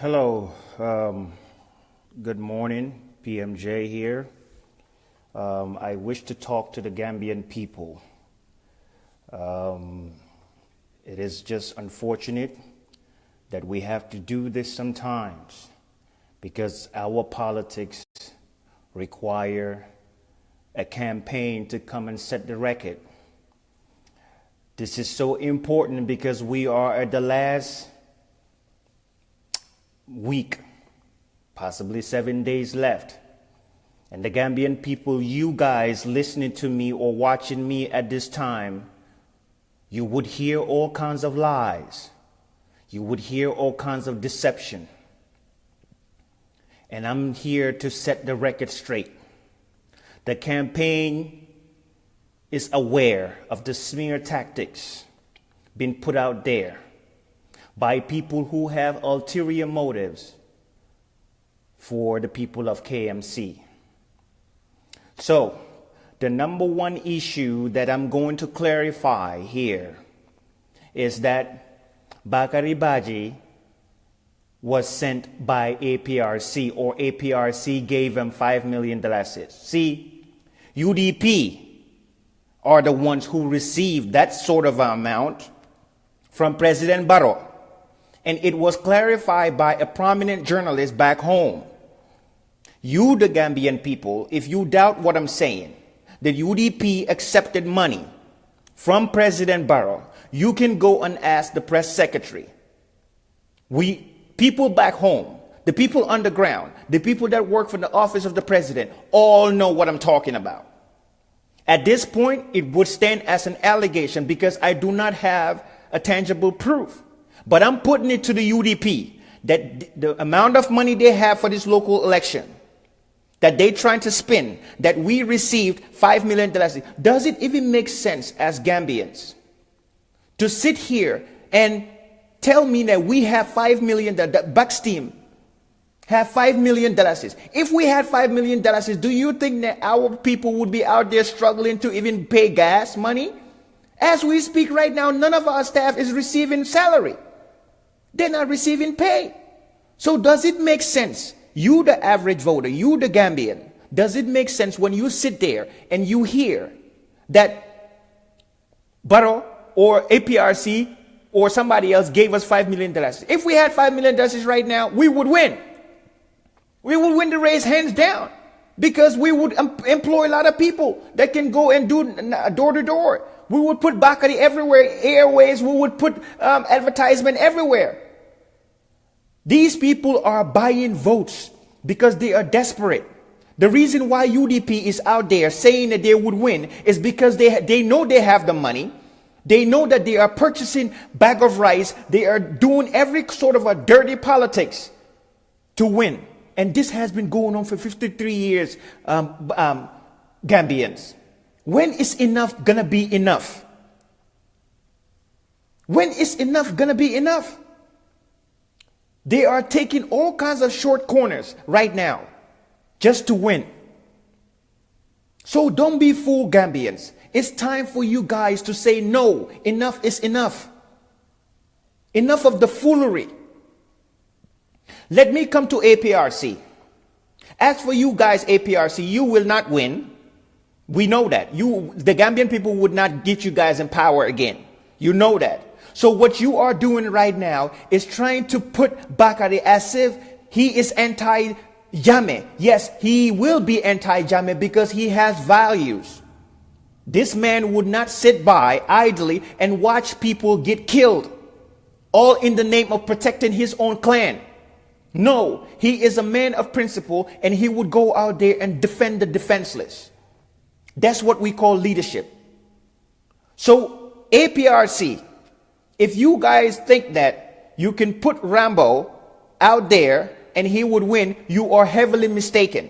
Hello, good morning, PMJ here. I wish to talk to the Gambian people. It is just unfortunate that we have to do this sometimes because our politics require a campaign to come and set the record. This is so important because we are at the last week, possibly 7 days left. And the Gambian people, you guys listening to me or watching me at this time, you would hear all kinds of lies. You would hear all kinds of deception. And I'm here to set the record straight. The campaign is aware of the smear tactics being put out there by people who have ulterior motives for the people of KMC. So, the number one issue that I'm going to clarify here is that Bakari Baji was sent by Aprc, or Aprc gave him $5 million. See, UDP are the ones who received that sort of amount from President Barrow. And it was clarified by a prominent journalist back home. You, the Gambian people, if you doubt what I'm saying, that UDP accepted money from President Barrow, you can go and ask the press secretary. People back home, the people underground, the people that work for the office of the president, all know what I'm talking about. At this point, it would stand as an allegation because I do not have a tangible proof. But I'm putting it to the UDP that the amount of money they have for this local election that they're trying to spend, that we received $5 million. Does it even make sense as Gambians to sit here and tell me that we have $5 million, that Bucks team have $5 million? If we had $5 million, do you think that our people would be out there struggling to even pay gas money? As we speak right now, none of our staff is receiving salary. They're not receiving pay. So does it make sense? You, the average voter, you, the Gambian, does it make sense when you sit there and you hear that Barrow or Aprc or somebody else gave us $5 million? If we had $5 million right now, we would win. We would win the race hands down because we would employ a lot of people that can go and do door to door. We would put Bakari everywhere, airways, we would put advertisement everywhere. These people are buying votes because they are desperate. The reason why UDP is out there saying that they would win is because they know they have the money. They know that they are purchasing bag of rice. They are doing every sort of a dirty politics to win. And this has been going on for 53 years, Gambians. When is enough gonna be enough? When is enough gonna be enough? They are taking all kinds of short corners right now just to win. So don't be fooled, Gambians. It's time for you guys to say no. Enough is enough. Enough of the foolery. Let me come to Aprc. As for you guys, Aprc, you will not win. We know that. The Gambian people would not get you guys in power again. You know that. So what you are doing right now is trying to put Bakari as if he is anti-Jammeh. Yes, he will be anti-Jammeh because he has values. This man would not sit by idly and watch people get killed, all in the name of protecting his own clan. No, he is a man of principle and he would go out there and defend the defenseless. That's what we call leadership. So, Aprc, if you guys think that you can put Rambo out there and he would win, you are heavily mistaken.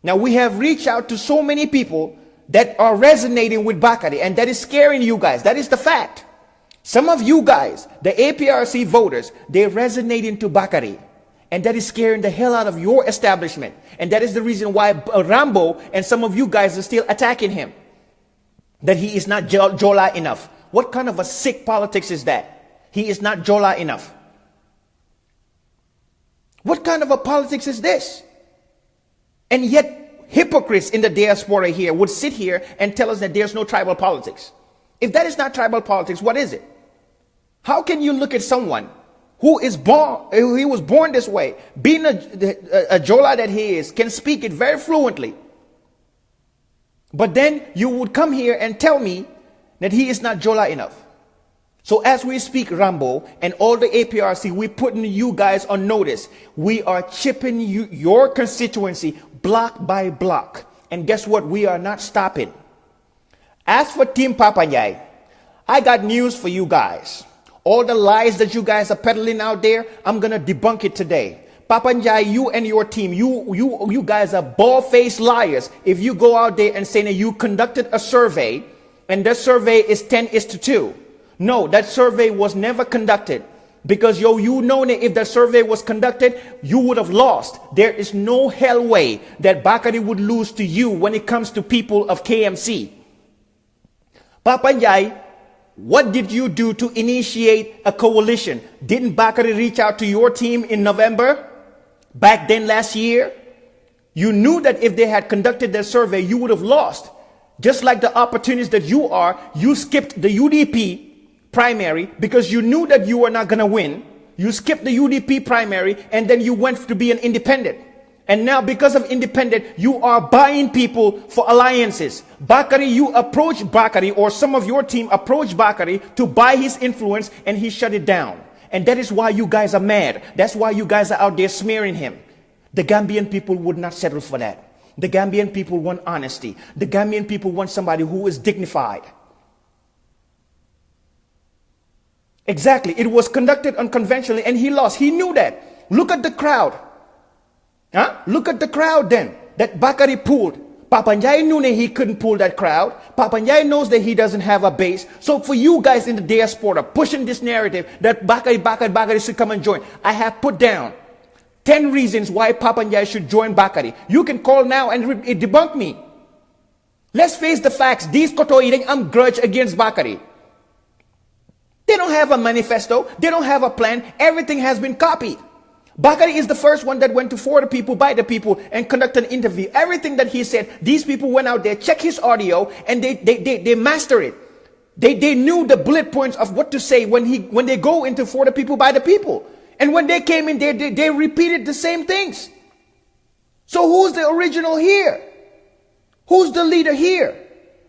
Now, we have reached out to so many people that are resonating with Bakari, and that is scaring you guys. That is the fact. Some of you guys, the Aprc voters, they're resonating to Bakari. And that is scaring the hell out of your establishment. And that is the reason why Rambo and some of you guys are still attacking him. That he is not Jola enough. What kind of a sick politics is that? He is not Jola enough. kind of a politics is this? And yet, hypocrites in the diaspora here would sit here and tell us that there's no tribal politics. If that is not tribal politics, what is it? How can you look at someone who is born, he was born this way, being a Jola that he is, can speak it very fluently, but then you would come here and tell me that he is not Jola enough? So as we speak, Rambo, and all the APRC, we're putting you guys on notice. We are chipping your constituency block by block. And guess what? We are not stopping. As for Team Papanyai, I got news for you guys. All the lies that you guys are peddling out there, I'm going to debunk it today. Papanyai, you and your team, you guys are bald-faced liars. If you go out there and say that you conducted a survey, and that survey is 10:2. No, that survey was never conducted, because you know that if that survey was conducted, you would have lost. There is no hell way that Bakari would lose to you when it comes to people of KMC. Papanyai, what did you do to initiate a coalition? Didn't Bakari reach out to your team in November? Back then last year? You knew that if they had conducted their survey, you would have lost. Just like the opportunists that you are, you skipped the UDP primary because you knew that you were not going to win. You skipped the UDP primary and then you went to be an independent. And now because of independent, you are buying people for alliances. Bakari, you approached Bakari, or some of your team approached Bakari to buy his influence, and he shut it down. And that is why you guys are mad. That's why you guys are out there smearing him. The Gambian people would not settle for that. The Gambian people want honesty. The Gambian people want somebody who is dignified. Exactly. It was conducted unconventionally and he lost. He knew that. Look at the crowd. Huh? Look at the crowd then that Bakari pulled. Papanyai knew that he couldn't pull that crowd. Papanyai knows that he doesn't have a base. So for you guys in the diaspora pushing this narrative that Bakari should come and join, I have put down 10 reasons why Papanyai should join Bakari. You can call now and debunk me. Let's face the facts. These Kotoideng am grudge against Bakari. They don't have a manifesto. They don't have a plan. Everything has been copied. Bakari is the first one that went to for the people, by the people, and conducted an interview. Everything that he said, these people went out there, check his audio, and they master it. They knew the bullet points of what to say when they go into for the people, by the people. And when they came in, they repeated the same things. So who's the original here? Who's the leader here?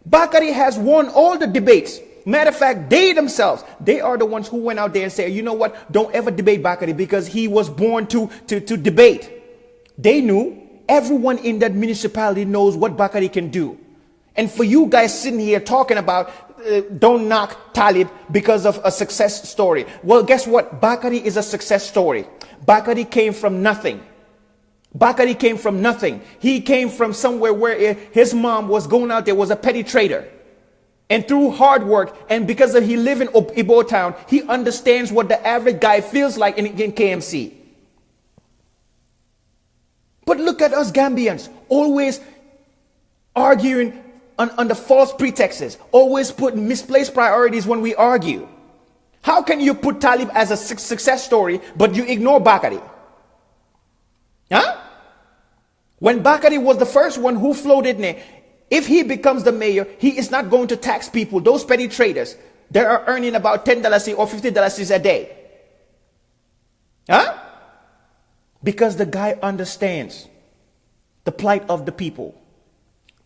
Bakari has won all the debates. Matter of fact, they themselves, they are the ones who went out there and said, you know what, don't ever debate Bakari because he was born to debate. They knew. Everyone in that municipality knows what Bakari can do. And for you guys sitting here talking about don't knock Talib because of a success story. Well, guess what? Bakari is a success story. Bakari came from nothing. Bakari came from nothing. He came from somewhere where his mom was going out there, was a petty trader. And through hard work, and because of he live in Ibo town, he understands what the average guy feels like in KMC. But look at us Gambians, always arguing on the false pretexts, always putting misplaced priorities when we argue. How can you put Talib as a success story, but you ignore Bakari? Huh? When Bakari was the first one who floated in, if he becomes the mayor, he is not going to tax people, those petty traders that are earning about $10 or $50 a day. Huh? Because the guy understands the plight of the people.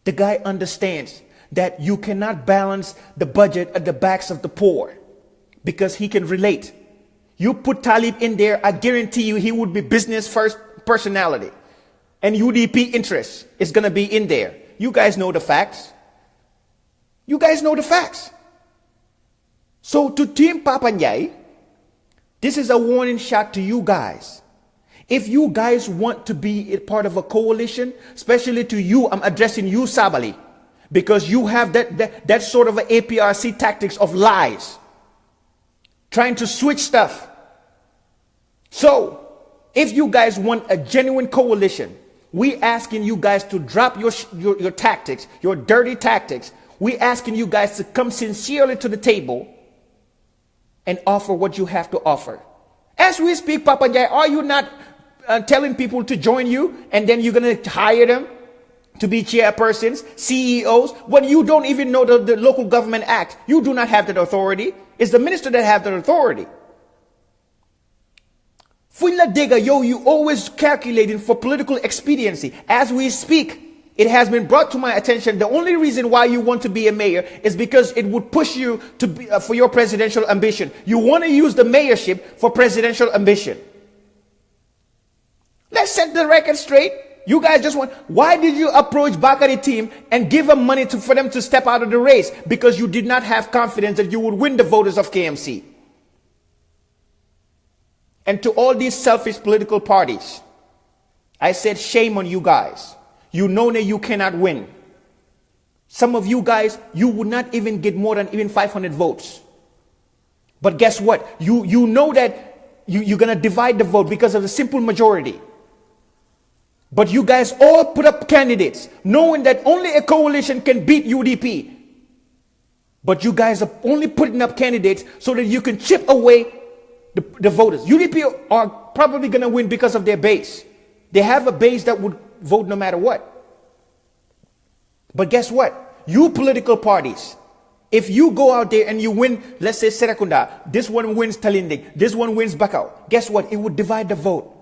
The guy understands that you cannot balance the budget at the backs of the poor because he can relate. You put Talib in there, I guarantee you he would be business first personality. And UDP interest is going to be in there. You guys know the facts. You guys know the facts. So to Team Papanyai, this is a warning shot to you guys. If you guys want to be a part of a coalition, especially to you, I'm addressing you, Sabali, because you have that sort of APRC tactics of lies, trying to switch stuff. So if you guys want a genuine coalition, we asking you guys to drop your tactics, your dirty tactics. We asking you guys to come sincerely to the table and offer what you have to offer. As we speak, Papanyai, are you not telling people to join you, and then you're going to hire them to be chairpersons, CEOs, when you don't even know the local government act. You do not have that authority. It's the minister that have that authority. Funla Dega, yo, you always calculating for political expediency. As we speak, it has been brought to my attention. The only reason why you want to be a mayor is because it would push you to be, for your presidential ambition. You want to use the mayorship for presidential ambition. Let's set the record straight. You guys just want, why did you approach Bakari team and give them money for them to step out of the race? Because you did not have confidence that you would win the voters of KMC. And to all these selfish political parties, I said, shame on you guys. You know that you cannot win. Some of you guys, you would not even get more than even 500 votes. But guess what? You know that you're going to divide the vote because of the simple majority. But you guys all put up candidates knowing that only a coalition can beat UDP. But you guys are only putting up candidates so that you can chip away the voters. UDP are probably going to win because of their base. They have a base that would vote no matter what. But guess what? You political parties, if you go out there and you win, let's say Serakunda, this one wins Talinding, this one wins Bakau, guess what? It would divide the vote.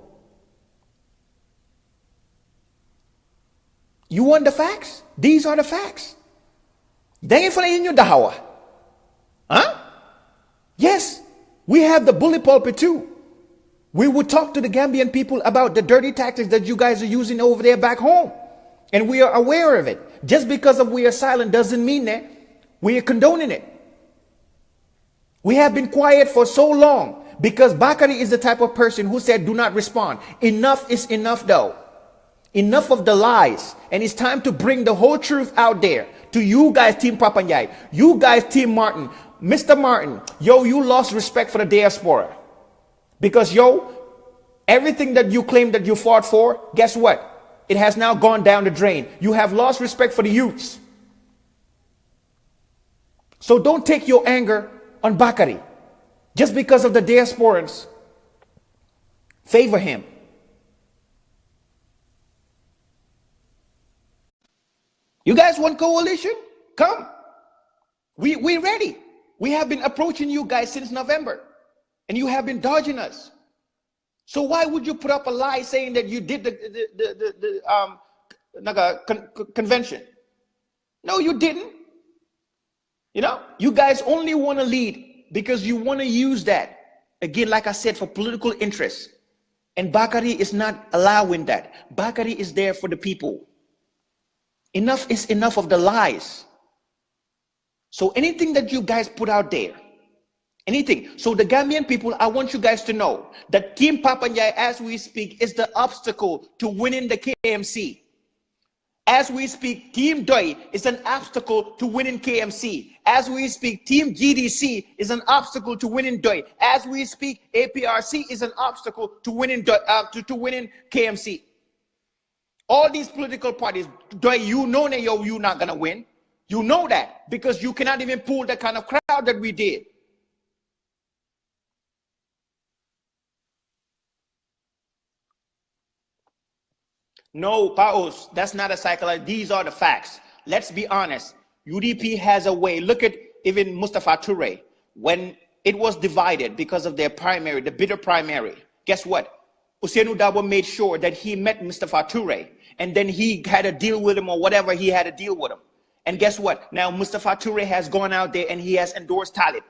You want the facts? These are the facts. Huh? Yes, we have the bully pulpit too. We would talk to the Gambian people about the dirty tactics that you guys are using over there back home. And we are aware of it. Just because we are silent doesn't mean that we are condoning it. We have been quiet for so long because Bakari is the type of person who said, do not respond. Enough is enough though. Enough of the lies. And it's time to bring the whole truth out there. To you guys, Team Papanyai. You guys, Team Martin. Mr. Martin, yo, you lost respect for the diaspora. Because, yo, everything that you claimed that you fought for, guess what? It has now gone down the drain. You have lost respect for the youths. So don't take your anger on Bakari. Just because of the diasporans. Favor him. You guys want coalition? Come. We're ready. We have been approaching you guys since November. And you have been dodging us. So why would you put up a lie saying that you did the convention? No, you didn't. You know, you guys only want to lead because you want to use that. Again, like I said, for political interests. And Bakari is not allowing that. Bakari is there for the people. Enough is enough of the lies. So anything that you guys put out there, anything. So the Gambian people, I want you guys to know that Team Papanyai, as we speak, is the obstacle to winning the KMC. As we speak, Team Doi is an obstacle to winning KMC. As we speak, Team GDC is an obstacle to winning Doi. As we speak, APRC is an obstacle to winning to winning KMC. All these political parties, Doi, you know that you're not gonna win. You know that because you cannot even pull the kind of crowd that we did. No, Paos, that's not a psychology. These are the facts. Let's be honest. UDP has a way. Look at even Mustafa Toure. When it was divided because of their primary, the bitter primary, guess what? Usainu Dabo made sure that he met Mustafa Toure. And then he had a deal with him or whatever he had a deal with him. And guess what? Now Mustafa Toure has gone out there and he has endorsed Talib.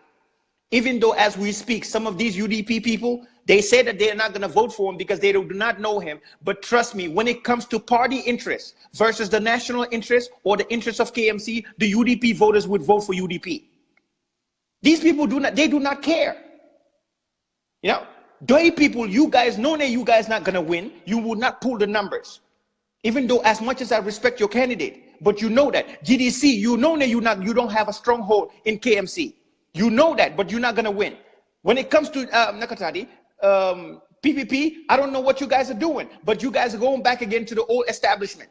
Even though as we speak, some of these UDP people, they say that they're not going to vote for him because they do not know him. But trust me, when it comes to party interest versus the national interest or the interest of KMC, the UDP voters would vote for UDP. These people do not care. You know, Doi people, you guys know that you guys not going to win. You will not pull the numbers. Even though as much as I respect your candidate, but you know that GDC, you know that you don't have a stronghold in KMC. You know that, but you're not going to win. When it comes to Nakatadi, PPP, I don't know what you guys are doing, but you guys are going back again to the old establishment.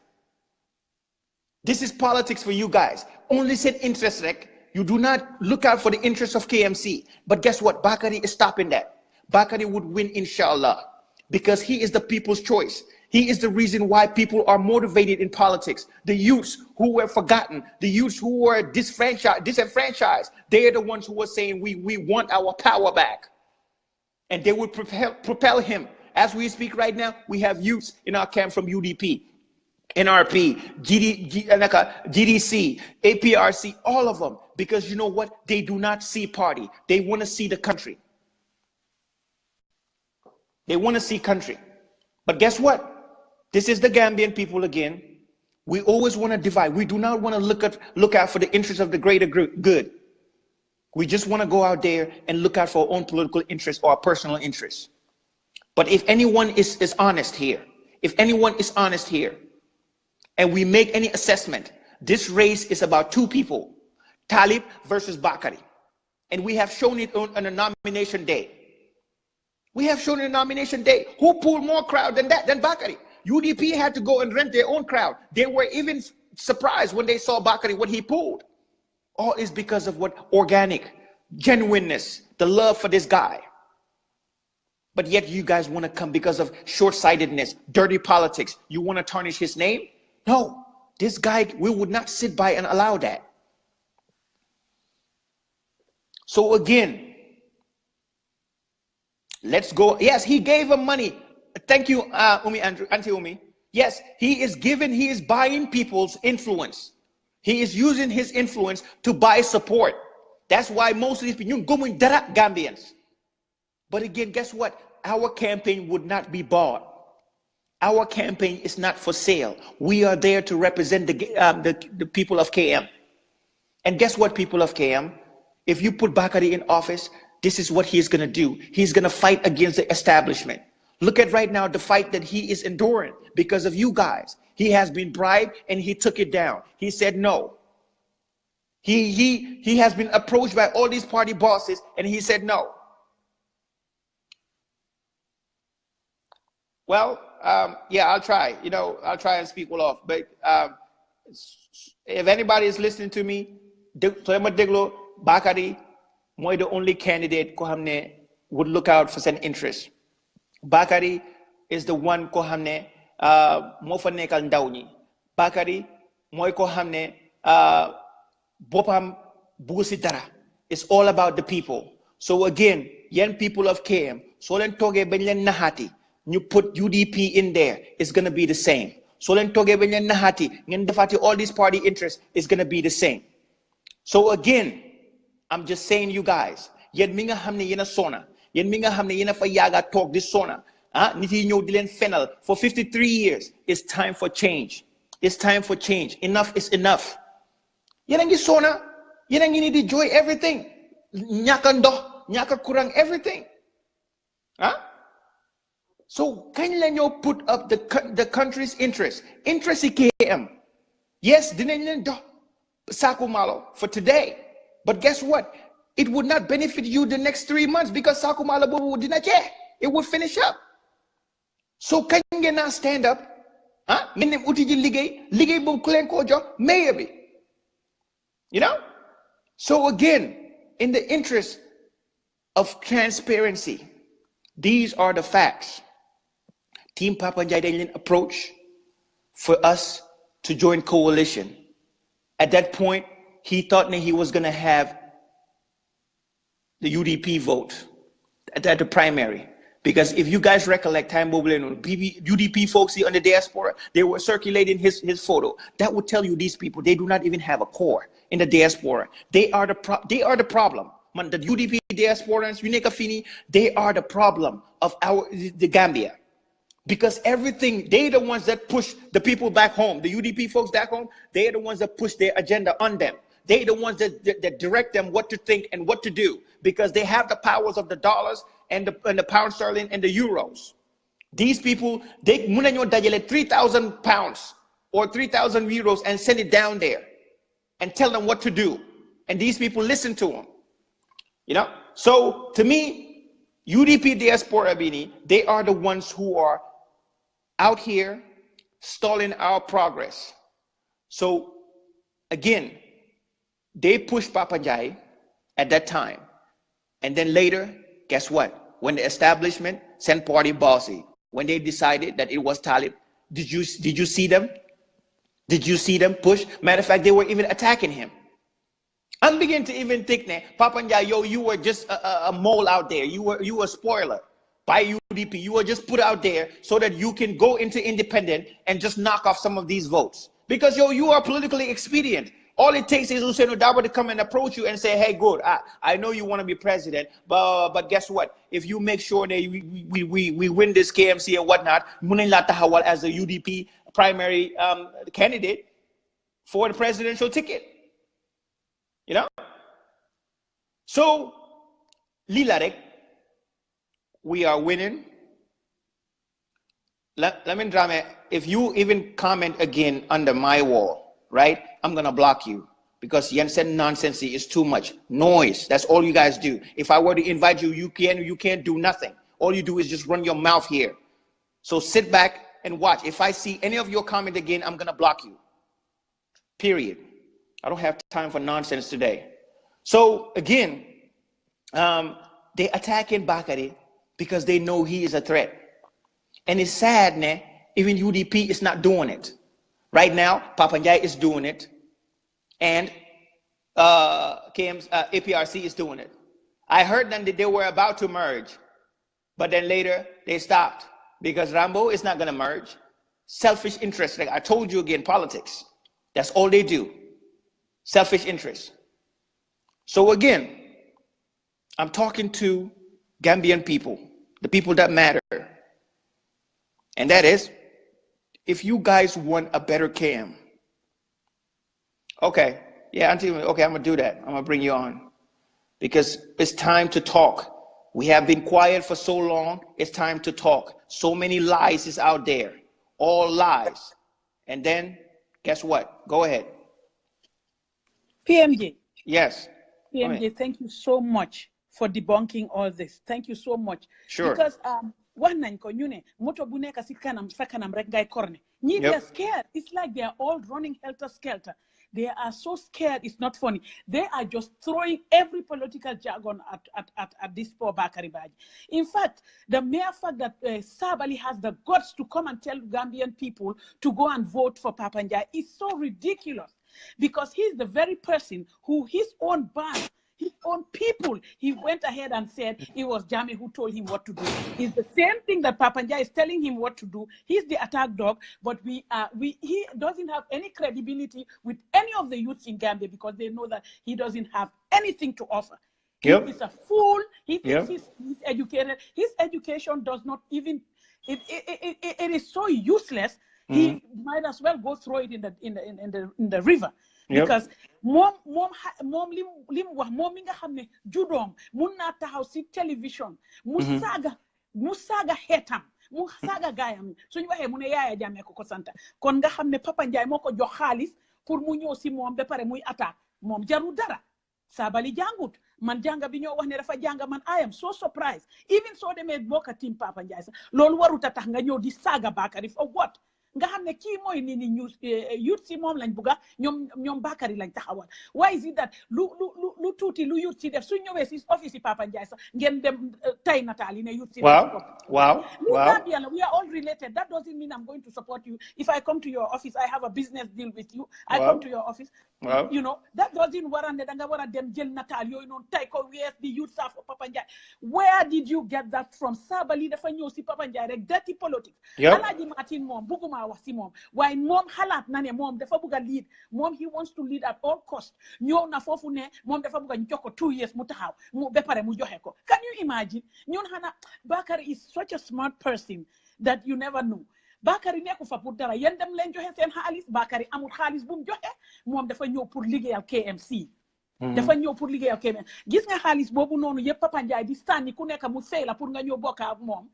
This is politics for you guys. Only said interest, Rek. You do not look out for the interests of KMC. But guess what? Bakari is stopping that. Bakari would win, inshallah. because he is the people's choice. He is the reason why people are motivated in politics. The youths who were forgotten, the youths who were disenfranchised, they are the ones who are saying we want our power back. And they would propel him. As we speak right now, we have youths in our camp from UDP, NRP, GDC, Aprc, all of them. Because you know what? They do not see party. They want to see the country. They want to see country. But guess what? This is the Gambian people again. We always want to divide. We do not want to look out for the interests of the greater good. We just want to go out there and look out for our own political interests or our personal interests. But if anyone is honest here, and we make any assessment, this race is about two people, Talib versus Bakari. And we have shown it on a nomination day. Who pulled more crowd than Bakari? UDP had to go and rent their own crowd. They were even surprised when they saw Bakari, what he pulled. All is because of what? Organic, genuineness, the love for this guy. But yet you guys want to come because of short-sightedness, dirty politics. You want to tarnish his name? No, this guy, we would not sit by and allow that. So again, let's go. Yes, he gave him money. Thank you, Auntie Umi. Yes, he is buying people's influence. He is using his influence to buy support. That's why most of these people, Gambians. But again, guess what? Our campaign would not be bought. Our campaign is not for sale. We are there to represent the people of KM. And guess what, people of KM? If you put Bakari in office, this is what he's going to do. He's going to fight against the establishment. Look at right now the fight that he is enduring because of you guys. He has been bribed and he took it down. He said no. He has been approached by all these party bosses and he said no. Well, yeah, I'll try. I'll try and speak well off. But if anybody is listening to me, Bakari, moi the only candidate ko hamne would look out for some interest. Bakari is the one ko hamne mo fa nekkal ndaw ñi. Bakari moy ko hamne bopam bugu ci dara. It's all about the people. So again, young people of KM, so len toge bañ len nahati, you put UDP in there, it's going to be the same. So len toge bañ len nahati, ngeen defati all these party interests, is going to be the same. So again, I'm just saying, you guys, yen mi nga xamne yena sona, yen mi nga xamne yena fa yaga talk this sona, nit yi ñew di len fenal for 53 years. It's time for change. It's time for change. Enough is enough. Yena ngi sona, yena ngi need to enjoy everything. Ñaka ndox, ñaka kurang, everything. So kañ la ñoo put up the country's interest yi KM. Yes, dinañ leen dox saku malo for today. But guess what? It would not benefit you the next 3 months because saku malo bobu dina che. It would finish up. So kañ ngeen na stand up? Ngeen dem uti ji liggéey bobu ku leen ko jox mayor bi. So again, in the interest of transparency, these are the facts. Team Papa Njai dañ leen approach for us to join coalition. At that point, he thought that he was going to have the UDP vote at the primary. Because if you guys recollect, time UDP folks here on the diaspora, they were circulating his photo. That would tell you these people, they do not even have a core in the diaspora. They are the problem. Man, the UDP diasporans, Uneka Fini, they are the problem of the Gambia. Because everything, they're the ones that push the people back home. The UDP folks back home, they're the ones that push their agenda on them. They're the ones that direct them what to think and what to do. Because they have the powers of the dollars and the pound sterling and the euros. These people, they munanyo dajale 3,000 pounds or 3,000 euros and send it down there and tell them what to do. And these people listen to them. So to me, UDP diaspora Bini, they are the ones who are out here stalling our progress. So again, they pushed Papa Njai at that time. And then later, guess what? When the establishment sent party bossy, when they decided that it was Talib? Did you see them? Did you see them push? Matter of fact, they were even attacking him. I'm beginning to even think that Papa Njai, yo, you were just a mole out there. You were a spoiler by UDP. You were just put out there so that you can go into independent and just knock off some of these votes. Because yo, you are politically expedient. All it takes is Usain Dabo to come and approach you and say, hey, good, I know you want to be president, but guess what? If you make sure that we win this KMC and whatnot, munin la tahawal as a UDP primary candidate for the presidential ticket. You know? So, Lilarek, we are winning. Let me drama. If you even comment again under my wall, right? I'm gonna block you because Jensen nonsense is too much noise. That's all you guys do. If I were to invite you, you can't do nothing. All you do is just run your mouth here. So sit back and watch. If I see any of your comment again, I'm gonna block you. Period. I don't have time for nonsense today. So again, they attacking Bakari because they know he is a threat. And it's sad, nah, even UDP is not doing it. Right now, Papa Njai is doing it. And APRC is doing it. I heard them that they were about to merge. But then later, they stopped. Because Rambo is not going to merge. Selfish interest. Like I told you again, politics. That's all they do. Selfish interest. So again, I'm talking to Gambian people, the people that matter. And that is, if you guys want a better KM, okay, yeah, okay, I'm gonna do that. I'm gonna bring you on because it's time to talk. We have been quiet for so long. It's time to talk. So many lies is out there, all lies. And then, guess what? Go ahead. PMG. Yes. PMG, thank you so much for debunking all this. Thank you so much. Sure. Because one night moto buneka sikanam sakanam rengai korne. They're scared. It's like they're all running helter skelter. They are so scared. It's not funny. They are just throwing every political jargon at this poor Bakari Baji. In fact, the mere fact that Sabali has the guts to come and tell Gambian people to go and vote for Papa Njai is so ridiculous. Because he's the very person who his own band, his own people, he went ahead and said it was Jame who told him what to do. It's the same thing that Papa Njai is telling him what to do. He's the attack dog, but he doesn't have any credibility with any of the youths in Gambia because they know that he doesn't have anything to offer. He is a fool. He thinks he's educated. His education does not even, it is so useless. He might as well go throw it in the river because mom lim wax mom mi nga xamne judom mun na taxaw ci television musaga hetam musaga gayam suñu waxe mu ne yaaya jame ko santa kon nga xamne Papa Njai moko jox xaliss pour mu ñew ci mom ba pare muy attaque mom jaru dara Sabali jangut man janga bi ñoo wax ne dafa janga man I am so surprised even so demé bokka team Papa Njai sa lolu waruta tax nga ñew di saga Bakari for what nga xamne ki moy ni news youth si mom lañ buga ñom Bakari lañ taxawal why is it that lu tuti lu youth si def su ñëwé ci office Papa Njai sax ngeen dem tay natali ne youth si wow we are all related. That doesn't mean I'm going to support you if I come to your office. I have a business deal with you. I come to your office. You know that doesn't warrant da nga wara dem jël natal yoy non tay ko wess the youth staff for Papa Njai. Where did you get that from? Sabali dafa ñëw ci Papa Njai rek dirty politics. Alaji Martin mom buguma wax ci mom why mom xalat na ne mom dafa bëgg lead mom he wants to lead at all cost ñëw na fofu ne mom dafa bëgg ñu jox ko 2 years mu taxaw mu ba pare mu joxe ko. Can you imagine? ñun xana Bakari is such a smart person that you never know. Bakari nekku fa pour dara yeen dem leen joxe seen xaalis Bakari amul xaalis bu mu joxe mom dafa ñëw pour liggéeyal KMC. dafa ñëw pour liggéeyal KMC gis nga xaalis boobu noonu yëpp Papa Njai di sànni ku nekk mu fay la pour nga ñëw bokk ak moom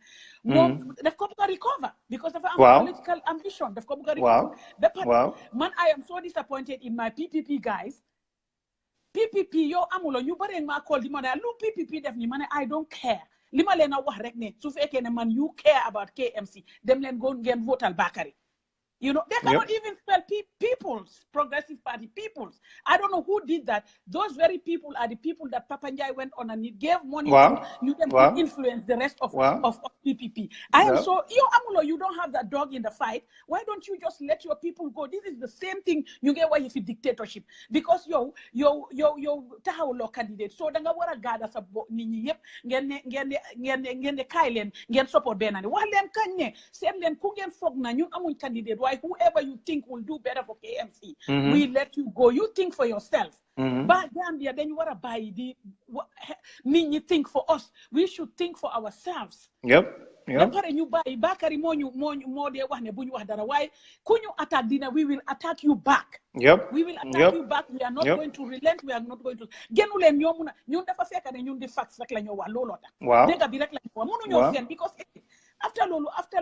daf ko bëgg a recover because dafa am political ambition daf ko bëgg a recover man I am so disappointed in my PPP guys. PPP yow amuloo ñu bare ma call di ma ne lu PPP def ni ma ne I don't care li ma leen a wax rek ne su fekkee ne man you care about KMC dem leen go ngeen votal Bakari You know, they cannot even spell People's, Progressive Party, People's. I don't know who did that. Those very people are the people that Papa Njai went on and he gave money to you can influence the rest of PPP. I am so, Amulo, you don't have that dog in the fight. Why don't you just let your people go? This is the same thing you get why you see dictatorship. Because yo tahawlo candidate. So danga wara gada sa nini yep ngene kailen ngen support benani. Wa len kanye sen len ku ngen fog na ñun amuñ candidate. Why whoever you think will do better for KMC, we let you go. You think for yourself. But Gambia, then you want to buy the you think for us. We should think for ourselves. Yep. You buy Bakari more de why couldn't you attack dinner? We will attack you back. Yep. We will attack you back. We are not going to relent. We are not going to genule nyomuna nyunda fafeka na nyundi facts like nyowa lolota. Dega bi rek la munu ñoo fen because after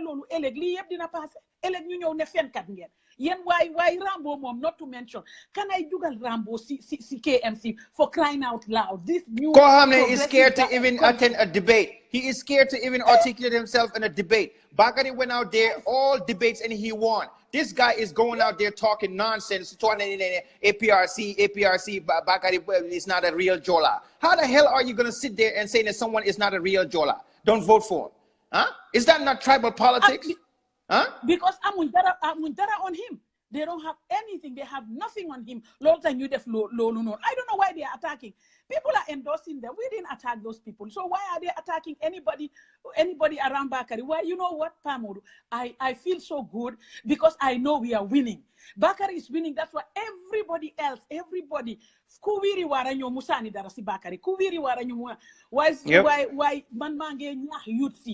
lolu elegli yeb dina passe eleg ñu ñew ne fen kat ngeen yen why Rambo mom not to mention can I dugal Rambo si KMC for crying out loud this new Kohamne is scared to even attend a debate. He is scared to even articulate himself in a debate. Bakari went out there all debates and he won. This guy is going out there talking nonsense, talking APRC, Bakari is not a real Jola. How the hell are you going to sit there and say that someone is not a real Jola? Don't vote for him. Huh? Is that not tribal politics? Huh? Because Amundara on him. They don't have anything. They have nothing on him. I don't know why they are attacking. People are endorsing them. We didn't attack those people. So why are they attacking anybody around Bakari? Why? You know what, Pamodu? I feel so good because I know we are winning. Bakari is winning. That's why everybody else, kuwiri waranyo musani darasi Bakari. Kuwiri waranyo why man mange nyah youth.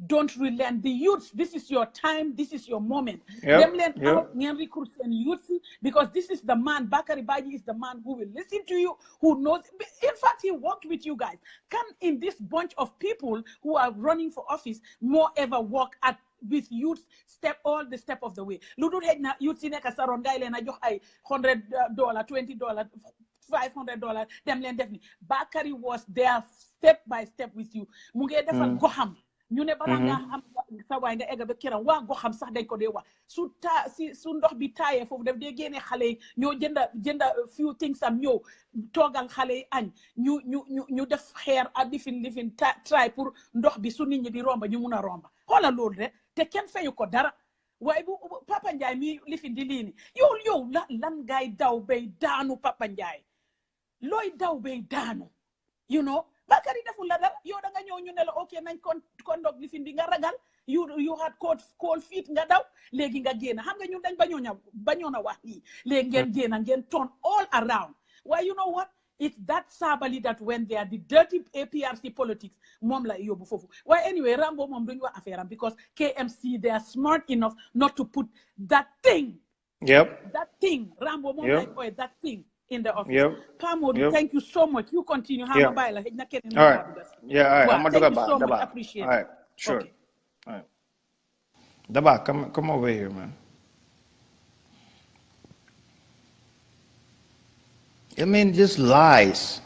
Don't relent. The youths, this is your time, this is your moment. Them learn out recruit and youths because this is the man, Bakari Baji is the man who will listen to you, who knows. In fact, he worked with you guys. Can in this bunch of people who are running for office more ever work with youths all the step of the way. Ludu hegna youths in Kasaron Gaile and I $100, $20, $500, them learn definitely. Bakari was there step by step with you. Muge defal goham. ñu ne bala nga am sa way nga egga be kiram wa go xam sax dañ ko dee wax su ndox bi taayee foofu daf dee génne xale ñoo jënda few things am ñëw toogal xale añ ñu def xeer a lifin try pour ndox bi su nit ñi di romba ñu mun a romba xoolal loolu rek te kenn fayu ko dara waaye bu Papa Njie mi lifin di lii ni yow lan ngay daw bay daanu Papa Njie looy daw bay daanu you know Bakari deful la dara yow da nga ñëw ñu ne la ok nañ kon ndog li fi bi nga ragal you had cold feet nga daw léegi nga génn xam nga ñun dañ bañoon a wax nii léegi ngeen génn ngeen turn all around why you know what it's that Sabali that went there the dirty APRC politics moom la yóbbu foofu why anyway Rambo moom duñu wax affaire am because KMC they are smart enough not to put that thing Rambo moom like boy that thing in the office. Pamodu, thank you so much. You continue. All right. Yeah, all right. Thank you so much. Appreciate it. All right, sure. Okay. All right. Daba, come over here, man. I mean, just lies.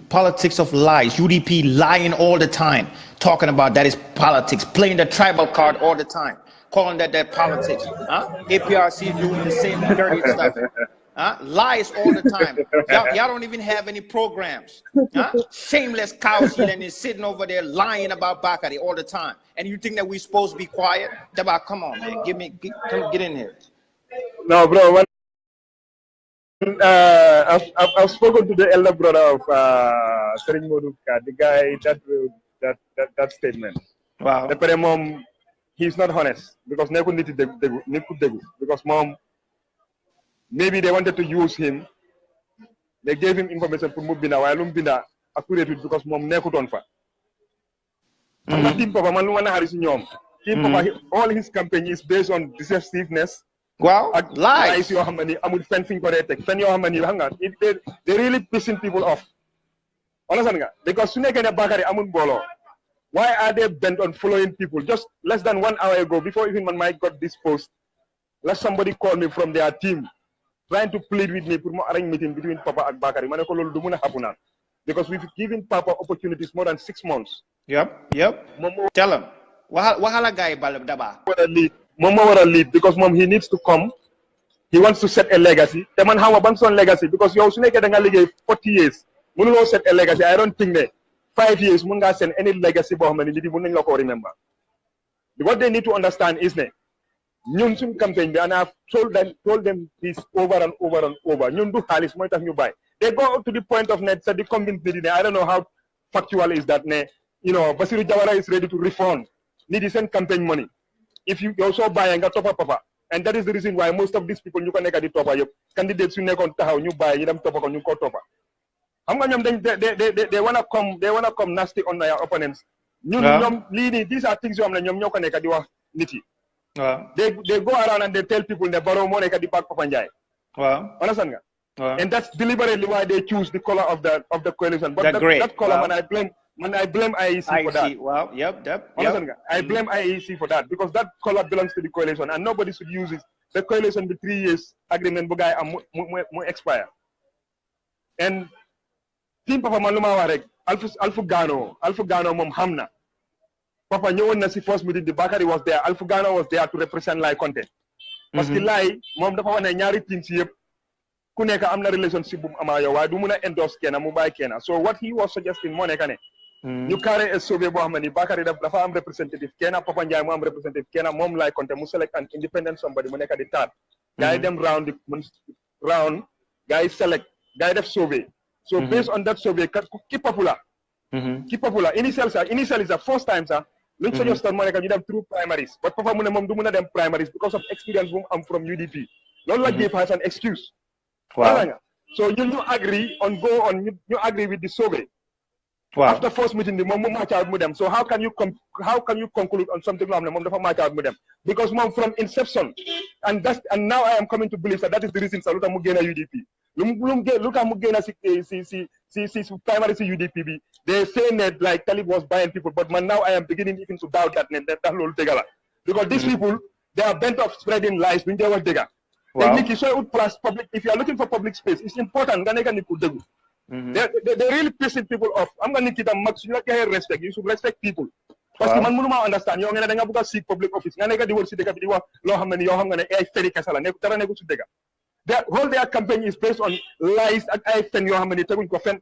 Politics of lies. UDP lying all the time. Talking about that is politics. Playing the tribal card all the time. Calling that politics. APRC doing the same dirty stuff. Lies all the time. Y'all don't even have any programs. Shameless cows and is sitting over there lying about Bakari all the time. And you think that we're supposed to be quiet? Daba, come on, man. Get in here. No, bro. I've spoken to the elder brother of Sering Moduka, the guy that statement. Wow. The mom, he's not honest because because mom. Maybe they wanted to use him. They gave him information for Mubina, while Lumbina accurate because mom nekut on fa. Team Papa Malumana Harris Nyom. Team Papa, all his campaign is based on deceptiveness. Wow, lies. Your money, I'm with fencing for it. Your money, they really pissing people off. Understand? Because Sunekana Bakari Amun Bolo. Why are they bent on following people? Just less than 1 hour ago, before even my mic got this post, let somebody call me from their team. Trying to plead with me for more arrange meeting between Papa and Bakari. Because we've given Papa opportunities more than 6 months. Yep. Tell him. Wahala guy Daba. moom moo war a lead because moom he needs to come. He wants to set a legacy. Te man xaw ma ban son legacy because yow su nekkee da nga liggéey 40 years mënuloo set a legacy. I don't think ne 5 years mun ngaa send any legacy boo xam ne nit yi mun nañ la ko remember. What they need to understand is ne ñun suñ campaign bi and I've told them this over and over and over. Ñun du xaalis mooy tax ñu bàyyi. They go to the point of net di convince nit yi ne I don't know how factual is that ne Basiru Jawara is ready to refund nit yi seen campaign money. If you yow soo bàyyee nga toppa papa. And that is the reason why most of these people ñu ko nekk di toppa yëpp candidates yu nekkoon taxaw ñu bàyyi ñu dem toppa ko ñu ko toppa xam nga ñoom dañ they wanna come nasty on their opponents ñun lii nii these are things yoo xam ne ñoom ñoo ko nekk di wax nit yi they go around and they tell people ne Barrow moo nekk di back Papa Njie understand nga and that's deliberately why they choose the color of the coalition but that color man I blame IEC for that. Wow, yep. I blame IEC for that because that color belongs to the coalition and nobody should use it. The coalition, the 3 years agreement, bu gaay am mu expire. And team Papa man luma wax rek Alfu Gano mom xamna. Papa ñëwoon na ci first meeting the Bakary was there. Alfu Gano was there to represent Lai Conte. Parce que Lai mom dafa wax ne ñaari team ci yëpp ku nekk am na relationship bu mu ama yow waaye du mun a endorse kenn mu bàyyi kenn. So what he was suggesting moo nekk ne ñu carré a survey boo xam ne Bakary dafa am representative kenn Papa Njie mu am representative kenn moom Lai Conte mu select an independent somebody mu nekk di taat gars yi dem round gars yi select gars yi def survey so based on that survey ki popular initially sax first time sax luñ suggestion moo nekk ñu dem through primaries but Papa mu ne moom du mun a dem primaries because of experience bu mu am from UDP loolu la give as an excuse so ñu agree ñu agree with the survey. After first meeting, the mom match out with them. So how can you conclude on something like that? Mom dafa match out with them because mom from inception, and now I am coming to believe that is the reason Saluta Mugena UDP. Look at Mugena primary UDP. They say that like Talib was buying people, but now I am beginning even to doubt that whole together because these people they are bent of spreading lies. When they were bigger, if you are looking for public space, it's important. They're really pissing people off. I'm going to keep them much. You respect. You should respect people. Because man mënuma understand. Yow nga da nga bëgg seek public office. Nga nekk di wër ci dëkk bi di wax loo xam ne yow xam nga ne ay feri kese la nekk dara nekku ci dëkk. Their campaign is based on lies ak ay fen yoo xam ne teguñ ko fen.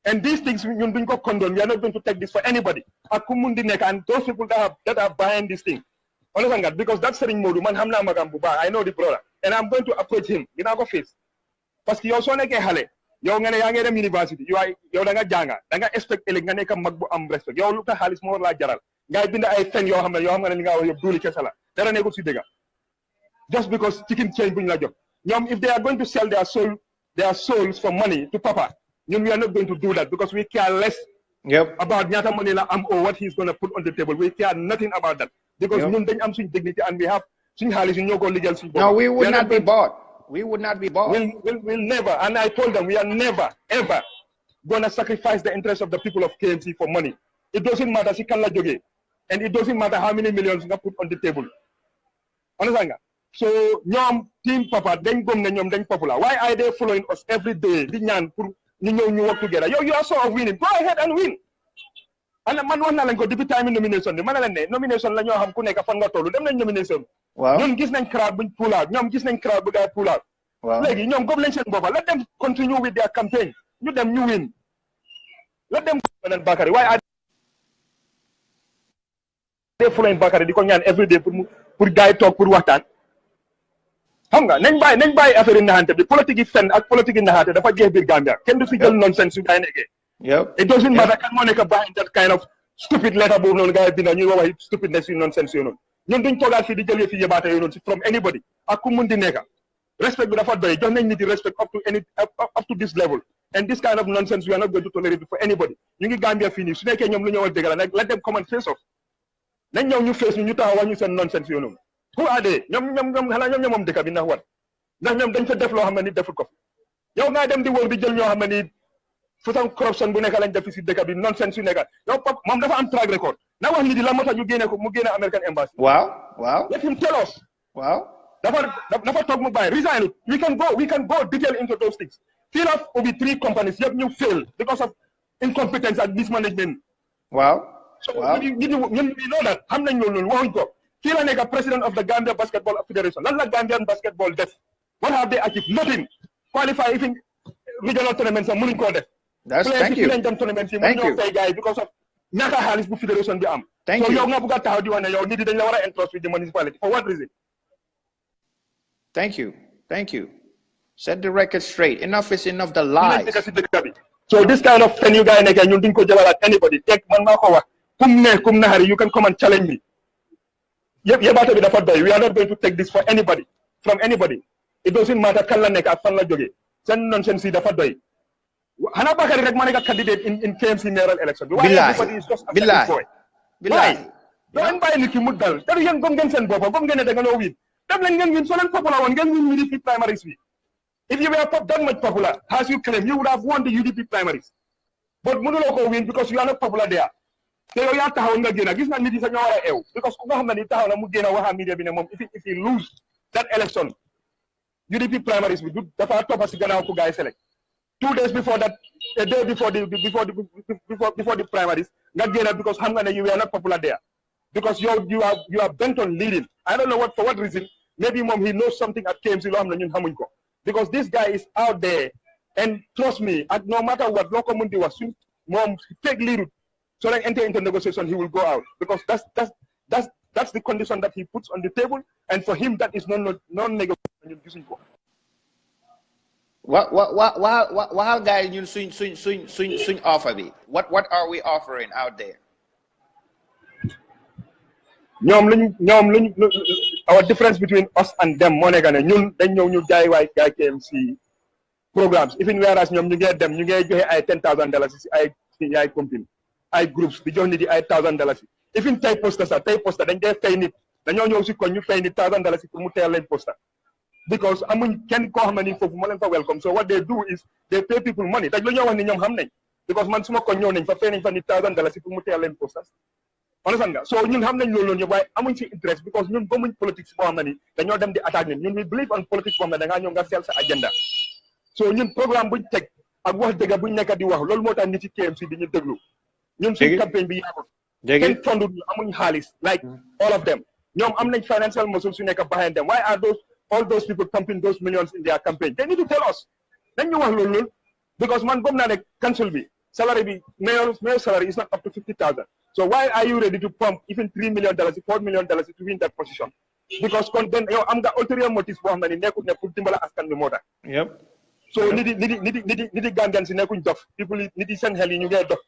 And these things ñun duñ ko condone. We are not going to take this for anybody. Ak ku mun di nekk and those people that are buying this thing. Understand nga because that Serigne Modou man xam naa magam bu baax. I know the brother and I'm going to approach him. Dinaa ko face. Parce que yow soo nekkee xale yow nga ne yaa ngi dem university yow da nga jànga da nga expect ëllëg nga nekk mag bu am respect yow lu tax xaalis moo war laa jaral ngay bind ay fen yoo xam ne li nga wax yëpp duuli kese la dara nekkul si dëgg just because chicken change buñ la jox ñoom if they are going to sell their souls for money to Papa ñun we are not going to do that because we care less about ñaata money la am or what he's going to put on the table we care nothing about that because ñun dañ am suñ dignity and we have suñ xaalis ñoo ko liggéeyal suñ bopp. No, we would not be bought. We would not be bought. We'll never, and I told them we are never, ever going to sacrifice the interest of the people of KMC for money. It doesn't matter si kan la jógee, and it doesn't matter how many millions nga put on the table. Understand nga? So ñoom team Papa dañ gëm ne ñoom dañ popular. Why are they following us every day? Di ñaan pour ñu ñëw ñu work together. You are so of winning. Go ahead and win. And man wax naa leen ko depuis time nomination bi ma ne leen ne nomination la ñoo xam ku nekk fan nga tollu dem nañ nomination. ñoom gis nañ crowd buñ pull out ñoom gis nañ crowd bu gaay pull out. léegi ñoom góob lañ seen boppa let them continue with their campaign ñu dem ñu win let them go Bakary waaye are they following Bakary di ko ñaan every day pour gaay toog pour waxtaan xam nga nañ bàyyi affaire yi naxante bi politique yi fen ak politique yi naxante dafa jeex biir Gambia kenn du fi jël nonsense su gaay nekkee it doesn't matter kan moo nekk behind that kind of stupid letter boobu noonu gaay binda ñuy wax stupidness yu nonsense yooyu noonu ñun duñ toogaat fii di jël fi yëbaate yooyu noonu from anybody ak ku mun di nekka respect bi dafa doy jox nañ nit di respect up to this level and this kind of nonsense we are not going to tolerate it for anybody ñu ngi Gambia fii nii su nekkee ñoom lu ñëwal dëgg la nag let them come and face off nañ ñëw ñu face ñu taxaw wax ñu seen nonsense yooyu noonu who are they ñoom xanaa ñoom moom dëkk bi ndax wat ndax ñoom dañ fa def loo xam ne ni defut ko yow nga dem di wër di jël ñoo xam ne ni façon corruption bu nekk lañ def si dëkk bi nonsense yu nekk yow pap moom dafa am track record na wax ni di la moo tax ñu génne ko mu génne American Embassy waaw let him tell us dafa toog mu bàyyi resign we can go detail into those things feel of obi 3 companies yëpp ñu fail because of incompetence and mismanagement so ñun we know that xam nañ loolu waxuñ ko kii la nekk president of the Gambia Basketball Federation lan la Gambian basketball def what have they achieved nothing qualify even regional tournaments sax mënuñ koo def thank you lañ dem tournaments yi mënuñ ñoo fay gars yi because of ñaaka xaalis bu fédération bi am so yow nga bëgg a taxaw di wax ne yow nit yi dañ la war a entrust with the municipality for what reason thank you set the record straight enough is enough the lies so this kind of fen you guys nekkee ñun duñ ko jëlalaat anybody teg man maa ko wax kum naxari you can come and challenge me yebaate bi dafa doy we are not going to take this for anybody from anybody it doesn't matter kan la nekk ak fan la jógee seen nonsense yi dafa doy xanaa Bakary rek ma nekk candidate in KMC mayoral election billahi doon bàyyi nit ki mu dal te yéen gom ngeen seen boppa gom ngeen ne da nga noo win dem leen ngeen win soo leen popular woon ngeen win UDP primaries bi if you were that much popular as you claim you would have won the UDP primaries but mënuloo ko win because you are not popular there te yow yaa taxaw nga génn gis nga nit yi sa ñoo war a eew because ku nga xam ne ni taxaw na mu génn waxa media bi ne moom if he lose that election UDP primaries bi du dafa toppa si gannaaw ku gaay select 2 days before that a day before the primaries nga génn because xam nga ne you were not popular there because you are bent on leading I don't know for what reason maybe moom he knows something at KMC loo xam ne ñun xamuñ ko because this guy is out there and trust me no matter what loo ko mën di wax suñ moom fake leadut so then enter into negotiation he will go out because that's the condition that he puts on the table and for him that is non-negotiation. What guys you swing offer me? What are we offering out there? Our difference between us and them moo nekk ne ñun dañ ñëw ñu jaay waay gaay KMC programs even whereas ñoom ñu ngee dem ñu ngee joxe ay $10,000 si ay compagnie ay groups di jox nit yi ay $1,000 even tey poster dañ dee fay nit dañoo ñëw si ko ñu fay nit $1,000 pour mu teel leen poster because amuñ kenn koo xam ne nii foofu moo leen fa welcome so what they do is they pay people money te lu ñoo wax ni ñoom xam nañ because man suma ko ñëw nañ fa fay nañ fa nit $1,000 pour mu teel leen posters understand nga so ñun xam nañ loolu noonu yëpp waaye amuñ si interest because ñun gëmuñ politique boo xam ne nii dañoo dem di attaque nit ñun we believe on politique boo xam ne da ngaa ñëw nga sell sa agenda so ñun programme buñ teg ak wax dëgg buñ nekk di wax loolu moo tax nit ci KMC di ñu déglu ñun suñu campagne bi yàggul kenn fondul amuñ xaalis like all of them ñoom am nañ financial muscle su nekk behind them why are all those people pumping those millions in their campaign they need to tell us dañ ñu wax loolu because man gëm naa ne council bi salary bi mayor salary is not up to $50,000 so why are you ready to pump even $3 million $4 million to win that position because kon then yow am nga ulterior motive boo xam ne ni nekkul ne pour dimbala askan bi moo tax so nit yi Gambian si nekkuñ dof people nit yi seen xel yi ñu ngee dof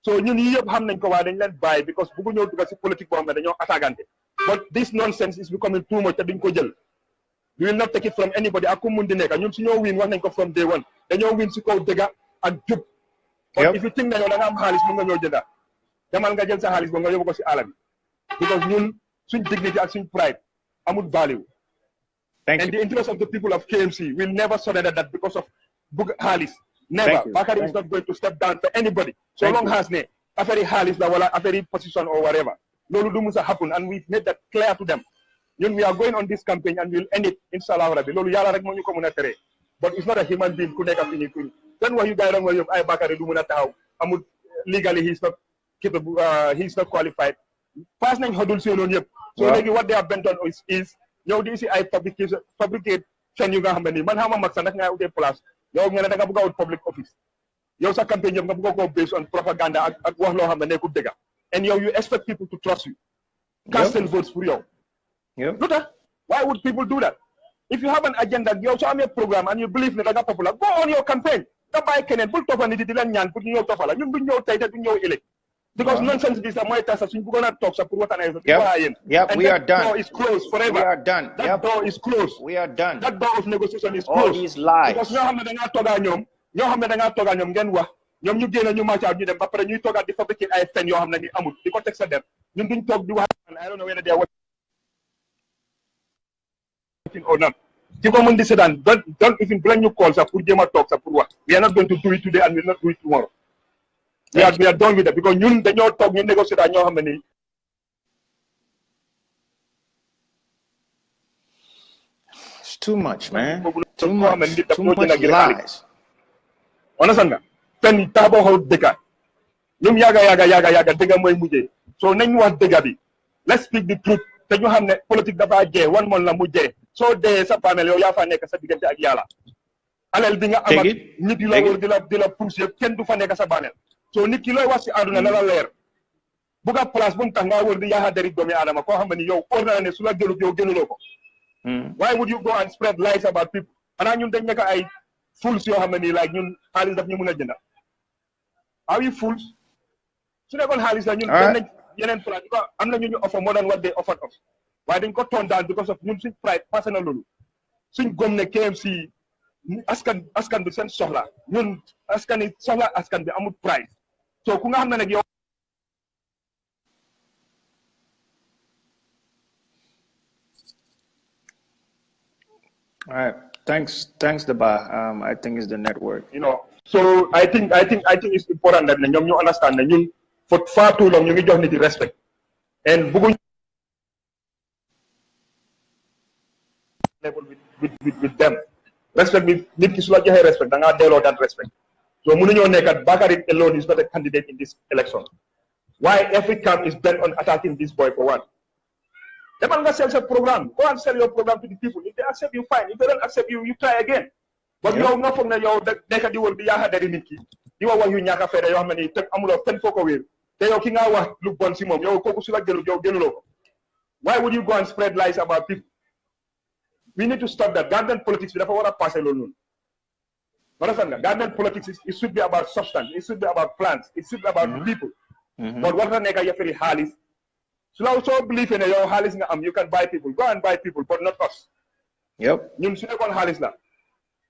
so ñun yi yëpp xam nañ ko waaye dañ leen bàyyi because bëggu ñëw dugg si politique boo xam ne dañoo attaquante but this nonsense is becoming too much te duñ ko jël we will not take it from anybody ak ku mun di nekk ñun su ñoo win wax nañ ko from day one dañoo win si kaw dëgga ak jub but if you think nañoo da nga am xaalis mun nga ñoo jënda demal nga jël sa xaalis ba nga yóbbu ko si àll bi because ñun suñ dignity ak suñ pride amul value and the interest of the people of KMC will never surrender that because of bugg xaalis never Bakary is not going to step down for anybody so long as ne affaire xaalis la wala affaire position or whatever loolu du musa happen and we've made that clear to them ñun we are going on this campaign and we'll end it inshallah rabbi loolu yàlla rek moo ñu ko mën a tere but it's not a human being ku nekk fi ni ku then wax yu gars yi doon wax yëpp ay Bakary du mën a taxaw amul legally he is not capable he is not qualified pass nañ xodul si loolu yëpp so léegi what they are bent on is ñëw di si ay fabricate fen yu nga xam ne nii man xama mag sax nag ngay utee place yow nga ne da nga bëgg a wut public office yow sa campagne yëpp nga bëgg ko based on propaganda ak wax loo xam ne nekkul dëgga and yow you expect people to trust you cast and votes pour yow lu tax why would people do that if you have an agenda yow soo amee programme and you believe ne da nga popular go on your campaign nga bàyyi keneen bul toppa nit di leen ñaan pour ñu ñëw toppa la ñun duñ ñëw tey te duñ ñëw ëllëg because nonsense bi sax mooy tax sax suñ bëggoon a toog sax pour waxtaan sa waa yéen we are done door is closed forever we are done that door is closed we are done that door of negotiation is all closed these lies because ñoo xam ne da ngaa toogaa ñoom ngeen wax ñoom ñu génn ñu match out ñu dem ba pare ñuy toogaat di fabriquer ay fen yoo xam ne ni amul di ko teg sa der ñun duñ toog di wax I don't know whether they are watching or not ki ko mën di seetaan don't even bu leen ñu call sax pour jéem a toog sax pour wax we are not going to do it today and we will not do it tomorrow we are done with it because ñun dañoo toog ñu négocier daal ñoo xam ne nii it's too much man too much lies understand nga fen tax boo xaw dëgga ñoom yàgga dëgga mooy mujjee so nañ wax dëgga bi let's speak the truth te ñu xam ne politique dafa jee wan moon la mu jee soo dee sa bàmmeel yow yaa fa nekk sa diggante ak yàlla alal bi nga am ak nit yu la wër di la pousse yëpp kenn du fa nekk sa bàmmeel soo nit ki looy wax si àdduna na la leer bu nga place bu mu tax nga wër di yaaxa deri doomi aadama koo xam ne yow óor na la ne su la gënul yow gënuloo ko why would you go and spread lies about people xanaa ñun dañ nekk ay fools yoo xam ne nii like ñun xaalis daf ñu mën a jënda are you fools su nekkoon xaalis la ñun dem nañ yeneen plan ko am na ñu offer more than what they offered us waaye dañ ko turn down because of ñun suñ pride passé na loolu suñ gom ne KMC askan bi seen soxla ñun soxla askan bi amul pride so ku nga xam ne nag yow all right thanks Daba I think it's the network so I think it's important that ñoom ñu understand ne ñun for far too long ñu ngi jox nit yi respect and bëgguñ level with them respect bi nit ki su la joxee respect da ngaa delloo that respect so mënuñoo nekkat Bakary alone is not a candidate in this election why every camp is bent on attacking this boy for one demal nga sell sa programme go and sell your program to the people if they accept you fine if they don't accept you you try again but yow nga foog ne yow nekk di wër di yaaxa dari nit ki di wax yu ñàkk a fayda yoo xam ne nii te amuloo fenn foo ko wéer te yow ki nga wax lu bon si moom yow kooku su la gënul yow gënuloo ko why would you go and spread lies about people we need to stop that Gambian politics bi dafa war a passé loolu noonu understand nga Gambian politics it should be about substance it should be about plans it should be about people but war na nekk yëfari xaalis su la soo believe ne yow xaalis nga am you can buy people go and buy people but not us ñun su nekkoon xaalis la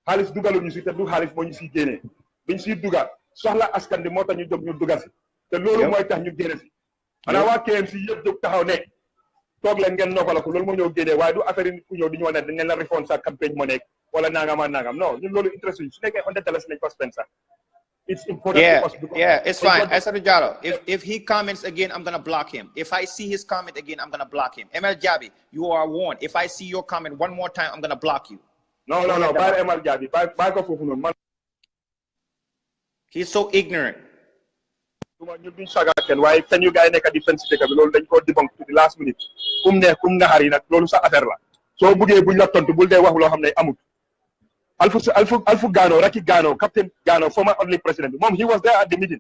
xaalis dugalu ñu si te du xaalis moo ñu siy génnee biñ siy dugal soxla askan bi moo tax ñu jóg ñu dugal si te loolu mooy tax ñu génne si xanaa waa KMC yëpp jóg taxaw ne toog leen ngeen noppala ko loolu moo ñëw génnee waaye du affaire yi ku ñëw di ñu wax ne dañ la refond sa campagne moo nekk wala nangam ak nangam non ñun loolu interest yi su nekkee $100 lañ ko spend sax it's important to us because it's fine Aïssatou Diallo if he comments again I'm gonna block him if I see his comment again I'm gonna block him ML Jabi you are warned if I see your comment one more time I'm gonna block you no bàyyi ML Jabi bàyyi ko foofu noonu man he's so ignorant ñun duñ saga kenn waaye fen yu gars yi nekk di fen si dëkk bi loolu dañ ko debunk to the last minute kum naxar yi nag loolu sa affaire la soo buggee buñ la tontu bul dee wax loo xam ne amut Alfu Gano Raki Gano Captain Gano former only president moom he was there at the meeting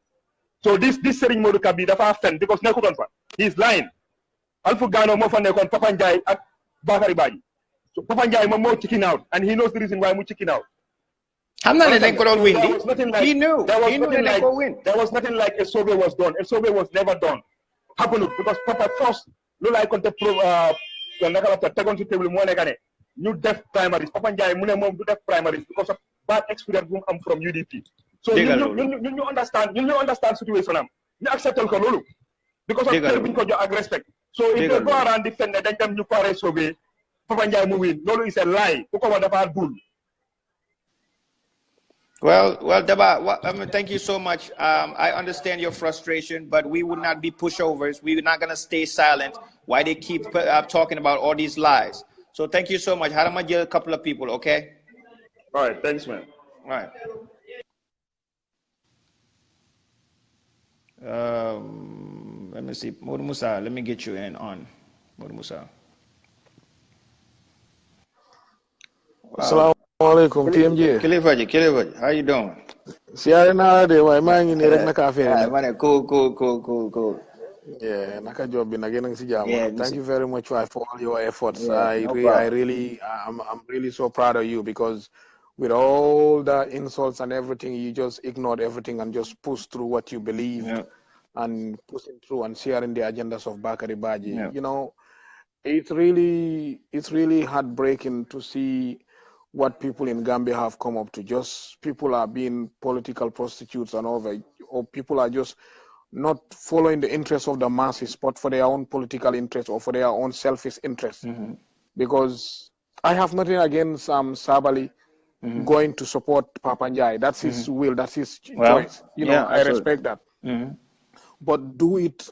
so this Serigne Modou Kabi dafa fen because nekkutoon fa he is lying Alfu Gano moo fa nekkoon Papa Ndiaye ak Bakary Badji so Papa Ndiaye moom moo chicken out and he knows the reason why mu chicken out xam na ne dañ ko doon win he knew ne dañ ko win there was nothing like a survey was done a survey was never done happened because Papa first loolu ay konte naka la tegoon si table moo nekk ne ñu def primaries Papa Ndiaye mu ne moom du def primaries because of bad experience bu mu am from UDP so ñun ñu understand situation am ñu accepté ko loolu because of cër bi ñu ko jox ak respect so if they go around di fen ne dañ dem ñu pare sauver Papa Ndiaye mu win loolu is a lie ku ko wax dafa dul Well, Daba, I mean, thank you so much. I understand your frustration, but we would not be pushovers. We're not going to stay silent while they keep talking about all these lies. So thank you so much. Harama a couple of people, okay? All right, thanks, man. All right. Let me see. Modu Musa, let me get you in on. Modu Musa. Wow. Assalamualaikum TMJ. Kilifaji, how you doing? Siare na de way ma ngi ni rek naka affaire. Mané cool. Yeah, naka job bi na gën ci jamm. Thank you very much for all your efforts. I'm really so proud of you because with all the insults and everything you just ignored everything and just pushed through what you believe and pushing through and sharing the agendas of Bakary Badji. You know, it's really heartbreaking to see what people in Gambia have come up to. Just people are being political prostitutes and all that, or people are just not following the interests of the masses, but for their own political interests or for their own selfish interests. Because I have nothing against Sabali going to support Papa Njai. That's his will, that's his choice. You know, I respect that. But do it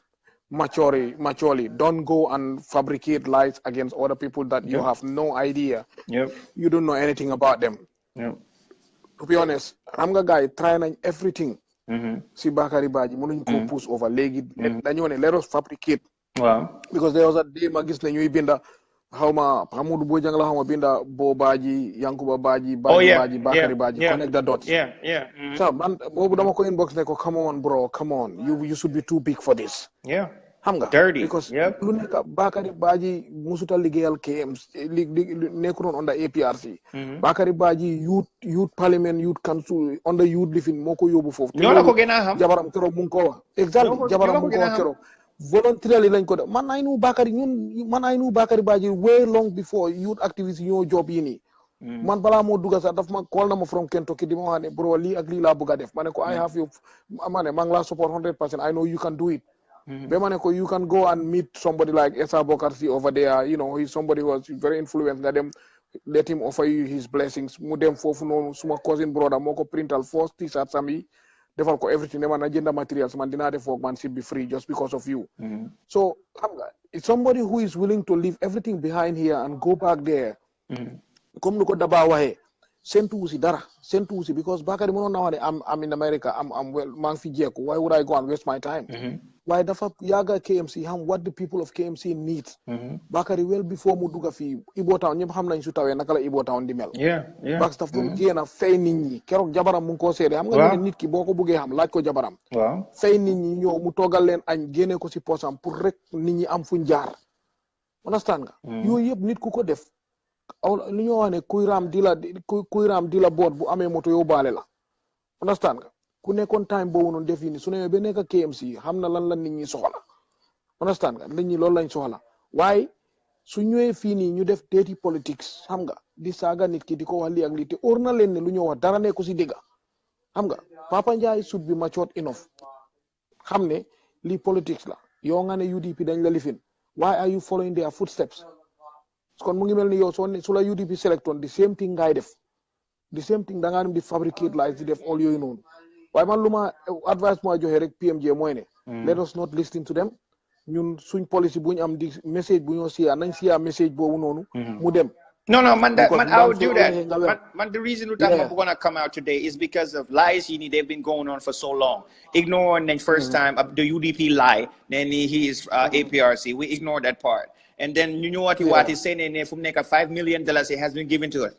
maturely. Don't go and fabricate lies against other people that you have no idea. You don't know anything about them. To be honest, I'm a guy trying everything. Si Bakary Badji, mënuñ ko push over léegi dañu ne let us fabricate Wow. Because there was a day ma gis ne ñuy binda xawma Hamoudou Bojang la xawma binda Bo Baji Yankuba Baji Baji Bakari Baji connect the dots. So man bobu dama ko inbox ne ko come on bro, come on. You should be too big for this. Yeah. Xam nga Dirty. because lu nekk Bakari Baji musuta liggéeyal KMC nekkunoon on the APRC. Bakari Baji youth parliament youth council on the youth living moo ko yóbbu foofu. ñoo la ko gën a xam. Jabaram keroog mu ngi ko wax. Exactly jabaram mu ngi ko wax keroog. Voluntarily lañ ko def man I knew Bakari Baji way long before youth activists ñoo job yi nii. Man balaa moo dugga sax daf ma call na ma from Kentucky di ma wax ne bro lii ak lii laa bëgg a def ma ne ko I have you ma ne maa ngi laa support 100%. I know you can do it. Bemaneko, you can go and meet somebody like Esa Bokarsi over there. You know, he's somebody who was very influenced. Let him offer you his blessings. Mudem fofuno, suma cousin brother, moko printal first t-shirt sami. Defal ko everything. Neman agenda materials. Man dinade folk man should be free just because of you. So, it's somebody who is willing to leave everything behind here and go back there. Come nuko dabawahe. Sentusi dara. Sentusi because Bakari mono nawade I'm in America. I'm well man fi jeku. Why would I go and waste my time? Why the fuck yaga KMC what the people of KMC need Bakari well before mu duga fi Ibo Town ñepp xam nañ su tawé naka la Ibo Town di mel bak staff doon génn fay nit ñi kérok jabaram mu ngi ko sédé xam nga nit ki boko bëggé xam laaj ko jabaram fay nit ñi ñoo mu togal leen añ génné ko ci posam pour rek nit ñi am fuñ jaar understand nga yoy yëpp nit ku ko def li ñoo wax ne kuy ram di la boot bu amé moto yo balé la understand nga ku nekkoon time boobu noonu def yi ni su ne ba nekk KMC xam na lan la nit ñi soxla understand nga nit ñi loolu lañ soxla waaye su ñëwee fii nii ñu def dirty politics xam nga di saaga nit ki di ko wax lii ak lii te óor na leen ne lu ñoo wax dara nekku si dégga xam nga Papa Njie should be matured enough xam ne lii politics la yow nga ne UDP dañ la lifin why are you following their footsteps kon mu ngi mel ni yow soo ne su la UDP selectoon the same thing ngay def the same thing da ngaa dem di fabricate lies di def all yooyu noonu waaye man lu ma advice mo joxe rek PMJ mooy ne let us not listen to them ñun suñ policy buñ am di message bu ñoo siya nañ siya message boobu noonu mu dem No, man, I would do that. Man, the reason we're going to come out today is because of lies. They've been going on for so long. Ignoring the first time the UDP lie, then he is APRC. We ignore that part. And then you know what he's saying in there from $5 million it has been given to us.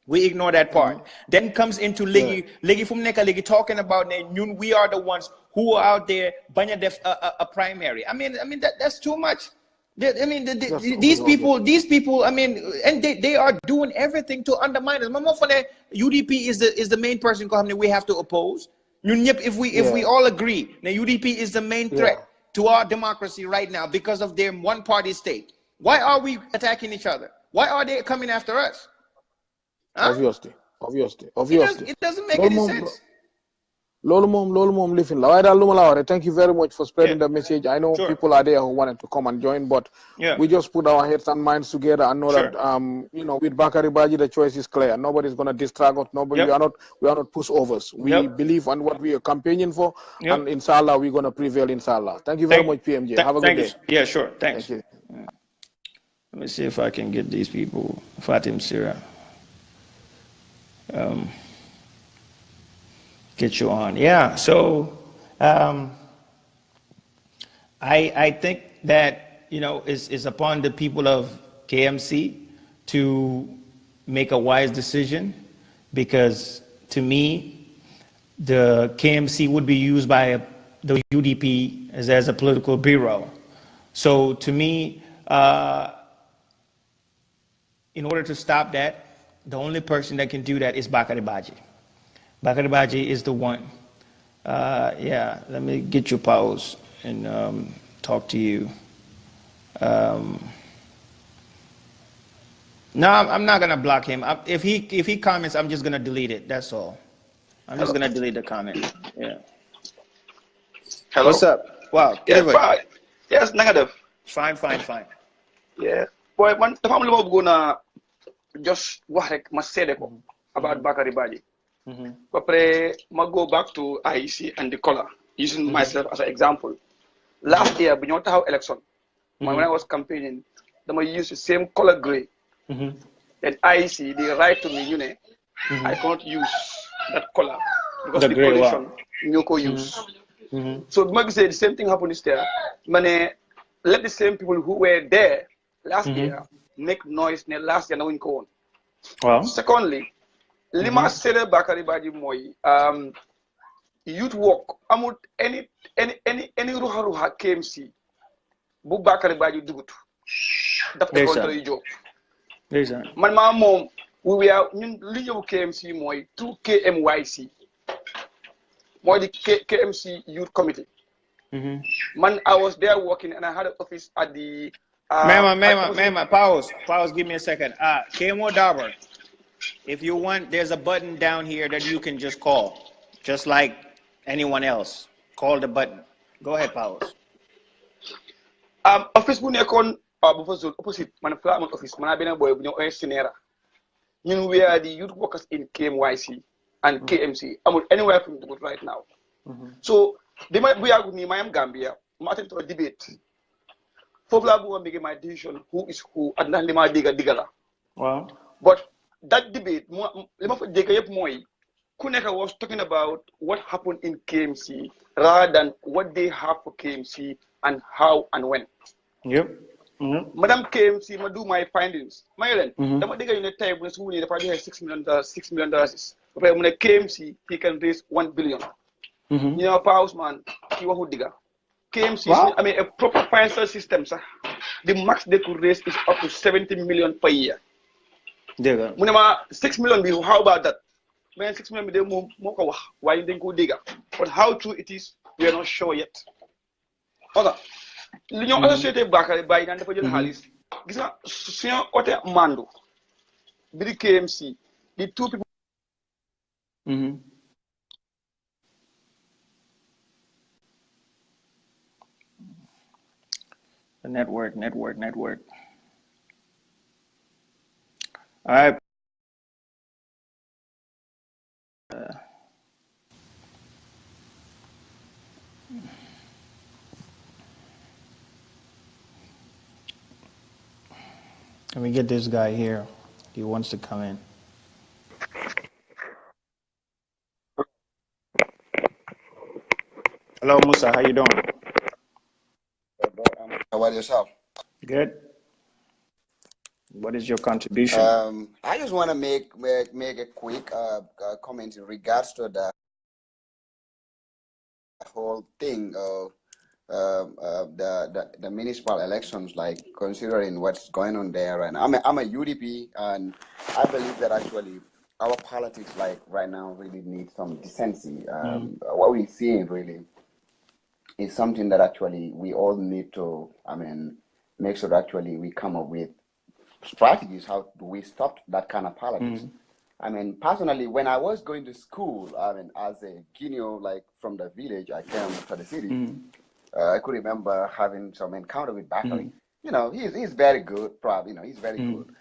We ignore that part. Then comes into Legi from Legi talking about we are the ones who are out there banya def a primary. I mean that's too much. These people. I mean, and they are doing everything to undermine us. Mama for the UDP is the main person we have to oppose. If we all agree, the UDP is the main threat to our democracy right now because of their one-party state. Why are we attacking each other? Why are they coming after us? Huh? Obviously. It doesn't make any sense. Lolo mom living la. Thank you very much for spreading the message. I know people are there who wanted to come and join, but we just put our heads and minds together and know that with Bakari Baji the choice is clear. Nobody's gonna distract us. We are not pushovers. We believe on what we are campaigning for, and inshallah we're gonna prevail. Inshallah. Thank you very much, PMJ. Have a good day. Yeah, sure. Thanks. Thank you. Let me see if I can get these people. Fatim Sira. Get you on. Yeah, so I think that is upon the people of KMC to make a wise decision, because to me the KMC would be used by the UDP as a political bureau. So to me, in order to stop that, the only person that can do that is Bakari Baji. Bakari Baji is the one. Let me get your pause and talk to you. No, I'm not gonna block him. If he comments, I'm just gonna delete it. That's all. I'm just gonna delete the comment. Yeah. Hello. What's up? Wow. Fine. Yes, negative. Fine. Yeah. Boy, man, the family mob gonna just wax rek ma sédé ko about Bakari Baji. But I go back to IEC and the color, using myself as an example. Last year, when you have election, when I was campaigning, I used the same color gray. And IEC, they write to me, I can't use that color because the coalition you can use. So Mag said the same thing happened there. let the same people who were there last year make noise ne last year na wuñ ko woon. Secondly, lima sere Bakary Badji mooy youth work amul any ruha KMC bu Bakary Badji dugut daf ko contrôle yu jóg man maa moom we are ñun li ñëw KMC mooy 2KMYC mooy di KMC youth committee. Man, I was there working and I had an office at the Mema, pause, give me a second. KMO Darber, if you want, there's a button down here that you can just call, just like anyone else. Call the button. Go ahead, pause. Office bu nekkoon opposite man Flamand office man benn boy bu ñëw Sinera ñun we are the youth workers in KMYC and KMC amul anywhere from the good right now. So we are good I am Gambia ma attend to a debate foofu laa bëggoon make my decision who is who ak ndax li ma digga la. Wow. But that debate li ma fa dégg yëpp mooy ku nekk was talking about what happened in KMC rather than what they have for KMC and how and when. Madam KMC ma do my findings ma ngi leen dama dégg ñu ne tey bu ne su mu ne dafa joxe $6 million ba pare mu ne KMC he can raise $1 billion. You know, Pa Ousman, he was digga. KMC, I mean, a proper financial system, sir. The max they could raise is up to 70 million per year. Munema 6 million, how about that? Man, 6 million, they more why you didn't go digger. But how true it is, we are not sure yet. Other, l'Union associated by the President Harris, this is Ote Mando, the KMC, the two people. The network. All right. Let me get this guy here. He wants to come in. Hello, Musa. How you doing? How about yourself? Good. What is your contribution? I just want to make a quick comment in regards to the whole thing of the municipal elections, like considering what's going on there. And I'm a UDP, and I believe that actually our politics, like right now, really need some decency. What we're seeing really is something that actually we all need to, make sure that actually we come up with strategies. How do we stop that kind of politics? Personally, when I was going to school, as a Guinea, like from the village, I came to the city. I could remember having some encounter with Bakary. He's very good, probably. He's very good.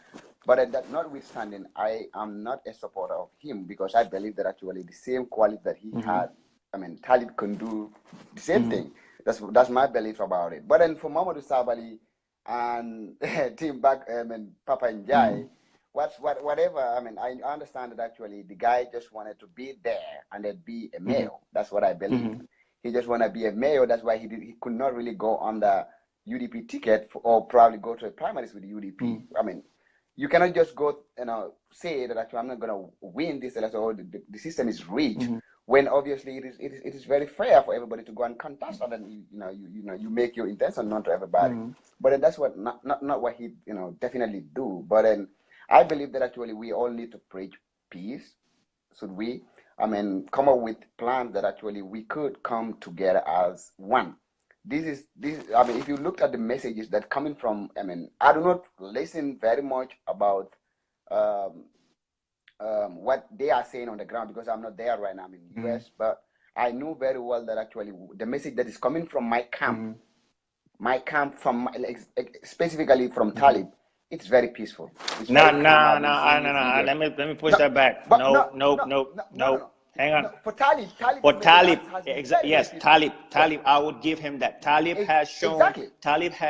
But that notwithstanding, I am not a supporter of him because I believe that actually the same quality that he had, Talib can do the same thing. That's my belief about it. But then for Mamadou Sabali and Team Back and Papa Njai, whatever. I understand that actually the guy just wanted to be there and then be a mayor. That's what I believe. He just want to be a mayor. That's why he could not really go on the UDP ticket or probably go to a primaries with the UDP. You cannot just go, say that actually I'm not going to win this election or the system is rigged. When obviously it is very fair for everybody to go and contest, and then you make your intention known to everybody. But then that's what not what he definitely do. But then I believe that actually we all need to preach peace. Should we? Come up with plans that actually we could come together as one. This. If you look at the messages that coming from, I do not listen very much about what they are saying on the ground because I'm not there right now. I'm in the US, but I know very well that actually the message that is coming from my camp, from specifically from Talib, it's very peaceful. It's No. Let me push that back. No. Hang on. No, for Talib, For Talib, yes, Talib, I would give him that. Talib has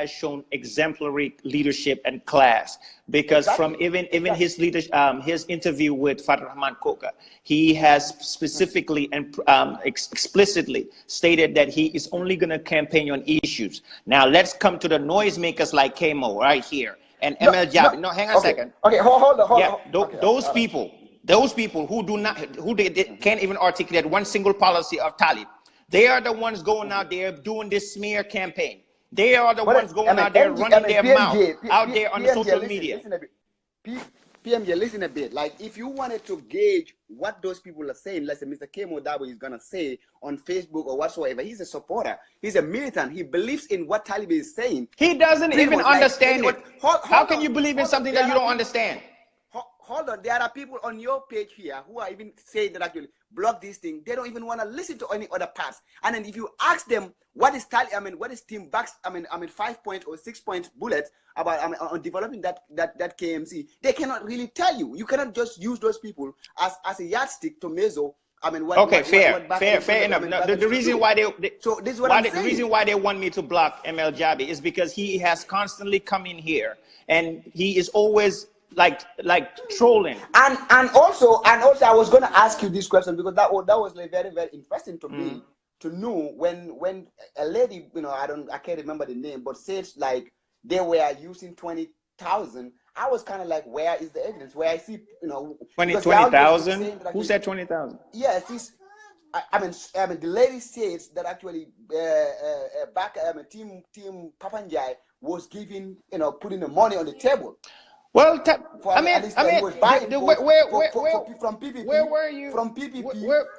shown exemplary leadership and class, because from even his leadership, his interview with Fatah Rahman Koka, he has specifically and explicitly stated that he is only going to campaign on issues. Now let's come to the noisemakers like Kamo right here and ML Jabi. No, hang on a second. Okay, hold on. Those people who they can't even articulate one single policy of Talib, they are the ones going out there doing this smear campaign. They are the ones going out there running their mouth out there on the social media. PMJ, listen a bit. Like, if you wanted to gauge what those people are saying, let's say Mr. Kemo Dabo is going to say on Facebook or whatsoever, he's a supporter. He's a militant. He believes in what Talib is saying. He doesn't even understand it. How can you believe in something that you don't understand? Hold on, there are people on your page here who are even saying that actually block this thing. They don't even want to listen to any other parts. And then if you ask them what is what is Team Buck's 5-point or 6-point bullet about on developing that KMC, they cannot really tell you. You cannot just use those people as a yardstick to measure. Fair enough. No, the reason why the reason why they want me to block ML Jabi is because he has constantly come in here and he is always like trolling. And also I was going to ask you this question, because that was like very, very interesting to me to know when a lady, I can't remember the name, but says like they were using 20,000. I was kind of like, where is the evidence? Where I see 20,000. Who said 20,000? Yes, I mean the lady says that actually Team Papanjai was giving, putting the money on the table. Well, from PPP. Where were you? From PPP.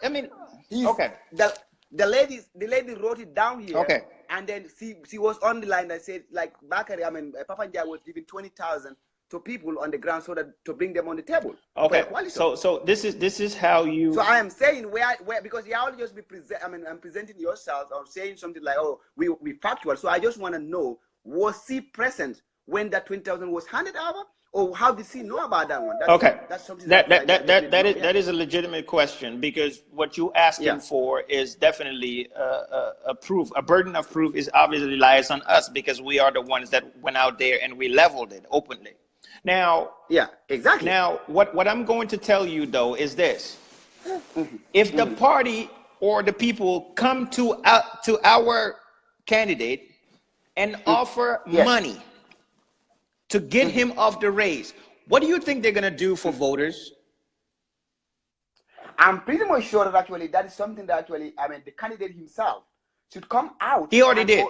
The lady wrote it down here. Okay. And then she was on the line that said like Bakari, Papanjai was giving 20,000 to people on the ground so that to bring them on the table. Okay. So this is how you. So I am saying where because you all just be presenting yourselves or saying something like, oh, we factual. So I just want to know, was she present when that 20,000 was handed over? Or how did she know about that one? That's something that is a legitimate question, because what you're asking for is definitely a proof. A burden of proof is obviously lies on us, because we are the ones that went out there and we leveled it openly. Now, exactly. Now, what I'm going to tell you though is this: if the party or the people come to our candidate and offer money to get him off the race, what do you think they're going to do for voters? I'm pretty much sure that actually that is something that actually, the candidate himself should come out. He already did.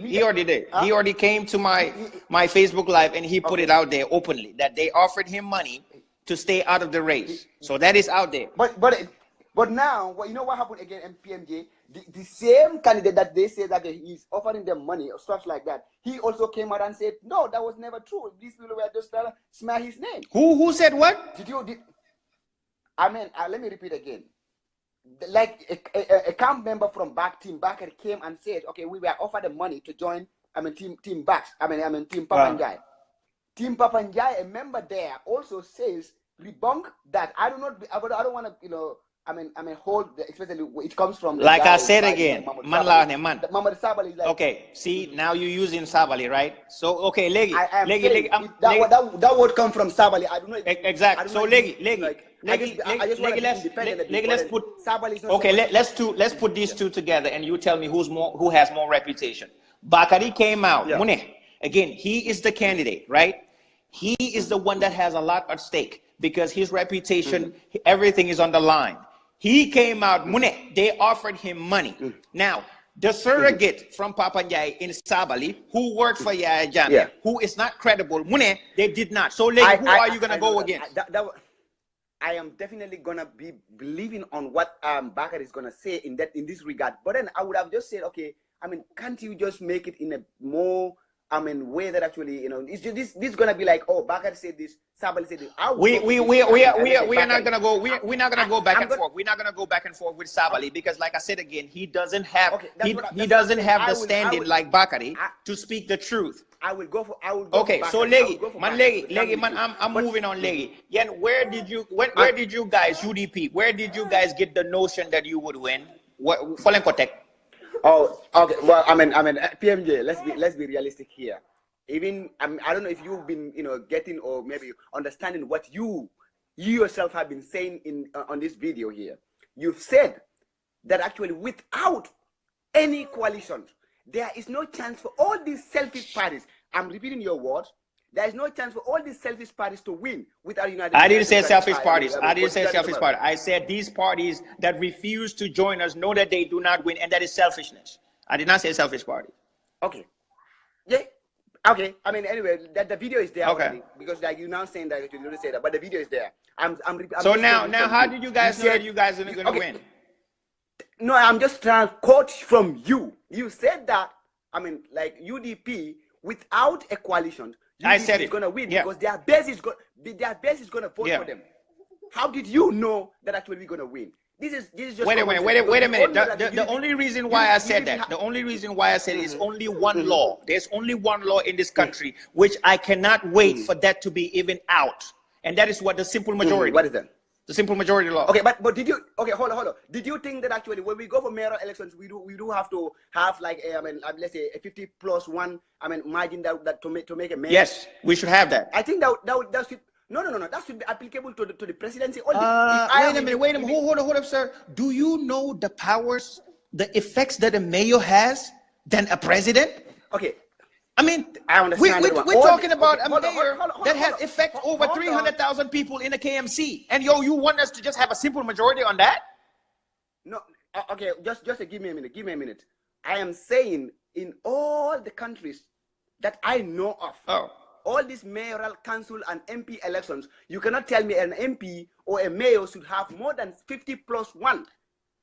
He already did. Huh? He already came to my Facebook Live and he put it out there openly that they offered him money to stay out of the race. So that is out there. But now, you know what happened again, MPMJ? The same candidate that they say that he's offering them money or stuff like that, he also came out and said, no, that was never true. These people were just trying to smear his name. Who said what? Let me repeat again. Like a camp member from Team Bakar came and said, okay, we were offered the money to join, Team Bax, Team Papanjai. Team Papanjai, a member there, also says, debunk that. I don't want to, hold, especially it comes from. Like I said again, Muhammad Sabali is like. Okay, see, now you're using Sabali, right? So, okay, Legi. That would come from Sabali. I don't know. Exactly. So, Legi, let's put these two together and you tell me who has more reputation. Bakari came out. Again, he is the candidate, right? He is the one that has a lot at stake because his reputation, everything is on the line. He came out, they offered him money. Now, the surrogate from Papanjai in Sabali, who worked for Yaya Jammeh, who is not credible, they did not. So, who are you going to go against? I am definitely going to be believing on what Bakar is going to say in this regard. But then I would have just said, okay, can't you just make it in a more I mean, way that actually, you know, it's just, this is gonna be like, oh, Bakari said this, Sabali said this. We are not gonna go. We're not gonna go back and forth. We're not gonna go back and forth with Sabali because, like I said again, he doesn't have he doesn't have the standing like Bakari to speak the truth. I will go for. Okay, so Legi, I'm moving on, Legi. Yeah, where did you guys UDP? Where did you guys get the notion that you would win? What Oh, okay. Well, I mean, PMJ. Let's be realistic here. Even I don't know if you've been, you know, getting or maybe understanding what you yourself have been saying on this video here. You've said that actually without any coalition, there is no chance for all these selfish parties. I'm repeating your words. There is no chance for all these selfish parties to win without united. I didn't say selfish parties. I didn't say selfish parties. I said these parties that refuse to join us know that they do not win, and that is selfishness. I did not say selfish party. Okay. Yeah. Okay. I mean, anyway, that the video is there. Okay. Already, because like you now saying that you didn't say that, but the video is there. I'm so now how did you guys know that you guys are going to win? No, I'm just trying to quote from you. You said that. I mean, like UDP without a coalition. I said it's going to win because their base is going to vote for them. How did you know that actually we're going to win? This is just wait a minute. The only reason why I said that, the only reason why I said is only one law. There's only one law in this country which I cannot wait for that to be even out, and that is what the simple majority. What is that? The simple majority law. Okay, but did you? Okay, hold on. Did you think that actually when we go for mayoral elections, we do have to have like let's say a 50+1 margin that to make a mayor? Yes, we should have that. I think that should no. That should be applicable to the presidency only. Wait a minute. Hold up, sir. Do you know the powers, the effects that a mayor has than a president? Okay. I mean, I understand. We're talking about a mayor that has effect over 300,000 people in the KMC. And you want us to just have a simple majority on that? No, okay, just give me a minute. I am saying in all the countries that I know of, all these mayoral, council, and MP elections, you cannot tell me an MP or a mayor should have more than 50+1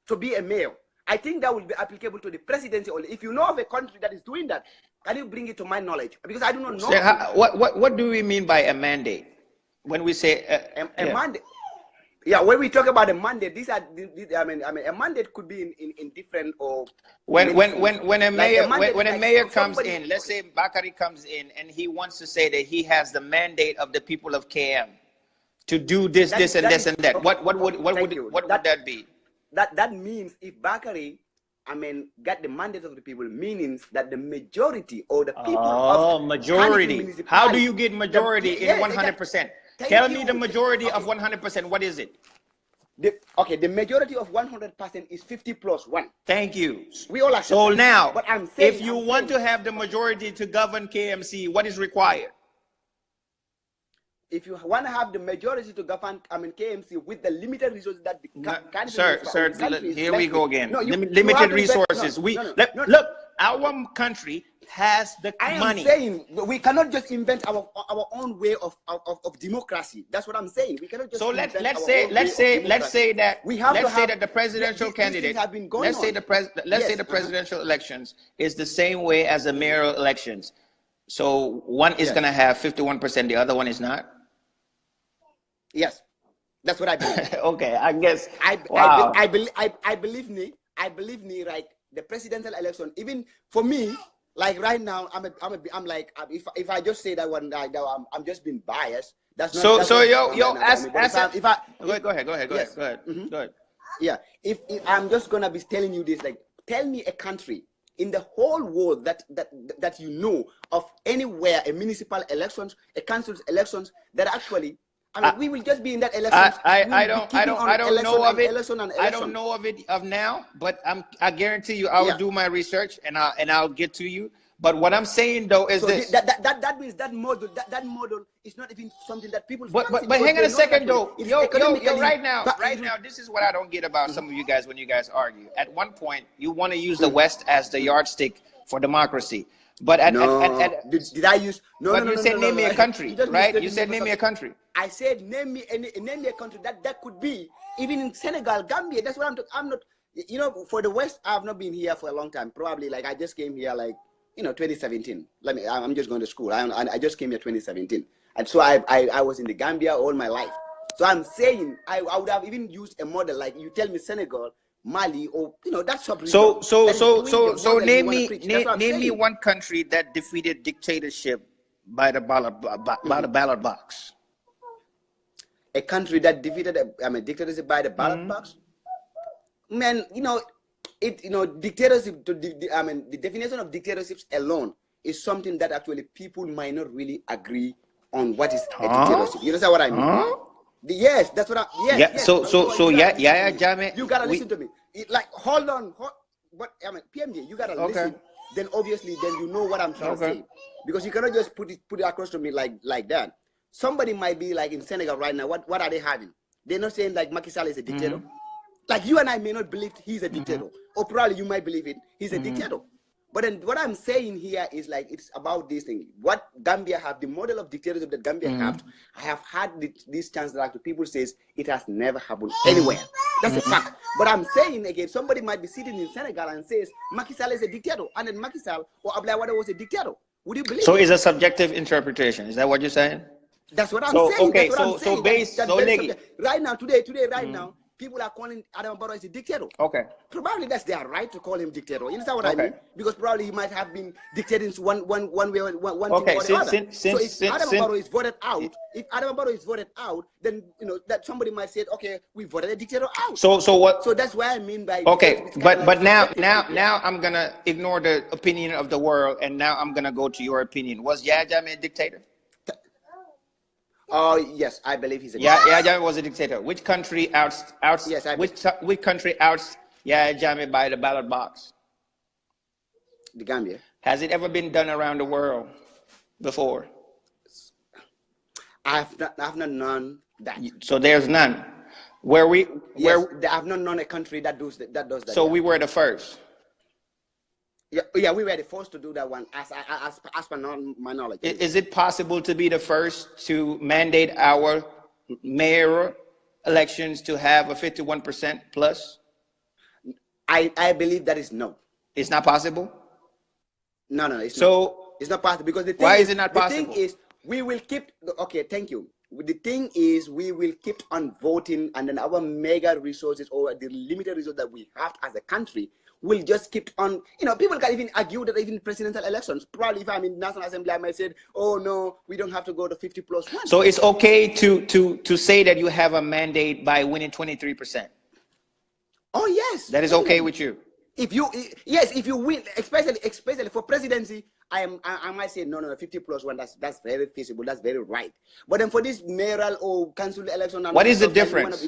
to be a mayor. I think that will be applicable to the presidency only. If you know of a country that is doing that, can you bring it to my knowledge? Because I do not know. So what do we mean by a mandate? When we say a mandate, when we talk about a mandate, these are a mandate could be in different or when a mayor comes in. Let's say Bakari comes in and he wants to say that he has the mandate of the people of KM to do this, this, and this, and that. What would that be? That means if Bakari, got the mandate of the people, means that the majority or the people of majority. How do you get majority in 100%? Tell me the majority of 100%. What is it? The majority of 100% is 50+1. Thank you. We all accept. So now, but I'm saying, if you want to have the majority to govern KMC, what is required? If you want to have the majority to govern, KMC with the limited resources that the country here we go again. Limited resources. Look, our country has the money. I am saying we cannot just invent our own way of democracy. That's what I'm saying. We cannot just. So let's say that the presidential candidate. Let's say the presidential elections is the same way as the mayoral elections. So one is going to have 51%, the other one is not. Yes, that's what I believe. Okay, I guess. I believe me. Like the presidential election, even for me, like right now, I'm like, if I just say that one, like I'm just being biased. That's not. Go ahead. Yeah, if I'm just gonna be telling you this, like, tell me a country in the whole world that you know of anywhere, a municipal elections, a council elections that actually. We will just be in that election. I don't know of it. I don't know of it now, but I guarantee you I will do my research and I'll get to you. But what I'm saying though is this. That means that model is not even something that people. But hang on a second though. Yo, right now, this is what I don't get about some of you guys when you guys argue. At one point, you want to use the West as the yardstick for democracy. But did I use? But you said name me a country, right? You said name me a country. I said name me a country that could be even in Senegal, Gambia. That's what I'm not. For the West, I've not been here for a long time. Probably like I just came here like 2017. I'm just going to school. I just came here 2017. And so I was in the Gambia all my life. So I'm saying I would have even used a model like you tell me Senegal, Mali, or that's sub. So name me one country that defeated dictatorship by the ballot box. A country that defeated dictatorship by the ballot box. Man, dictatorship. The definition of dictatorships alone is something that actually people might not really agree on what is a dictatorship. You understand what I mean? Yes, that's what I. Yes. Yeah. Yes. So yeah, Jammeh. You gotta listen to me. Hold on. But PMJ, you gotta listen. Then obviously, then you know what I'm trying to say, because you cannot just put it across to me like that. Somebody might be like in Senegal right now. What are they having? They're not saying like Macky Sall is a dictator. Like you and I may not believe he's a dictator, or probably you might believe it. He's a dictator. But then what I'm saying here is like it's about this thing. What Gambia have, the model of dictatorship that Gambia have, I have had this chance that like people says it has never happened anywhere. That's a fact. But I'm saying again, somebody might be sitting in Senegal and says Macky Sall is a dictator, and then Macky Sall or Abdoulaye Wade was a dictator. Would you believe? So it's a subjective interpretation. Is that what you're saying? That's what I'm saying. Okay, that's what I'm saying. Right now, today, right now, people are calling Adam Barrow as a dictator. Okay. Probably that's their right to call him dictator. You understand what I mean? Because probably he might have been dictating one way or one thing or the other. So if Adam Barrow is voted out, then that somebody might say, okay, we voted a dictator out. So what? So that's what I mean by. Okay, but now I'm gonna ignore the opinion of the world, and now I'm gonna go to your opinion. Was Yahya Jammeh a dictator? Oh yes, I believe he's a dictator. Yahya Jammeh was a dictator. Which country which country outs Yahya Jammeh by the ballot box? The Gambia. Has it ever been done around the world before? I've not known that. So there's none. I've not known a country that does that. So we were the first. Yeah, we were the first to do that one, as per my knowledge. Is it possible to be the first to mandate our mayor elections to have a 51% plus? I believe that is no. It's not possible? No, it's not. It's not possible because the thing why is it not possible? The thing is, we will keep. Okay, thank you. The thing is, we will keep on voting, and then our mega resources or the limited resources that we have as a country will just keep on. People can even argue that even presidential elections, probably if I'm in National Assembly, I might say, oh no, we don't have to go to 50+1. So it's okay to say that you have a mandate by winning 23%. Oh yes. That is okay with you. If you win, especially for presidency, I might say no 50+1. That's very feasible. That's very right. But then for this mayoral or council election, what is the difference?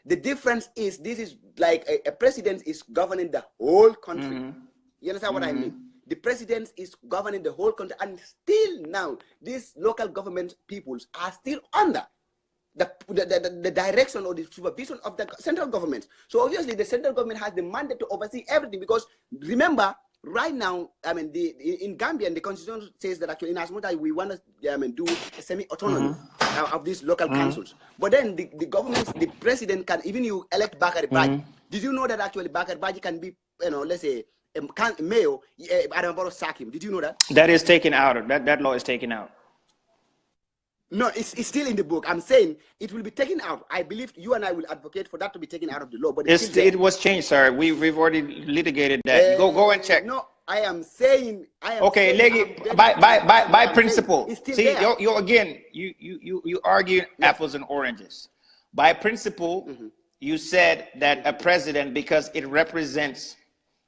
The difference is this is like a president is governing the whole country. You understand what I mean? The president is governing the whole country, and still now these local government peoples are still under the direction or the supervision of the central government. So obviously the central government has the mandate to oversee everything, because remember, right now, in Gambia, the constitution says that actually in as much as we want to do a semi-autonomy of these local councils, but then the government, the president can, even you elect Bakari Baji. Did you know that actually Bakari Baji can be, let's say, mayor, Adam Barrow sack him? Did you know that? That is taken out. That law is taken out. No, it's still in the book. I'm saying it will be taken out. I believe you and I will advocate for that to be taken out of the law. But it was changed, sir. We've already litigated that. Go and check. No, I am saying. Okay, Leggy, by principle. See, you argue apples and oranges. By principle, you said that a president, because it represents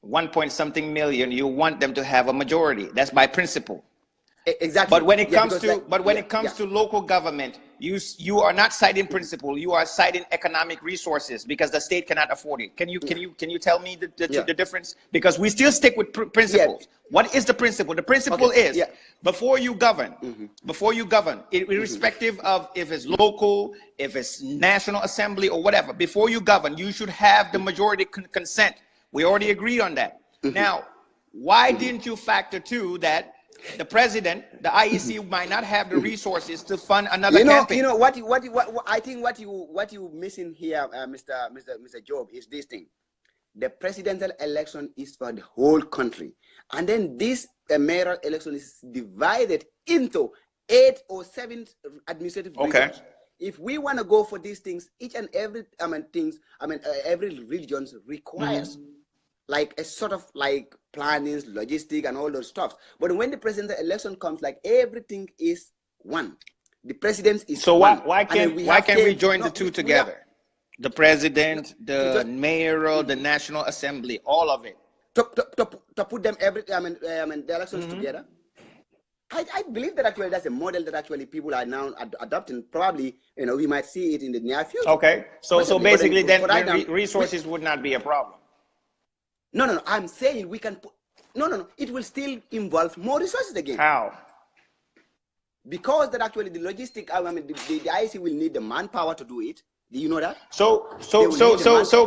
1-point-something million, you want them to have a majority. That's by principle. Exactly. But when it comes to local government, you are not citing principle. You are citing economic resources, because the state cannot afford it. Can you tell me the difference? Because we still stick with principles. What is the principle? The principle is before you govern, irrespective of if it's local, if it's National Assembly or whatever, before you govern, you should have the majority consent. We already agreed on that. Now, why didn't you factor too that the president, the IEC, might not have the resources to fund another campaign? What I think what you missing here, Mr. Job, is this thing. the presidential election is for the whole country. And then this mayoral election is divided into 8 or 7 administrative regions. If we want to go for these things, each and every every region requires like a sort of like planning, logistic, and all those stuff. But when the presidential election comes, like everything is one. The president is so one. why can't we join the two together? The president, the mayoral, the National Assembly, all of it. To put them the elections together. I believe that actually that's a model that actually people are now adopting. Probably, we might see it in the near future. Okay, so basically then resources would not be a problem. No. I'm saying we can put, no. It will still involve more resources again. How? Because that actually the logistic, the IEC will need the manpower to do it. Do you know that? So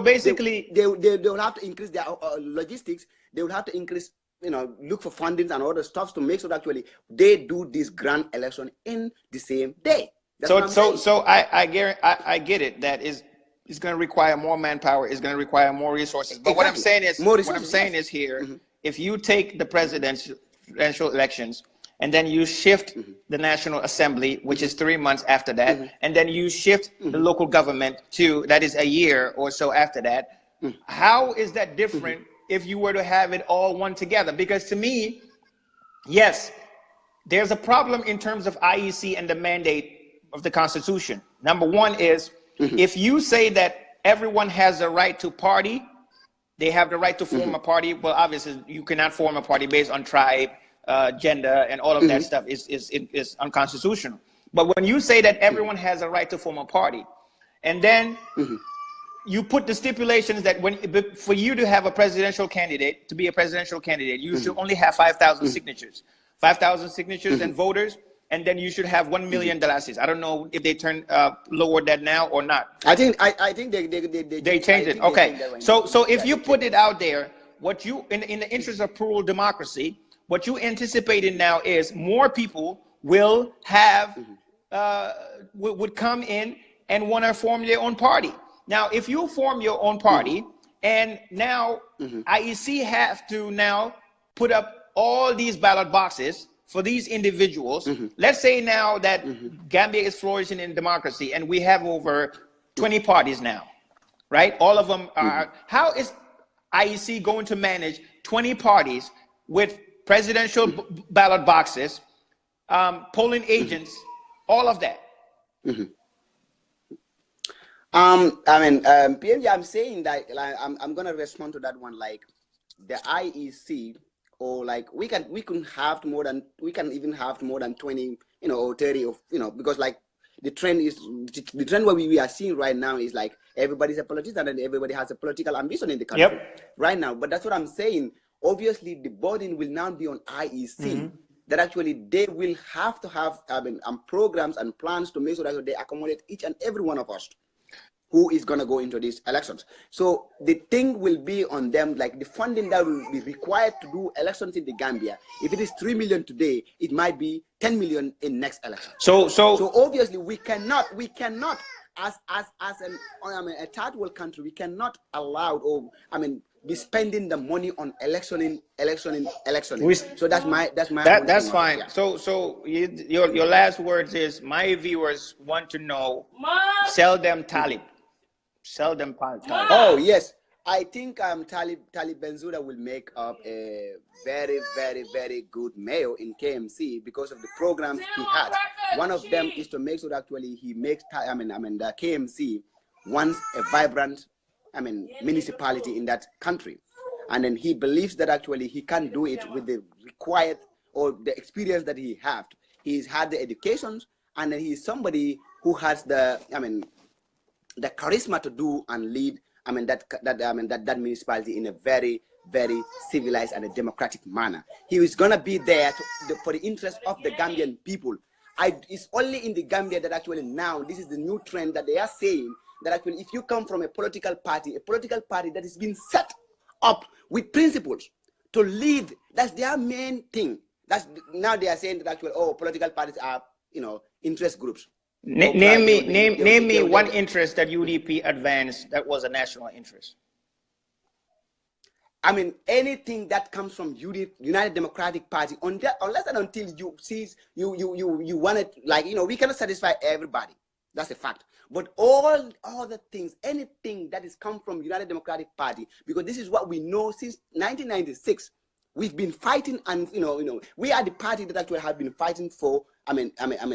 basically, they will have to increase their logistics. They will have to increase, look for fundings and other stuff to make sure that actually they do this grand election in the same day. That's so I get it. That is. It's going to require more manpower. It's going to require more resources. But what I'm saying is, here, if you take the presidential elections and then you shift the National Assembly, which is 3 months after that, and then you shift the local government to, that is a year or so after that, how is that different if you were to have it all one together? Because to me, yes, there's a problem in terms of IEC and the mandate of the Constitution. Number one is, if you say that everyone has a right to party, they have the right to form a party. Well, obviously, you cannot form a party based on tribe, gender, and all of that stuff is unconstitutional. But when you say that everyone has a right to form a party, and then you put the stipulations that for you to have a presidential candidate, to be a presidential candidate, you should only have 5,000 signatures, 5,000 signatures and voters. And then you should have $1 million. I don't know if they lowered that now or not. I think they changed it. Okay. So if you put it out there, what you in the interest of plural democracy, what you anticipating now is more people will have would come in and want to form their own party. Now, if you form your own party, and now IEC have to now put up all these ballot boxes for these individuals. Let's say now that Gambia is flourishing in democracy and we have over 20 parties now, right? All of them are, how is IEC going to manage 20 parties with presidential ballot boxes, polling agents, all of that? PMG, I'm saying that I'm going to respond to that one. Like the IEC, or like we can even have more than 20, or 30 of, because like the trend what we are seeing right now is like everybody's a politician and everybody has a political ambition in the country right now. But that's what I'm saying. Obviously, the burden will now be on IEC that actually they will have to have programs and plans to make sure that they accommodate each and every one of us who is going to go into these elections. So the thing will be on them, like the funding that will be required to do elections in the Gambia. If it is 3 million today, it might be 10 million in next election. So obviously we cannot, as a third world country, we cannot allow, be spending the money on election. So that's fine. Yeah. So your last words is, my viewers want to know, sell them Talib. Sell them Talib. Oh yes, I think Talib Bensouda will make up a very, very, very good mayor in KMC because of the programs he had. One of them is to make sure that actually he makes the KMC once a vibrant municipality in that country. And then he believes that actually he can do it with the required or the experience that he has. He's had the educations, and then he's somebody who has the charisma to do and lead that municipality in a very, very civilized and a democratic manner. He is gonna be there for the interest of the Gambian people. It's only in the Gambia that actually now this is the new trend that they are saying that actually if you come from a political party that has been set up with principles to lead, that's their main thing. That's now they are saying that actually political parties are interest groups. Name me one interest that UDP advanced that was a national interest. I mean, anything that comes from United Democratic Party, unless and until you see you want it, like, you know, we cannot satisfy everybody. That's a fact. But all the things, anything that is come from United Democratic Party, because this is what we know since 1996. We've been fighting, and you know, we are the party that actually have been fighting for, I mean,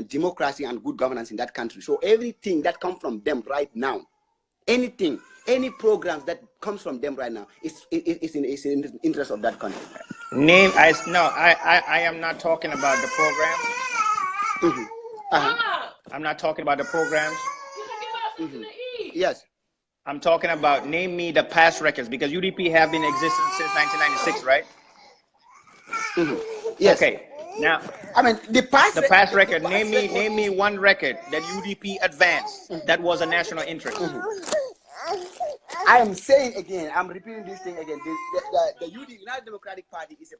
democracy and good governance in that country. So everything that comes from them right now, anything, any programs that comes from them right now, it's in the interest of that country. I am not talking about the programs. I'm not talking about the programs. Yes. I'm talking about, name me the past records, because UDP have been in existence since 1996, right? Yes. Okay. Now, I mean, the past record. Name me one record that UDP advanced that was a national interest. I am saying again, I'm repeating this thing again. The United Democratic Party is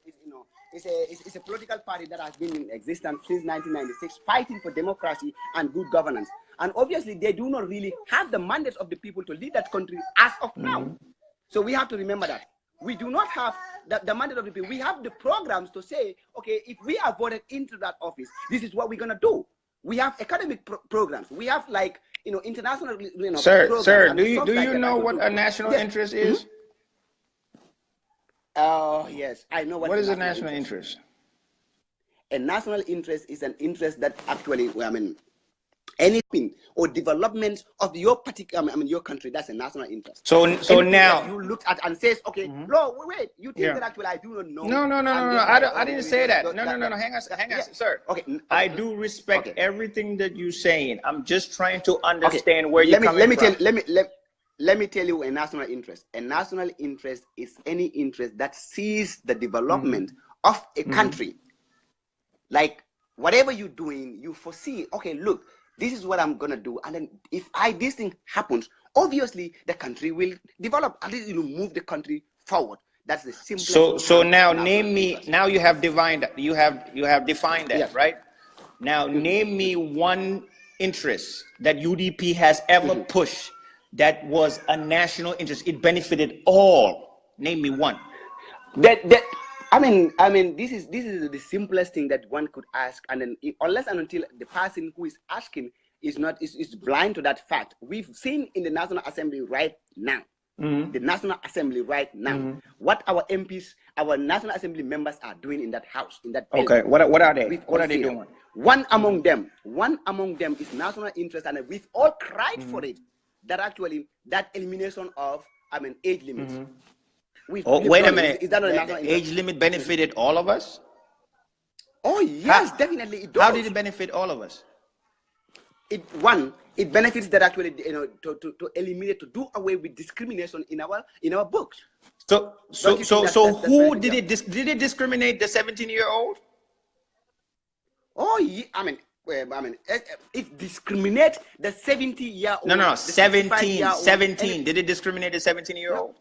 a political party that has been in existence since 1996, fighting for democracy and good governance. And obviously, they do not really have the mandate of the people to lead that country as of now. So we have to remember that. We do not have the mandate of the people. We have the programs to say, okay, if we are voted into that office, this is what we're going to do. We have academic programs. We have, like, you know, international, you know, Sir, do you know what a national interest is? Oh, yes, I know what is a national interest? A national interest is an interest that actually, I mean, anything or development of your particular, I mean, your country, that's a national interest. So anything now you look at and says, okay, no, wait, you think that actually I do not know? No. I didn't say that. No. Hang on, sir. Okay. I do respect everything that you're saying. I'm just trying to understand where you're coming from. Let me tell you a national interest. A national interest is any interest that sees the development of a country. Like, whatever you're doing, you foresee, okay, look, this is what I'm gonna do, and then if this thing happens, obviously the country will develop. At least, you know, move the country forward. That's the simplest. So now name me. Now you have defined that. You have defined that, right? Now name me one interest that UDP has ever pushed that was a national interest. It benefited all. Name me one. I mean, this is the simplest thing that one could ask, and then unless and until the person who is asking is blind to that fact, we've seen in the National Assembly right now, the National Assembly right now, what our MPs, our National Assembly members are doing in that house, in that building. Okay, what are they? What are they doing? One among them is national interest, and we've all cried for it. That actually, that elimination of, I mean, age limits. Wait a minute. Is that the age limit benefited all of us? Oh yes, definitely it does. How did it benefit all of us? It benefits that actually, you know, to eliminate, to do away with discrimination in our books. So who did it? Did it discriminate the 17-year-old? Oh yeah, I mean, it discriminates the 70-year-old. No, 17. Did it discriminate the 17-year-old?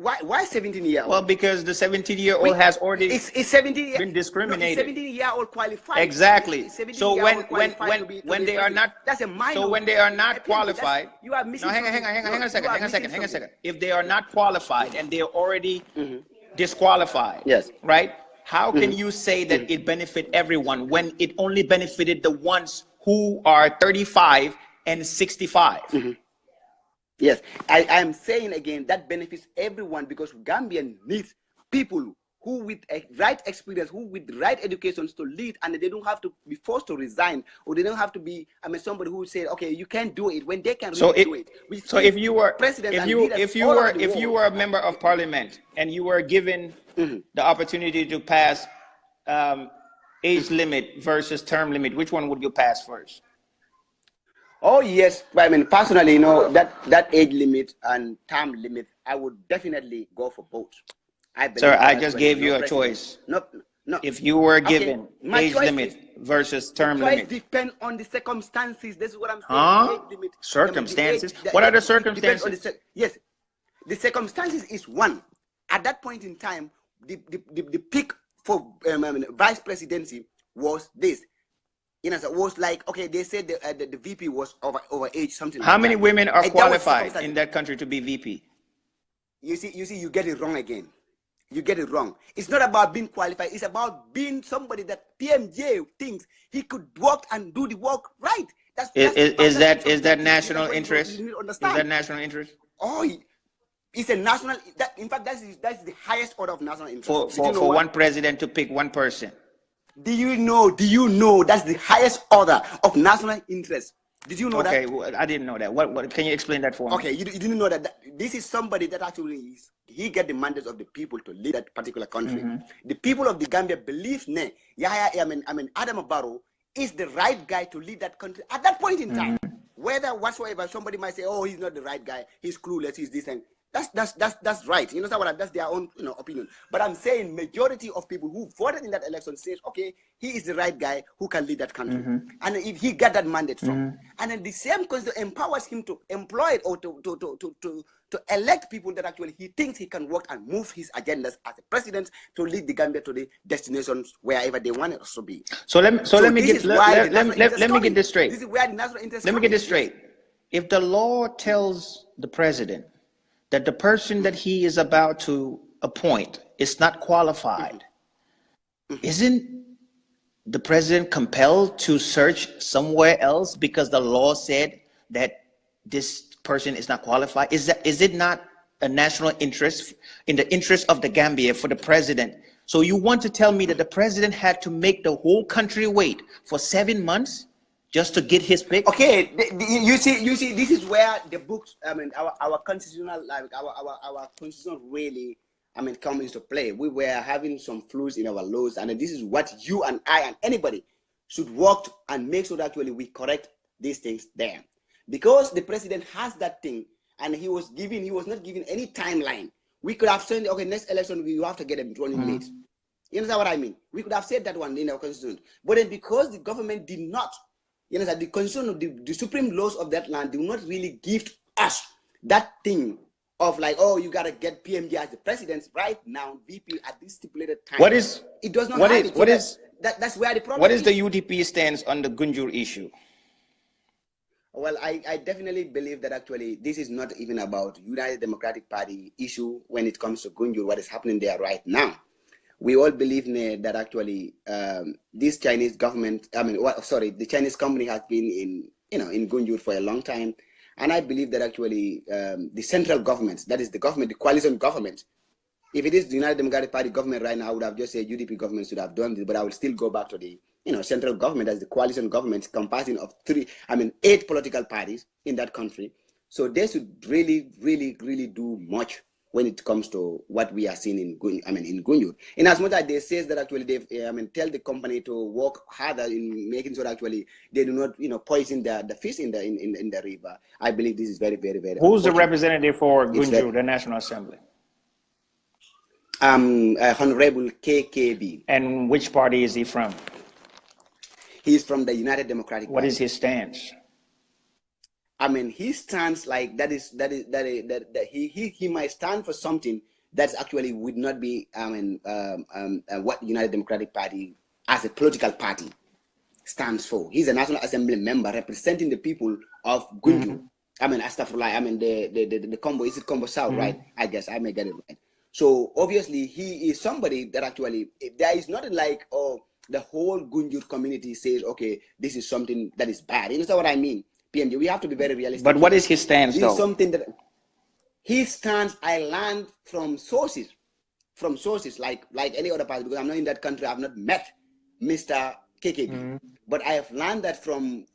Why 17-year-old? Well, because the 17-year-old has already been discriminated. 17-year-old qualified. Exactly. So when they are not, that's a minor. So when they are not qualified, you are missing. No, hang on a second. If they are not qualified and they are already disqualified, yes, right? How can you say that it benefit everyone when it only benefited the ones who are 35 and 65? Yes, I am saying again that benefits everyone, because Gambia needs people who with a right experience, who with right education to lead, and they don't have to be forced to resign, or they don't have to be, I mean, somebody who say, okay, you can't do it when they can really do it. So if you were if you were a member of parliament and you were given the opportunity to pass age limit versus term limit, which one would you pass first? Oh yes, I mean, personally, you know, that age limit and term limit, I would definitely go for both. Sir, I just gave you a choice. No. If you were given age limit versus term limit, it depends on the circumstances. This is what I'm saying. Age limit, circumstances. What are the circumstances? Yes, the circumstances is one. At that point in time, the pick for vice presidency was this. You know, so it was like, okay, they said the VP was over age, something. How many women are qualified in that country to be VP? You see, you get it wrong again. You get it wrong. It's not about being qualified. It's about being somebody that PMJ thinks he could work and do the work right. Is that national interest? Is that national interest? Oh, it's a national. In fact, that's the highest order of national interest. For one president to pick one person. Do you know that's the highest order of national interest? Did you know that? Okay, well, I didn't know that. What can you explain that for me? Okay, you didn't know that this is somebody that actually he get the mandate of the people to lead that particular country. The people of the Gambia believe Adam Barrow is the right guy to lead that country at that point in time. Whether whatsoever somebody might say, oh, he's not the right guy, he's clueless, he's this and that's right. You know what? That's their own opinion. But I'm saying majority of people who voted in that election says, okay, he is the right guy who can lead that country. And if he got that mandate from, and then the same constitution empowers him to employ it or to elect people that actually he thinks he can work and move his agendas as a president to lead the Gambia to the destinations wherever they want it to be. So let me get this straight. This is where the national interest. Let me get this straight. If the law tells the president that the person that he is about to appoint is not qualified, isn't the president compelled to search somewhere else because the law said that this person is not qualified? Is it not a national interest, in the interest of the Gambia, for the president? So you want to tell me that the president had to make the whole country wait for 7 months just to get his pick? Okay, you see, this is where the books, our constitutional, our constitution really, come into play. We were having some flaws in our laws, and this is what you and I and anybody should work and make sure that actually we correct these things there. Because the president has that thing, and he was not given any timeline. We could have said, okay, next election we have to get a running mate. You understand what I mean? We could have said that one in our constitution. But then because the government did not, you know, that the constitution of the supreme laws of that land do not really give us that thing of like, oh, you gotta get PMG as the president right now, VP at this stipulated time. It does not have it. That's where the problem is. What is the UDP stance on the Gunjur issue? Well, I definitely believe that actually this is not even about United Democratic Party issue when it comes to Gunjur, what is happening there right now. We all believe that actually this Chinese government, the Chinese company has been in Gunjur for a long time. And I believe that actually the central government, that is the government, the coalition government, if it is the United Democratic Party government right now, I would have just said UDP government should have done this, but I will still go back to the central government as the coalition government comprising of 8 political parties in that country. So they should really, really, really do much when it comes to what we are seeing in Gunjur. In as much as they say that actually they tell the company to work harder in making sure that actually they do not poison the fish in the river. I believe this is very, very, very. Who's the representative for Gunjur, the National Assembly? Honorable KKB. And which party is he from? He's from the United Democratic Party. What is his stance? His stance like that he might stand for something that actually would not be what United Democratic Party as a political party stands for. He's a National Assembly member representing the people of Gunjur. The Combo, is it Combo South, right? I guess I may get it right. So obviously he is somebody that actually, there is nothing like, oh, the whole Gunjur community says, okay, this is something that is bad. You know what I mean? PMG, we have to be very realistic. But what is his stance, though? Something that his stance, I learned from sources like any other party, because I'm not in that country. I've not met Mr. KKB, but I have learned that from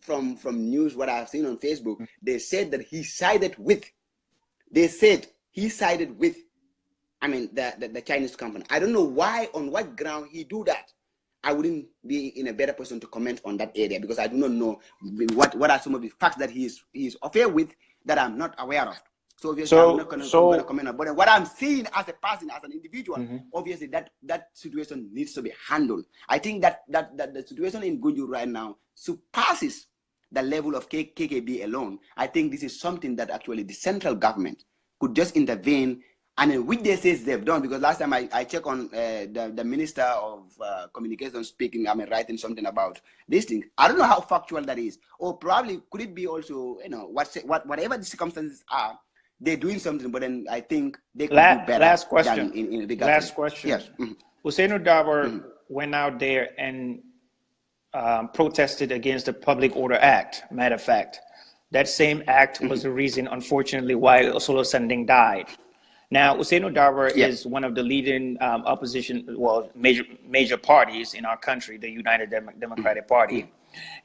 news, what I've seen on Facebook. They said that he sided with. The Chinese company. I don't know why, on what ground he do that. I wouldn't be in a better position to comment on that area because I do not know what are some of the facts that he is affair with that I'm not aware of. So obviously I'm not going to comment on. But what I'm seeing as a person, as an individual, obviously that situation needs to be handled. I think that the situation in Gunjur right now surpasses the level of KKB alone. I think this is something that actually the central government could just intervene. And which they say they've done, because last time I checked on the Minister of Communications speaking, writing something about this thing. I don't know how factual that is, or probably could it be also, whatever the circumstances are, they're doing something, but then I think they could do better. Last question. In the last question. Yes. Usainu Darboe went out there and protested against the Public Order Act. Matter of fact, that same act was the reason, unfortunately, why Osolo Sanding died. Now, Usainu Darboe is one of the leading opposition, well, major parties in our country, the United Democratic Party.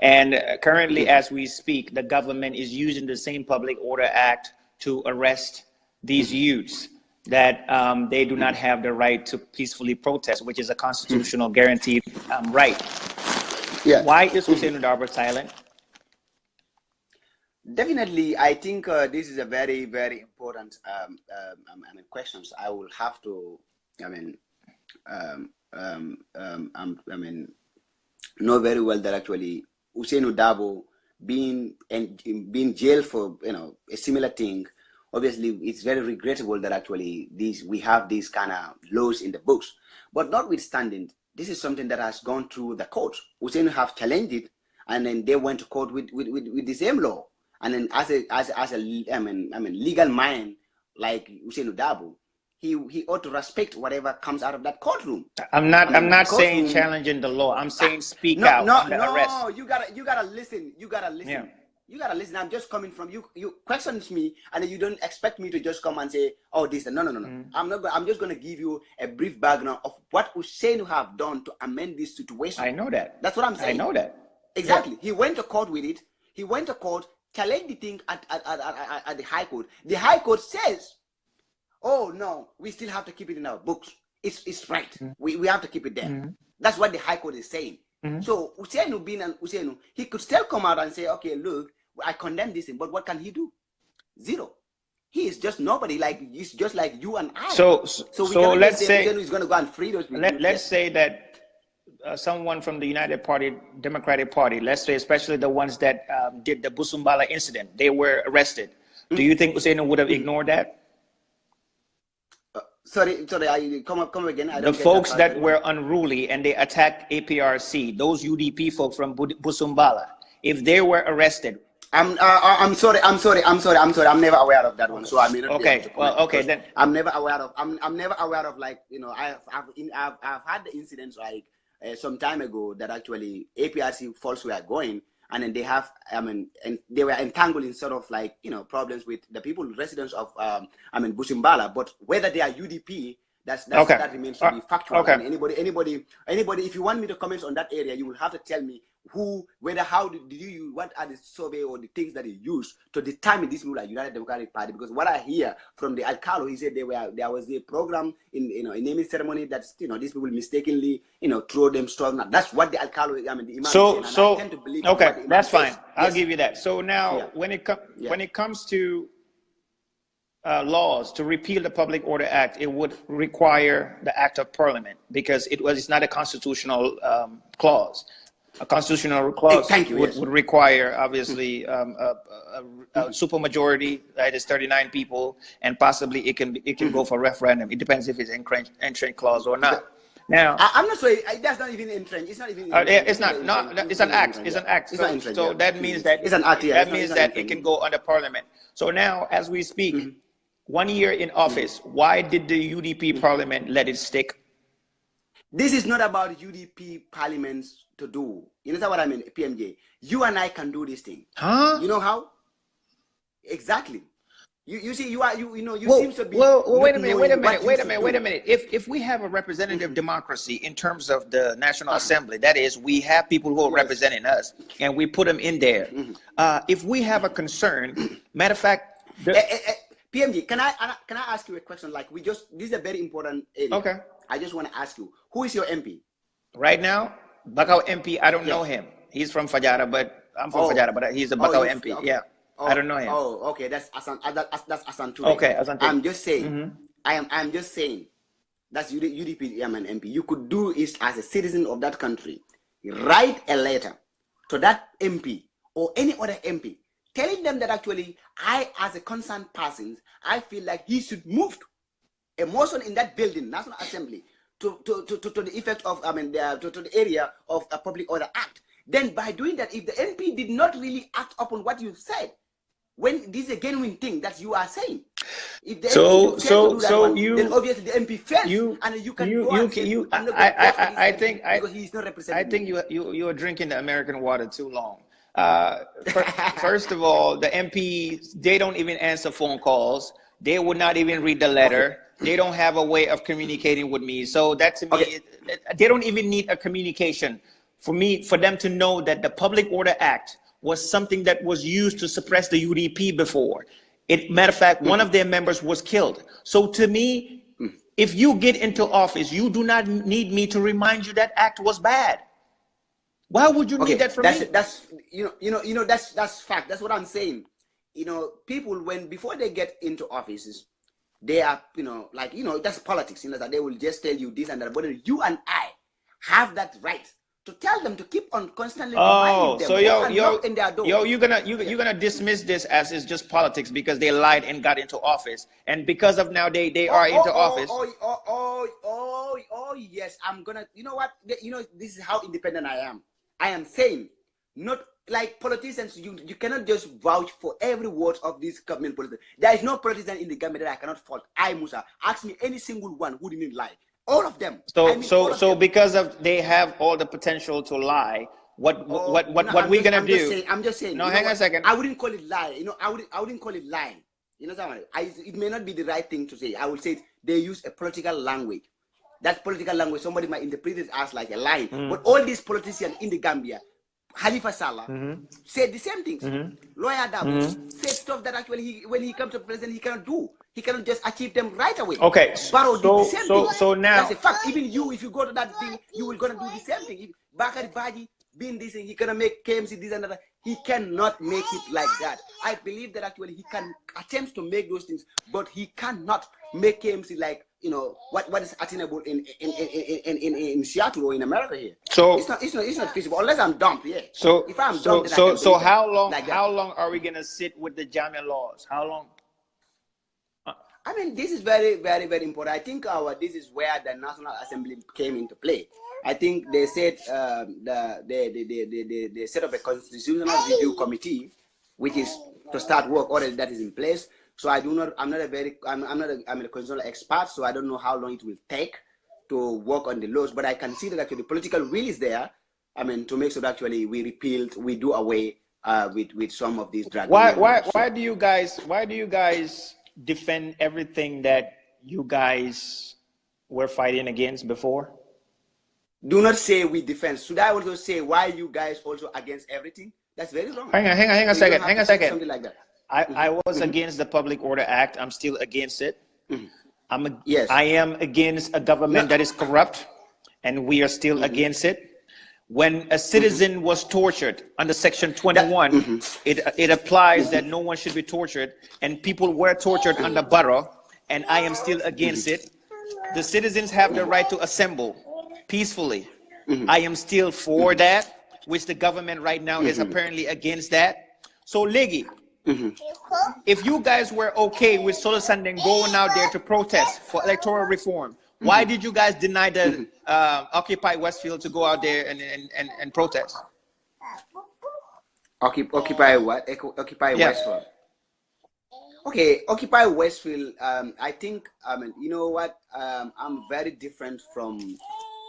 And currently, as we speak, the government is using the same Public Order Act to arrest these youths that they do not have the right to peacefully protest, which is a constitutional guaranteed right. Why is Usainu Darboe silent? Definitely, I think this is a very, very important questions. I will have to, know very well that actually Usainu Darboe being jailed for a similar thing. Obviously, it's very regrettable that actually we have these kind of laws in the books. But notwithstanding, this is something that has gone through the courts. Usainu have challenged it, and then they went to court with the same law. And then as a legal mind like Usainu Darboe, he ought to respect whatever comes out of that courtroom. I'm not saying challenging the law. I'm saying speak out. No, you gotta listen. You gotta listen. Yeah. You gotta listen. I'm just coming from you. You questions me, and you don't expect me to just come and say, "Oh, this." No. I'm just gonna give you a brief background of what Usainu have done to amend this situation. I know that. That's what I'm saying. I know that. Exactly. Yeah. He went to court with it. He went to court, challenged the thing at the High Court. The High Court says, "Oh no, we still have to keep it in our books. It's right. We have to keep it there." That's what the High Court is saying. So Usainu, he could still come out and say, "Okay, look, I condemn this thing," but what can he do? Zero. He is just nobody. He's just like you and I. So let's say Usainu is going to go and free those people. Let's say that someone from the United Democratic Party, let's say especially the ones that did the Busumbala incident, they were arrested. Do you think Usainu would have ignored that? Sorry, I come again. I don't the folks that were unruly and they attacked APRC, those UDP folks from Busumbala, if they were arrested. I'm sorry. I'm never aware of that one. So I mean. Okay. Well, okay then. I'm never aware of. I'm never aware of I've had the incidents some time ago that actually APRC folks were going, and then they have and they were entangled in sort of problems with the people residents of Busumbala. But whether they are UDP, that remains to be factual. Okay. And anybody, if you want me to comment on that area, you will have to tell me how did you, what are the survey or the things that you used to determine this people are United Democratic Party? Because what I hear from the Alcalo, he said there was a program in a naming ceremony that these people mistakenly throw them stuff. Now, that's what the Alcalo, the Imam said, and I tend to believe okay, that's fine. I'll give you that. So now when it comes to laws to repeal the Public Order Act, it would require the Act of Parliament because it's not a constitutional clause. A constitutional clause would require obviously a supermajority, that is 39 people, and possibly it can go for referendum. It depends if it's entrenched clause or not. Now I'm not sure that's not even entrenched. It's not even. It's not. No, it's an act. It's an act. So that means that it's an act. Yeah, that means that it can go under Parliament. So now, as we speak, 1 year in office, why did the UDP Parliament let it stick? This is not about UDP parliaments to do. You know what I mean, PMJ? You and I can do this thing. Huh? You know how? Exactly. You see, seem to be. Well, wait a minute. If we have a representative democracy in terms of the National Assembly, that is, we have people who are representing us, and we put them in there. If we have a concern, matter of fact, PMJ, can I ask you a question? This is a very important area. Okay. I just want to ask you, who is your MP? Right now, Bakau MP, I don't know him. He's from Fajara, but I'm from Fajara, but he's a Bakau MP. Okay. Yeah. I don't know him. Oh, okay. That's Asanture. Okay, Asanture. I'm just saying. I'm just saying. That's UDP MP. You could do it as a citizen of that country. Write a letter to that MP or any other MP, telling them that actually I, as a concerned person, I feel like he should move a motion in that building, National Assembly, to the effect of to the area of a Public Order Act. Then by doing that, if the MP did not really act upon what you've said, when this is a genuine thing that you are saying, If the MP failed to do that one, you then obviously the MP fails, and you can go and say, I'm not going to vote for this MP because he's not representing I think you are drinking the American water too long. First of all, the MPs, they don't even answer phone calls. They would not even read the letter. They don't have a way of communicating with me. So that to me, they don't even need a communication for them to know that the Public Order Act was something that was used to suppress the UDP before. Matter of fact, one of their members was killed. So to me, if you get into office, you do not need me to remind you that act was bad. Why would you need that from me? That's fact. That's what I'm saying. People before they get into offices, they are that's politics. That they will just tell you this and that. But you and I have that right to tell them to keep on constantly reminding them. So you're gonna dismiss this as it's just politics because they lied and got into office, and because of now they are into office. Yes, I'm gonna. You know what? This is how independent I am. I am saying, not like politicians. You cannot just vouch for every word of these government politicians. There is no politician in the Gambia that I cannot fault. Musa, ask me any single one who didn't lie. All of them. So because of they have all the potential to lie, what we're gonna do? I'm just saying. No, hang on a second. I wouldn't call it lie. I wouldn't call it lying. It may not be the right thing to say. I would say they use a political language. That political language, somebody might interpret it as like a lie. But all these politicians in the Gambia, Halifa Sallah, said the same things. Lawyer Dabo said stuff that actually when he comes to president, he cannot do. He cannot just achieve them right away. Okay. Barrow did the same thing. So now that's a fact. Even you, if you go to that thing, you will gonna do the same thing. If Bakari Baji being this thing, he gonna make KMC this and that. He cannot make it like that. I believe that actually he can attempt to make those things, but he cannot make KMC like what is attainable in Seattle or in America here. So it's not feasible unless I'm dumped. Yeah. So if I'm dumped, so how long are we gonna sit with the Jamia laws? How long? I mean, this is very, very, very important. I think this is where the National Assembly came into play. I think they said they set up a constitutional review committee, which is to start work already. That is in place. So I'm not a constitutional expert, so I don't know how long it will take to work on the laws. But I can see that actually the political will is there. I mean, to make sure that actually we do away with some of these drag. Why do you guys defend everything that you guys were fighting against before? Do not say we defend. Should I also say why you guys also against everything? That's very wrong. Hang on a second. Something like that. I was against the Public Order Act. I'm still against it. Yes. I am against a government that is corrupt, and we are still against it. When a citizen was tortured under Section 21, it applies that no one should be tortured, and people were tortured under Barrow, and I am still against it. The citizens have the right to assemble peacefully. I am still for that, which the government right now is apparently against that. So, Legi, if you guys were okay with Solo Sandeng going out there to protest for electoral reform, why did you guys deny the Occupy Westfield to go out there and protest? Occupy what? Occupy Westfield. Okay, Occupy Westfield. I think you know what? I'm very different from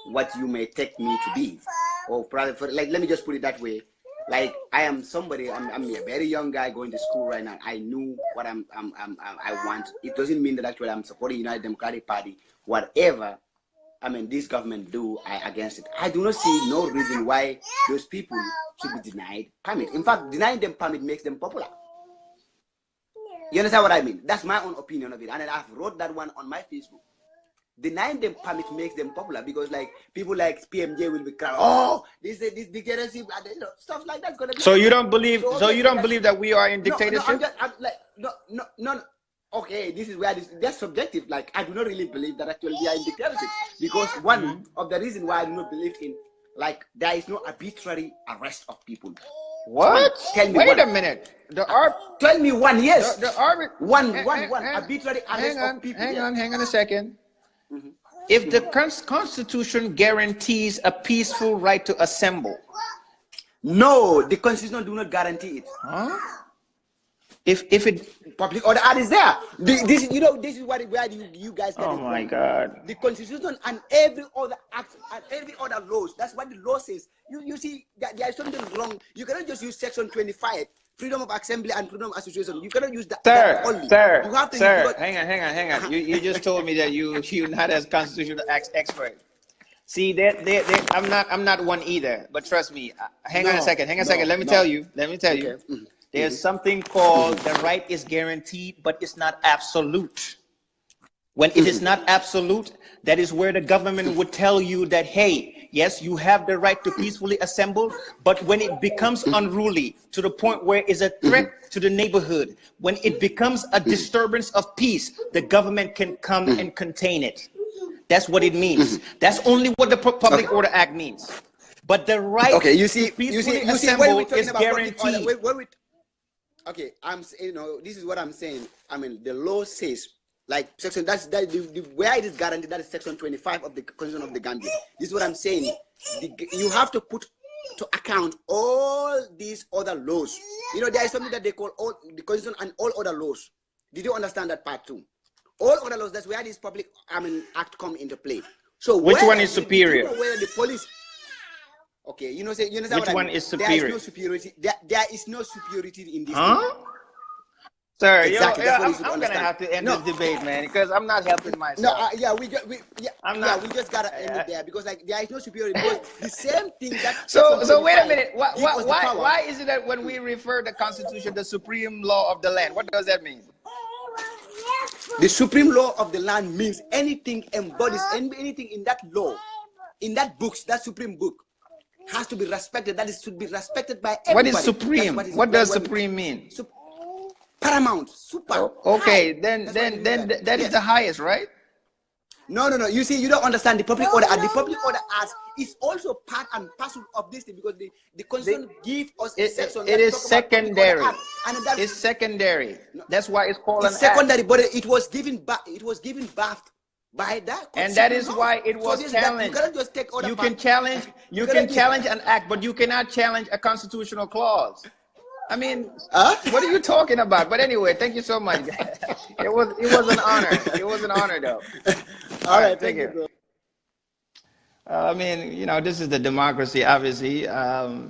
what you may take me to be, or probably let me just put it that way. Like I am somebody. I'm a very young guy going to school right now. I knew what I want. It doesn't mean that actually I'm supporting United Democratic Party. Whatever, this government do, I against it. I do not see no reason why those people should be denied permit. In fact, denying them permit makes them popular. You understand what I mean? That's my own opinion of it, and I've wrote that one on my Facebook. Denying them permit makes them popular because like people like PMJ will be crying, oh, this dictatorship, stuff like that's gonna be. So you don't believe? So you don't believe that we are in dictatorship? No. Okay, this is where that's subjective. Like I do not really believe that actually we are in dictatorship because one of the reasons why I do not believe in like there is no arbitrary arrest of people. What? Tell me Wait one. a minute. Tell me one. Yes. One hang, arbitrary arrest of people. Hang on a second. If the Constitution guarantees a peaceful right to assemble, no, the Constitution do not guarantee it. Huh? If it public order act is there. This is, you know, this is where you guys get oh it my wrong. God. The Constitution and every other act and every other laws. That's what the law says. You see that there is something wrong. You cannot just use Section 25, freedom of assembly and freedom of association. You cannot use that, that only. You have to hang on. You just told me that you're not as constitutional expert. See, I'm not one either. But trust me. Hang on a second. Let me tell you. There's something called the right is guaranteed, but it's not absolute. When it is not absolute, that is where the government would tell you that, hey, yes, you have the right to peacefully assemble, but when it becomes unruly to the point where it's a threat to the neighborhood, when it becomes a disturbance of peace, the government can come and contain it. That's what it means. That's only what the Public Order Act means. But the right to peacefully assemble is guaranteed. Okay, this is what I'm saying. I mean, the law says, like section, where it is guaranteed, that is Section 25 of the Constitution of the Gambia. This is what I'm saying. You have to put to account all these other laws. You know, there is something that they call all the Constitution and all other laws. Did you understand that part too? All other laws. That's where this act come into play. So which one is superior? Where the police. Okay, you know which one is superior? There is no superiority. There is no superiority in this. Sir, exactly. I'm gonna have to end this debate, man, because I'm not helping myself. We just gotta end it there because like there is no superiority. Because the same thing that. So wait a minute. Why is it that when we refer the Constitution, the supreme law of the land, what does that mean? The supreme law of the land means anything embodies anything in that law, in that books, that supreme book, has to be respected. That is should be respected by everybody. What is supreme? What does supreme mean? Paramount, super. Okay, then that is the highest, right? No. You see, you don't understand the Public Order Act. The Public Order Act is also part and parcel of this thing because the Constitution gives us a section. It is secondary. It's secondary. That's why it's called an secondary, act. But it was given back. It was given birth by that. And that is why it was challenged. You cannot just take other You can challenge an act, but you cannot challenge a constitutional clause. I mean, what are you talking about? But anyway, thank you so much. It was an honor. It was an honor, though. All right, thank you, bro. I mean, you know, this is the democracy. Obviously,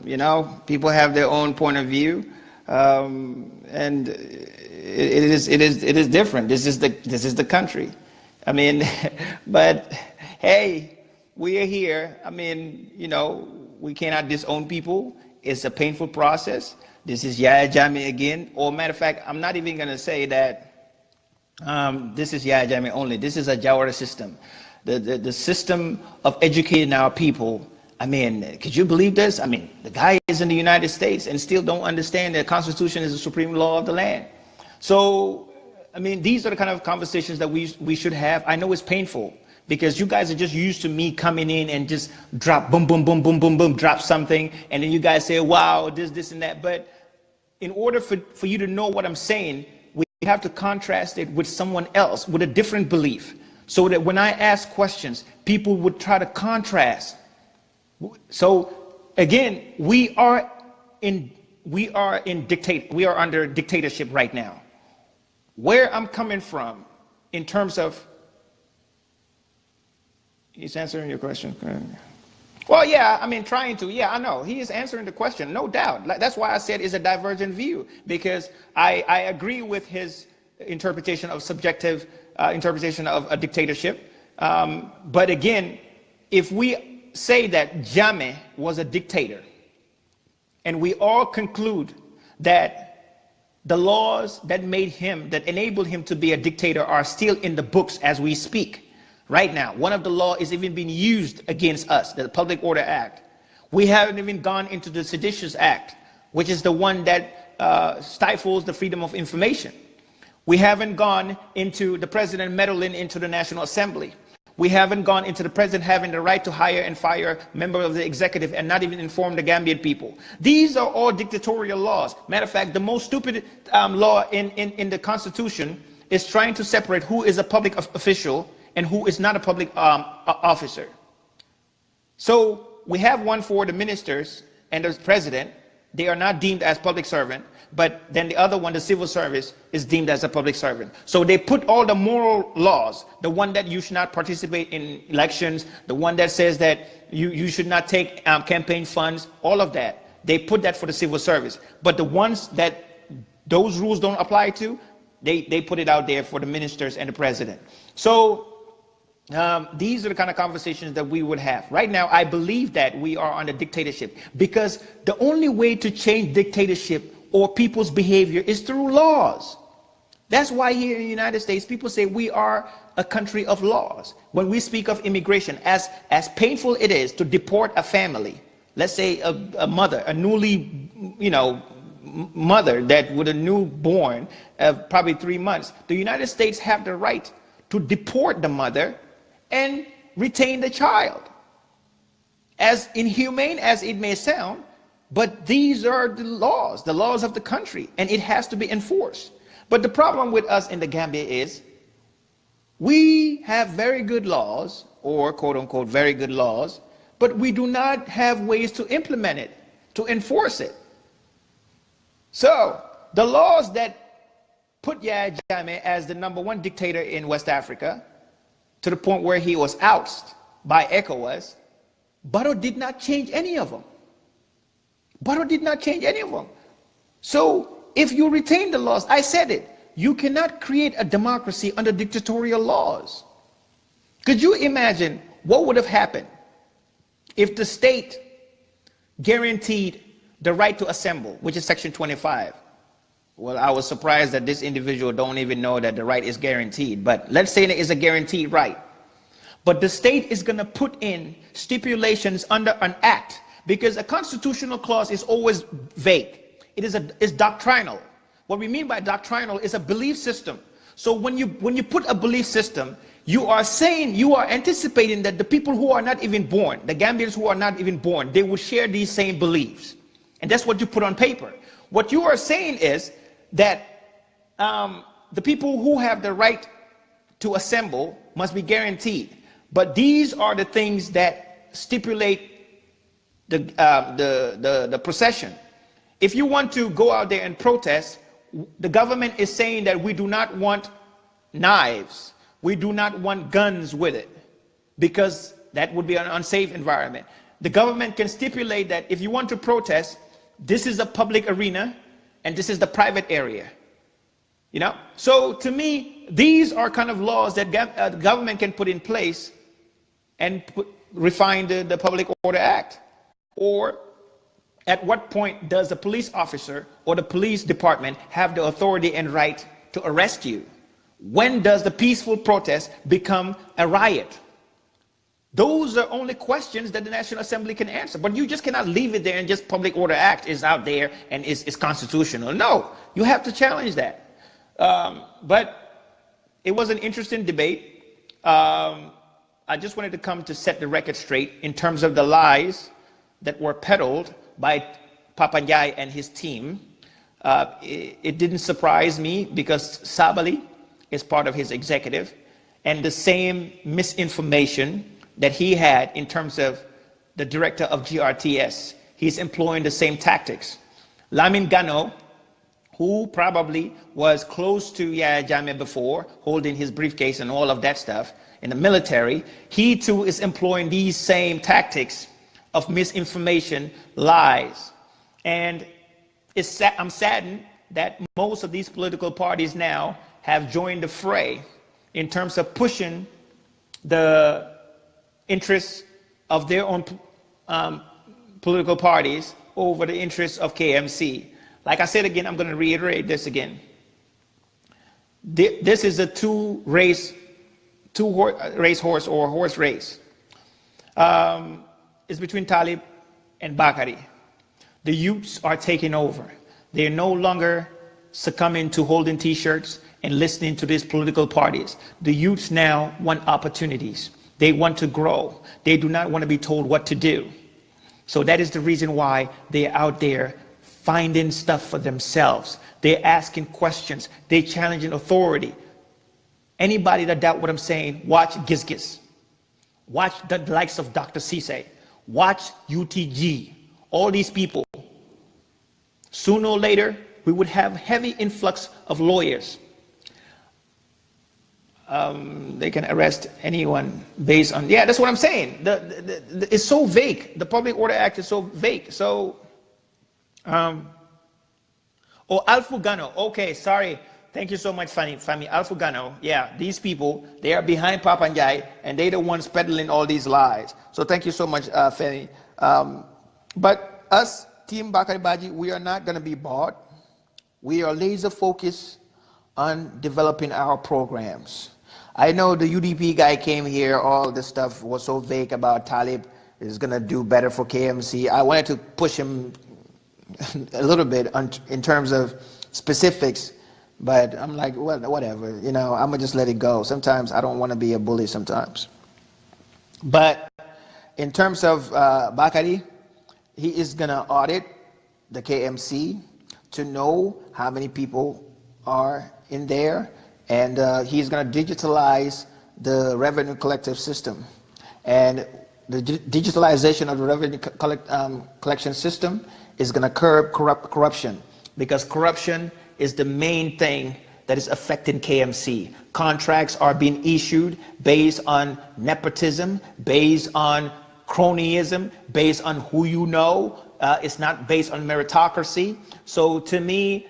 you know, people have their own point of view, and it is different. This is the country. I mean, but hey, we are here. I mean, you know, we cannot disown people. It's a painful process. This is Yaya Jammeh again. Or matter of fact, I'm not even going to say that this is Yaya Jammeh only. This is a Jawara system. The system of educating our people. I mean, could you believe this? I mean, the guy is in the United States and still don't understand that the Constitution is the supreme law of the land. So, I mean, these are the kind of conversations that we should have. I know it's painful because you guys are just used to me coming in and just drop, boom, boom, boom, boom, boom, boom, drop something. And then you guys say, wow, this, and that. But in order for you to know what I'm saying, we have to contrast it with someone else with a different belief. So that when I ask questions, people would try to contrast. So again, we are under dictatorship right now. Where I'm coming from in terms of, he's answering your question. Well, yeah, I mean, trying to, yeah, I know. He is answering the question, no doubt. That's why I said it's a divergent view, because I agree with his interpretation of subjective interpretation of a dictatorship. But again, if we say that Jammeh was a dictator, and we all conclude that the laws that made him, that enabled him to be a dictator are still in the books as we speak, right now. One of the law is even being used against us, the Public Order Act. We haven't even gone into the Seditious Act, which is the one that stifles the freedom of information. We haven't gone into the president meddling into the National Assembly. We haven't gone into the president having the right to hire and fire members of the executive and not even inform the Gambian people. These are all dictatorial laws. Matter of fact, the most stupid law in the Constitution is trying to separate who is a public official and who is not a public officer. So we have one for the ministers and the president, they are not deemed as public servant, but then the other one, the civil service, is deemed as a public servant. So they put all the moral laws, the one that you should not participate in elections, the one that says that you should not take campaign funds, all of that. They put that for the civil service. But the ones that those rules don't apply to, they put it out there for the ministers and the president. So these are the kind of conversations that we would have. Right now, I believe that we are under dictatorship, because the only way to change dictatorship or people's behavior is through laws. That's why here in the United States, people say we are a country of laws. When we speak of immigration, as painful it is to deport a family, let's say a mother, a newly, mother that with a newborn of probably 3 months, the United States have the right to deport the mother and retain the child. As inhumane as it may sound, but these are the laws of the country, and it has to be enforced. But the problem with us in the Gambia is we have very good laws, or quote unquote very good laws, but we do not have ways to implement it, to enforce it. So the laws that put Yahya Jammeh as the #1 dictator in West Africa, to the point where he was ousted by ECOWAS, Barrow did not change any of them. Barrow did not change any of them. So if you retain the laws, I said it, you cannot create a democracy under dictatorial laws. Could you imagine what would have happened if the state guaranteed the right to assemble, which is Section 25? Well, I was surprised that this individual don't even know that the right is guaranteed, but let's say it is a guaranteed right. But the state is going to put in stipulations under an act, because a constitutional clause is always vague. It's doctrinal. What we mean by doctrinal is a belief system. So when you put a belief system, you are saying, you are anticipating that the people who are not even born, the Gambians who are not even born, they will share these same beliefs. And that's what you put on paper. What you are saying is that the people who have the right to assemble must be guaranteed. But these are the things that stipulate the procession. If you want to go out there and protest, the government is saying that we do not want knives, we do not want guns with it, because that would be an unsafe environment. The government can stipulate that if you want to protest, this is a public arena and this is the private area. So to me, these are kind of laws that the government can put in place and refine the Public Order Act. Or at what point does the police officer or the police department have the authority and right to arrest you? When does the peaceful protest become a riot? Those are only questions that the National Assembly can answer. But you just cannot leave it there and just Public Order Act is out there and is constitutional. No, you have to challenge that. But it was an interesting debate. I just wanted to come to set the record straight in terms of the lies that were peddled by Papa Njai and his team. It didn't surprise me, because Sabali is part of his executive, and the same misinformation that he had in terms of the director of GRTS, he's employing the same tactics. Lamin Gano, who probably was close to Yahya Jammeh before, holding his briefcase and all of that stuff in the military, he too is employing these same tactics of misinformation, lies. And I'm saddened that most of these political parties now have joined the fray in terms of pushing the interests of their own political parties over the interests of KMC. Like I said again, I'm going to reiterate this again. This is a two-race horse or horse race. It's between Talib and Bakari. The youths are taking over. They're no longer succumbing to holding t-shirts and listening to these political parties. The youths now want opportunities. They want to grow. They do not want to be told what to do. So that is the reason why they're out there finding stuff for themselves. They're asking questions. They're challenging authority. Anybody that doubt what I'm saying, watch Gizgiz. Watch the likes of Dr. Cisse. Watch UTG. All these people. Sooner or later, we would have heavy influx of lawyers. They can arrest anyone based on, yeah, that's what I'm saying. It's so vague. The Public Order Act is so vague. So, oh, Alfugano. Okay, sorry. Thank you so much, Fami. Alfugano. Yeah, these people, they are behind Papanjai, and they're the ones peddling all these lies. So thank you so much, Femi. But us, Team Bakari Baji, we are not going to be bought. We are laser focused on developing our programs. I know the UDP guy came here, all this stuff was so vague about Talib is going to do better for KMC. I wanted to push him a little bit in terms of specifics, but I'm like, well, whatever, you know, I'm going to just let it go. Sometimes I don't want to be a bully sometimes. But in terms of Bakari, he is going to audit the KMC to know how many people are in there, and he's going to digitalize the revenue collective system. And the digitalization of the revenue collection system is going to curb corruption, because corruption is the main thing that is affecting KMC. Contracts are being issued based on nepotism, based on cronyism, based on who you know. It's not based on meritocracy. So to me,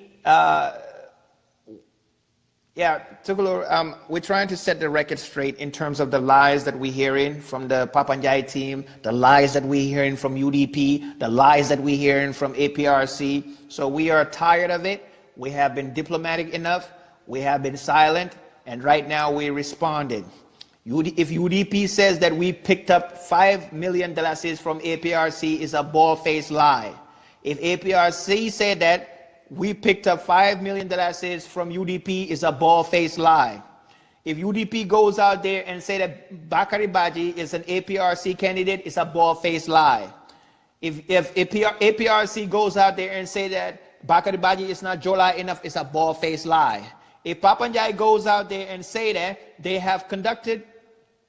yeah, Tugulu, we're trying to set the record straight in terms of the lies that we're hearing from the Papanjai team, the lies that we're hearing from UDP, the lies that we're hearing from APRC. So we are tired of it. We have been diplomatic enough. We have been silent. And right now we responded. If UDP says that we picked up $5 million from APRC, is a bald-faced lie. If APRC said that we picked up $5 million from UDP, is a bald-faced lie. If UDP goes out there and say that Bakari Baji is an APRC candidate, it's a bald-faced lie. If APRC goes out there and say that Bakari Baji is not Jola enough, it's a bald-faced lie. If Papanjai goes out there and say that they have conducted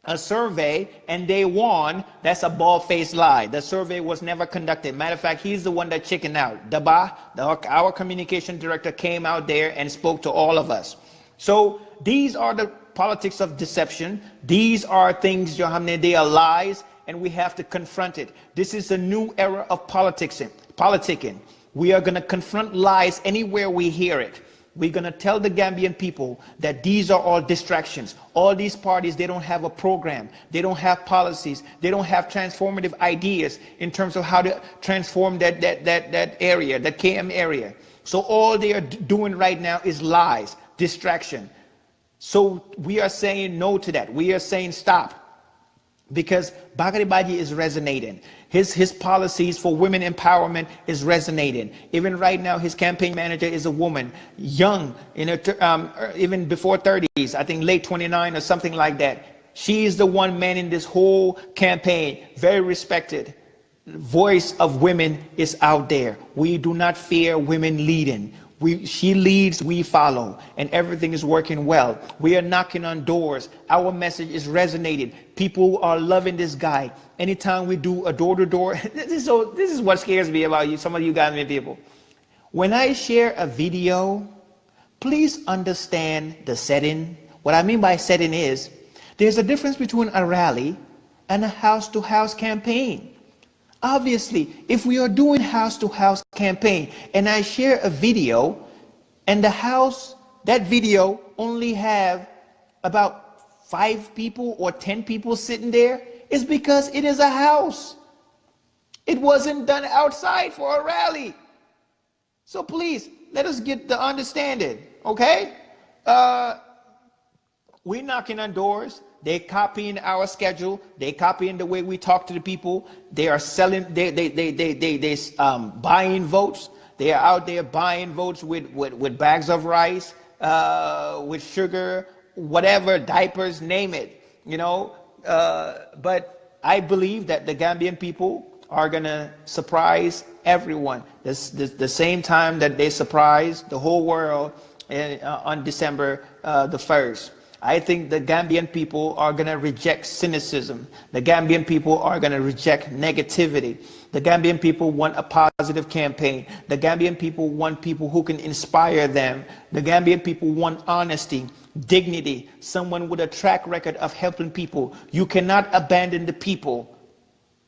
a survey and they won, that's a bald-faced lie. The survey was never conducted. Matter of fact, he's the one that chickened out. Daba, our communication director, came out there and spoke to all of us. So these are the politics of deception. These are things, Johamne, they are lies, and we have to confront it. This is a new era of politicking. We are going to confront lies anywhere we hear it. We're going to tell the Gambian people that these are all distractions. All these parties, they don't have a program. They don't have policies. They don't have transformative ideas in terms of how to transform that area, that KM area. So all they are doing right now is lies, distraction. So we are saying no to that. We are saying stop. Because Bakari Baji is resonating. His policies for women empowerment is resonating. Even right now, his campaign manager is a woman, young, in her, even before 30s, I think late 29 or something like that. She is the one manning this whole campaign, very respected. Voice of women is out there. We do not fear women leading. She leads, we follow, and everything is working well. We are knocking on doors. Our message is resonating. People are loving this guy. Anytime we do a door-to-door, this is what scares me about you, some of you Gambian people. When I share a video, please understand the setting. What I mean by setting is, there's a difference between a rally and a house-to-house campaign. Obviously, if we are doing house-to-house campaign and I share a video and that video only have about 5 people or 10 people sitting there, it's because it is a house. It wasn't done outside for a rally. So please, let us get the understanding, okay? We're knocking on doors. They copying our schedule. They copying the way we talk to the people. They are selling. They buying votes. They are out there buying votes with bags of rice, with sugar, whatever, diapers, name it. You know. But I believe that the Gambian people are gonna surprise everyone. The same time that they surprised the whole world on December the 1st. I think the Gambian people are going to reject cynicism. The Gambian people are going to reject negativity. The Gambian people want a positive campaign. The Gambian people want people who can inspire them. The Gambian people want honesty, dignity, someone with a track record of helping people. You cannot abandon the people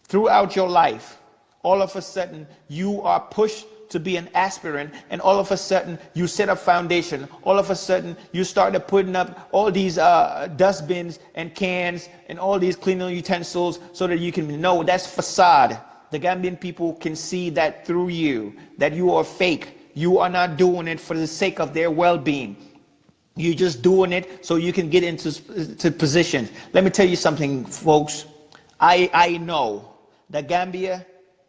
throughout your life. All of a sudden, you are pushed to be an aspirant, and all of a sudden you set up foundation. All of a sudden you started putting up all these dustbins and cans and all these cleaning utensils so that you can know that's facade. The Gambian people can see that through you, that you are fake. You are not doing it for the sake of their well-being. You're just doing it so you can get into positions. Let me tell you something, folks. I know that Gambia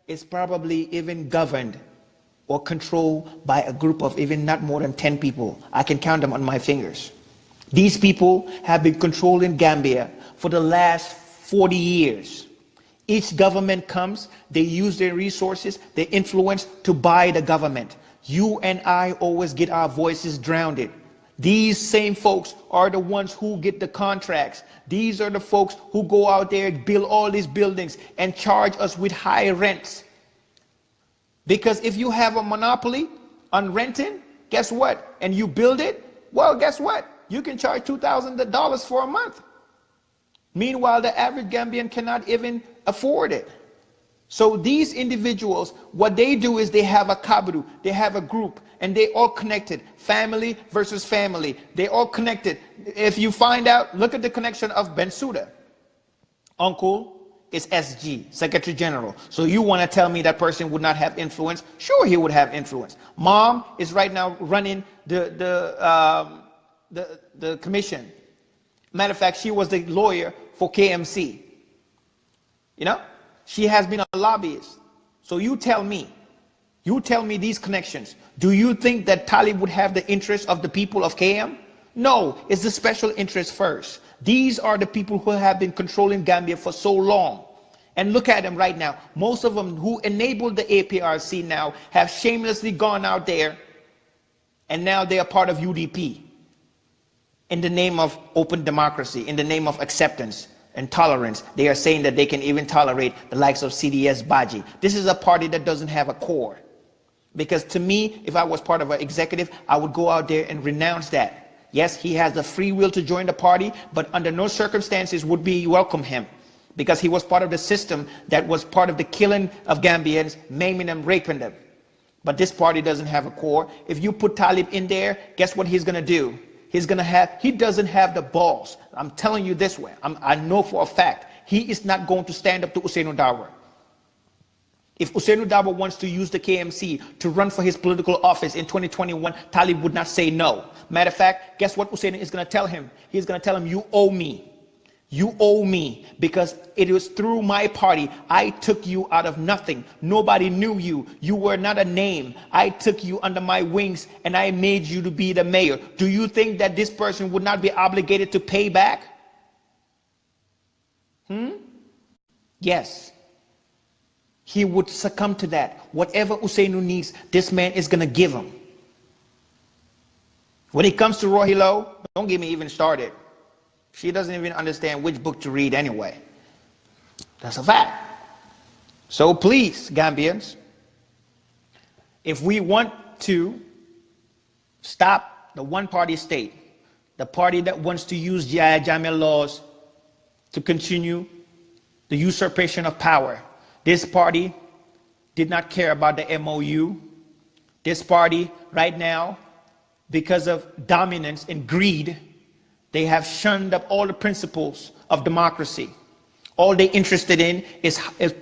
is probably even governed or controlled by a group of even not more than 10 people. I can count them on my fingers. These people have been controlling Gambia for the last 40 years. Each government comes, they use their resources, their influence to buy the government. You and I always get our voices drowned. These same folks are the ones who get the contracts. These are the folks who go out there and build all these buildings and charge us with high rents. Because if you have a monopoly on renting, guess what? And you build it, well, guess what? You can charge $2,000 for a month. Meanwhile, the average Gambian cannot even afford it. So these individuals, what they do is they have a kabiru, they have a group, and they all connected. Family versus family. They all connected. If you find out, look at the connection of Bensouda. Uncle is SG, Secretary General. So you want to tell me that person would not have influence? Sure, he would have influence. Mom is right now running the commission. Matter of fact, she was the lawyer for KMC. You know, she has been a lobbyist. So you tell me these connections. Do you think that Talib would have the interest of the people of KM? No, it's the special interest first. These are the people who have been controlling Gambia for so long. And look at them right now. Most of them who enabled the APRC now have shamelessly gone out there, and now they are part of UDP in the name of open democracy, in the name of acceptance and tolerance. They are saying that they can even tolerate the likes of CDS Baji. This is a party that doesn't have a core. Because to me, if I was part of an executive, I would go out there and renounce that. Yes, he has the free will to join the party, but under no circumstances would we welcome him, because he was part of the system that was part of the killing of Gambians, maiming them, raping them. But this party doesn't have a core. If you put Talib in there, guess what he's going to do? He doesn't have the balls. I'm telling you this way. I know for a fact, he is not going to stand up to Ousseynou Dawa. If Ousseynou Dawa wants to use the KMC to run for his political office in 2021, Talib would not say no. Matter of fact, guess what Ousseynou is going to tell him? He's going to tell him, you owe me. You owe me, because it was through my party. I took you out of nothing. Nobody knew you. You were not a name. I took you under my wings and I made you to be the mayor. Do you think that this person would not be obligated to pay back? Yes. He would succumb to that. Whatever Ousseynou needs, this man is going to give him. When it comes to Rohilo, don't get me even started. She doesn't even understand which book to read anyway. That's a fact. So please, Gambians, if we want to stop the one-party state, the party that wants to use Yahya Jammeh laws to continue the usurpation of power, this party did not care about the MOU. This party right now, because of dominance and greed, they have shunned up all the principles of democracy. All they're interested in is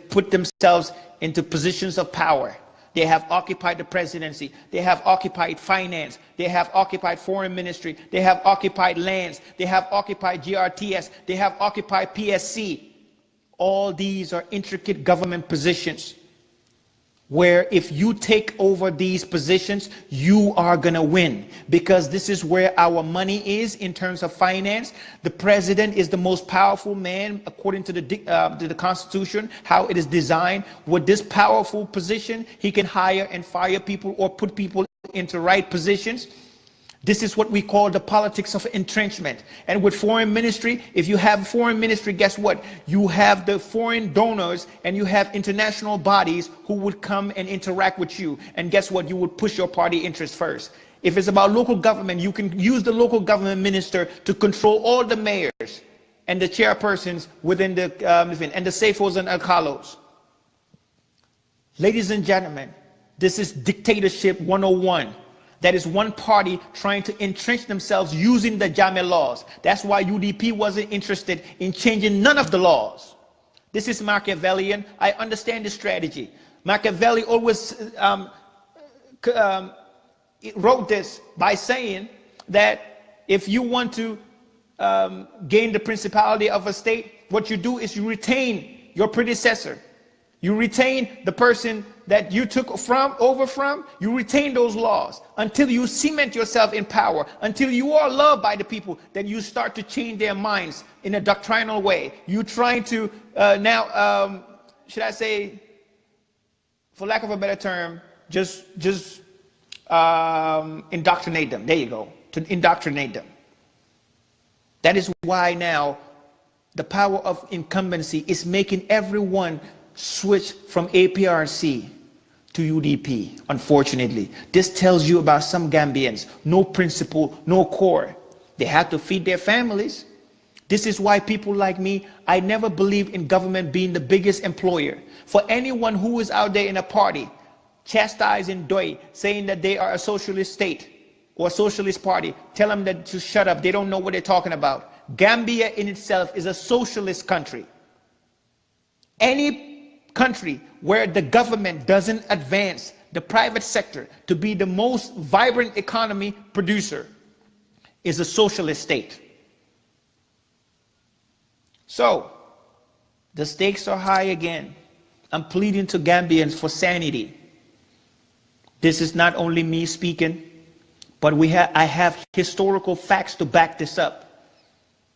put themselves into positions of power. They have occupied the presidency. They have occupied finance. They have occupied foreign ministry. They have occupied lands. They have occupied GRTS. They have occupied PSC. All these are intricate government positions where if you take over these positions, you are going to win, because this is where our money is in terms of finance. The president is the most powerful man according to the Constitution, how it is designed. With this powerful position, he can hire and fire people or put people into right positions. This is what we call the politics of entrenchment. And with foreign ministry, if you have foreign ministry, guess what? You have the foreign donors and you have international bodies who would come and interact with you. And guess what? You would push your party interests first. If it's about local government, you can use the local government minister to control all the mayors and the chairpersons within the and the CEFOs and alcalos. Ladies and gentlemen, this is dictatorship 101. That is one party trying to entrench themselves using the Jammeh laws. That's why UDP wasn't interested in changing none of the laws. This is Machiavellian. I understand the strategy. Machiavelli always wrote this by saying that if you want to gain the principality of a state, what you do is you retain your predecessor. You retain the person that you took over from, you retain those laws until you cement yourself in power, until you are loved by the people, then you start to change their minds in a doctrinal way. You're trying to should I say, for lack of a better term, just indoctrinate them. There you go, to indoctrinate them. That is why now the power of incumbency is making everyone switch from APRC to UDP, unfortunately. This tells you about some Gambians. No principle, no core. They have to feed their families. This is why people like me, I never believe in government being the biggest employer. For anyone who is out there in a party, chastising DOI, saying that they are a socialist state or a socialist party, tell them that to shut up. They don't know what they're talking about. Gambia in itself is a socialist country. Any country where the government doesn't advance the private sector to be the most vibrant economy producer is a socialist state. So the stakes are high again. I'm pleading to Gambians for sanity. This is not only me speaking, but I have historical facts to back this up.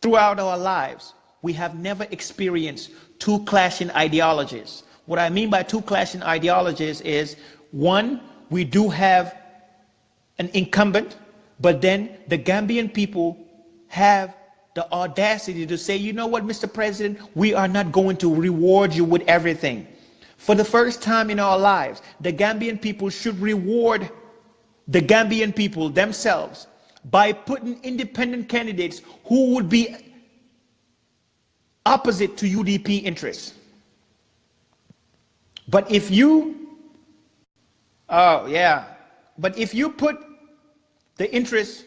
Throughout our lives, we have never experienced two clashing ideologies. What I mean by two clashing ideologies is, one, we do have an incumbent, but then the Gambian people have the audacity to say, you know what, Mr. President, we are not going to reward you with everything. For the first time in our lives, the Gambian people should reward the Gambian people themselves by putting independent candidates who would be opposite to UDP interests. But if you, but if you put the interests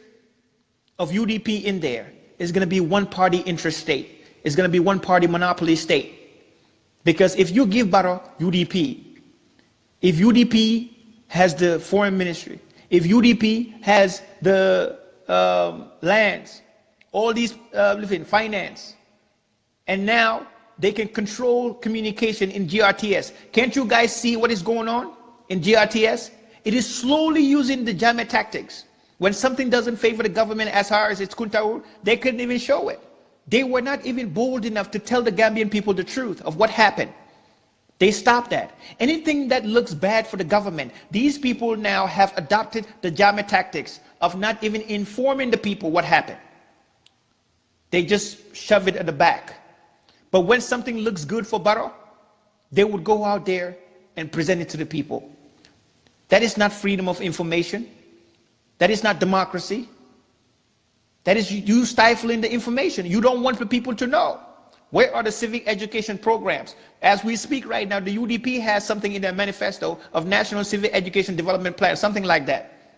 of UDP in there, it's going to be one party interest state. It's going to be one party monopoly state. Because if you give Barrow UDP, if UDP has the foreign ministry, if UDP has the lands, all these finance, and now they can control communication in GRTS. Can't you guys see what is going on in GRTS? It is slowly using the Jammeh tactics. When something doesn't favor the government as far as its Kuntaur, they couldn't even show it. They were not even bold enough to tell the Gambian people the truth of what happened. They stopped that. Anything that looks bad for the government, these people now have adopted the Jammeh tactics of not even informing the people what happened. They just shove it at the back. But when something looks good for Barrow, they would go out there and present it to the people. That is not freedom of information. That is not democracy. That is you stifling the information. You don't want the people to know. Where are the civic education programs? As we speak right now, the UDP has something in their manifesto of National Civic Education Development Plan, something like that.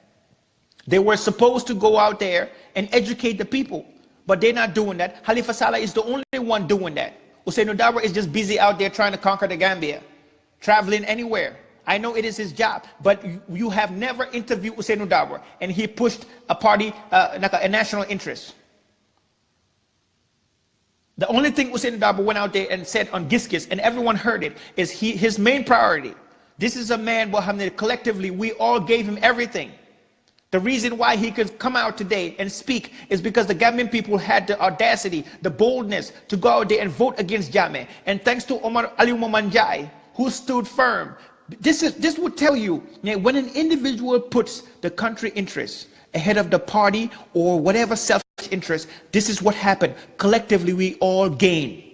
They were supposed to go out there and educate the people, but they're not doing that. Halifa Sallah is the only one doing that. Ousseynou Dabour is just busy out there trying to conquer the Gambia, traveling anywhere. I know it is his job, but you have never interviewed Ousseynou Dabour, and he pushed a party, a national interest. The only thing Ousseynou Dabour went out there and said on Giskis, and everyone heard it, is his main priority. This is a man, collectively, we all gave him everything. The reason why he could come out today and speak is because the Gambian people had the audacity, the boldness to go out there and vote against Jammeh. And thanks to Omar Aliou Manjai, who stood firm, This would tell you, when an individual puts the country interests ahead of the party or whatever selfish interest, this is what happened. Collectively, we all gain.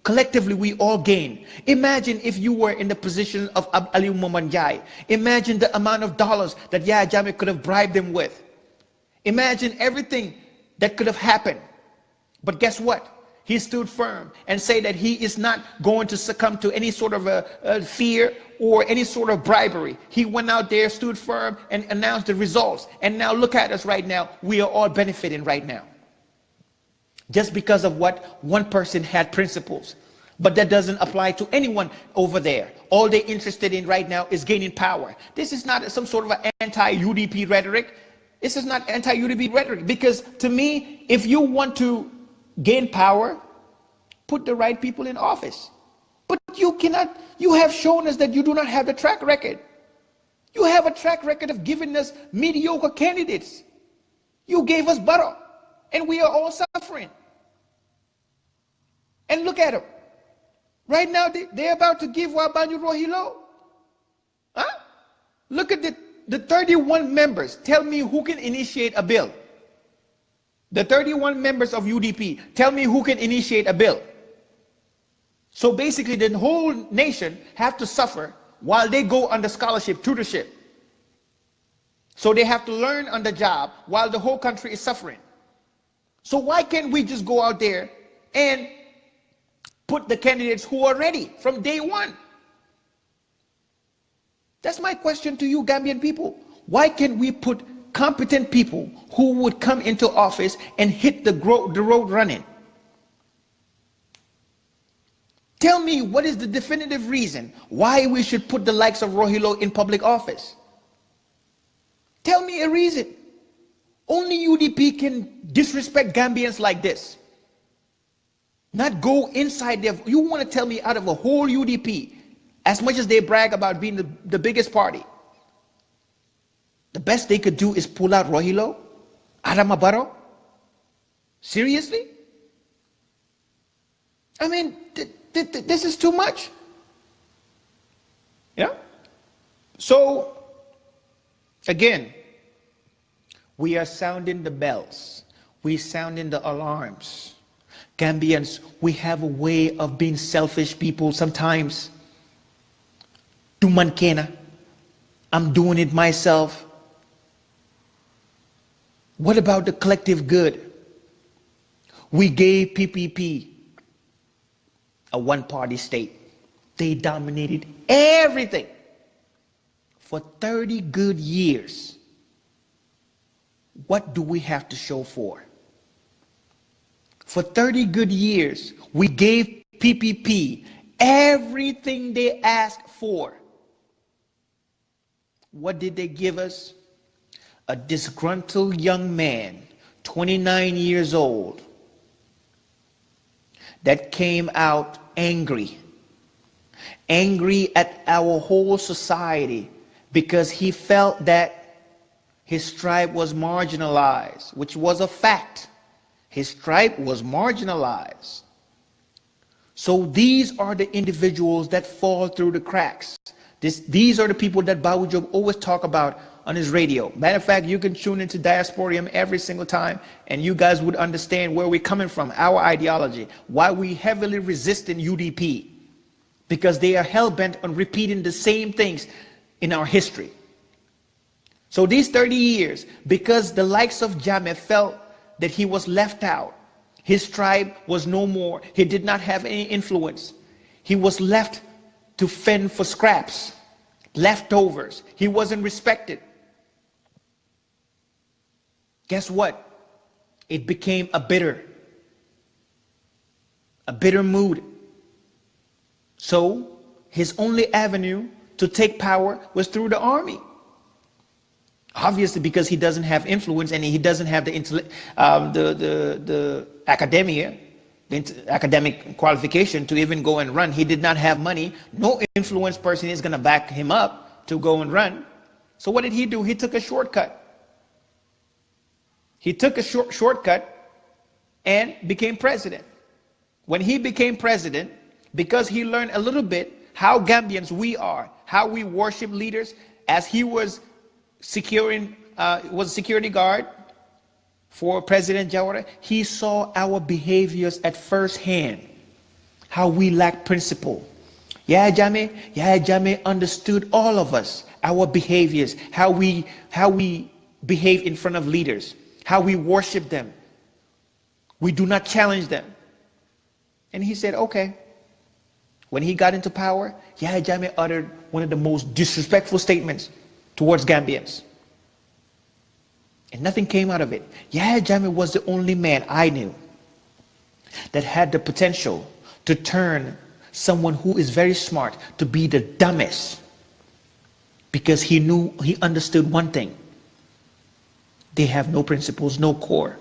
Collectively, we all gain. Imagine if you were in the position of Ali Momanjai. Imagine the amount of dollars that Yahya Jammeh could have bribed them with. Imagine everything that could have happened. But guess what? He stood firm and said that he is not going to succumb to any sort of a fear or any sort of bribery. He went out there, stood firm, and announced the results. And now look at us right now. We are all benefiting right now. Just because of what one person had principles. But that doesn't apply to anyone over there. All they're interested in right now is gaining power. This is not some sort of an anti-UDP rhetoric. This is not anti-UDP rhetoric. Because to me, if you want to gain power, put the right people in office. But you cannot. You have shown us that you do not have the track record. You have a track record of giving us mediocre candidates. You gave us butter, and we are all suffering. And look at them. Right now, they're about to give Wabanyu Rohilo. Huh? Look at the 31 members. Tell me who can initiate a bill. The 31 members of UDP, tell me who can initiate a bill. So basically the whole nation have to suffer while they go under scholarship, tutorship. So they have to learn on the job while the whole country is suffering. So why can't we just go out there and put the candidates who are ready from day one? That's my question to you, Gambian people. Why can't we put competent people who would come into office and hit the road running? Tell me, what is the definitive reason why we should put the likes of Rohilo in public office? Tell me a reason. Only UDP can disrespect Gambians like this. Not go inside there. You want to tell me out of a whole UDP, as much as they brag about being the biggest party, the best they could do is pull out Rohilo, Adama Barrow? Seriously? I mean, this is too much. Yeah? So, again, we are sounding the bells. We're sounding the alarms. Gambians, we have a way of being selfish people sometimes. Dumankena. I'm doing it myself. What about the collective good? We gave PPP a one-party state. They dominated everything for 30 good years. What do we have to show for? For 30 good years, we gave PPP everything they asked for. What did they give us? A disgruntled young man, 29 years old, that came out angry at our whole society because he felt that his tribe was marginalized, which was a fact. His tribe was marginalized. So these are the individuals that fall through the cracks. These are the people that Babu Job always talk about on his radio. Matter of fact, you can tune into Diasporium every single time and you guys would understand where we're coming from, our ideology, why we heavily resist in UDP, because they are hell-bent on repeating the same things in our history. So these 30 years, because the likes of Jammeh felt that he was left out, his tribe was no more, he did not have any influence, he was left to fend for scraps, leftovers, he wasn't respected. Guess what? It became a bitter mood. So his only avenue to take power was through the army. Obviously, because he doesn't have influence and he doesn't have the academia, the academic qualification to even go and run. He did not have money. No influence person is going to back him up to go and run. So what did he do? He took a shortcut. He took a shortcut and became president. When he became president, because he learned a little bit how Gambians we are, how we worship leaders. As he was securing, was a security guard for President Jawara, he saw our behaviors at first hand, how we lack principle. Yahya Jammeh understood all of us, our behaviors, how we behave in front of leaders, how we worship them. We do not challenge them. And he said, okay. When he got into power, Yahya Jammeh uttered one of the most disrespectful statements towards Gambians. And nothing came out of it. Yahya Jammeh was the only man I knew that had the potential to turn someone who is very smart to be the dumbest, because he understood one thing: they have no principles, no core.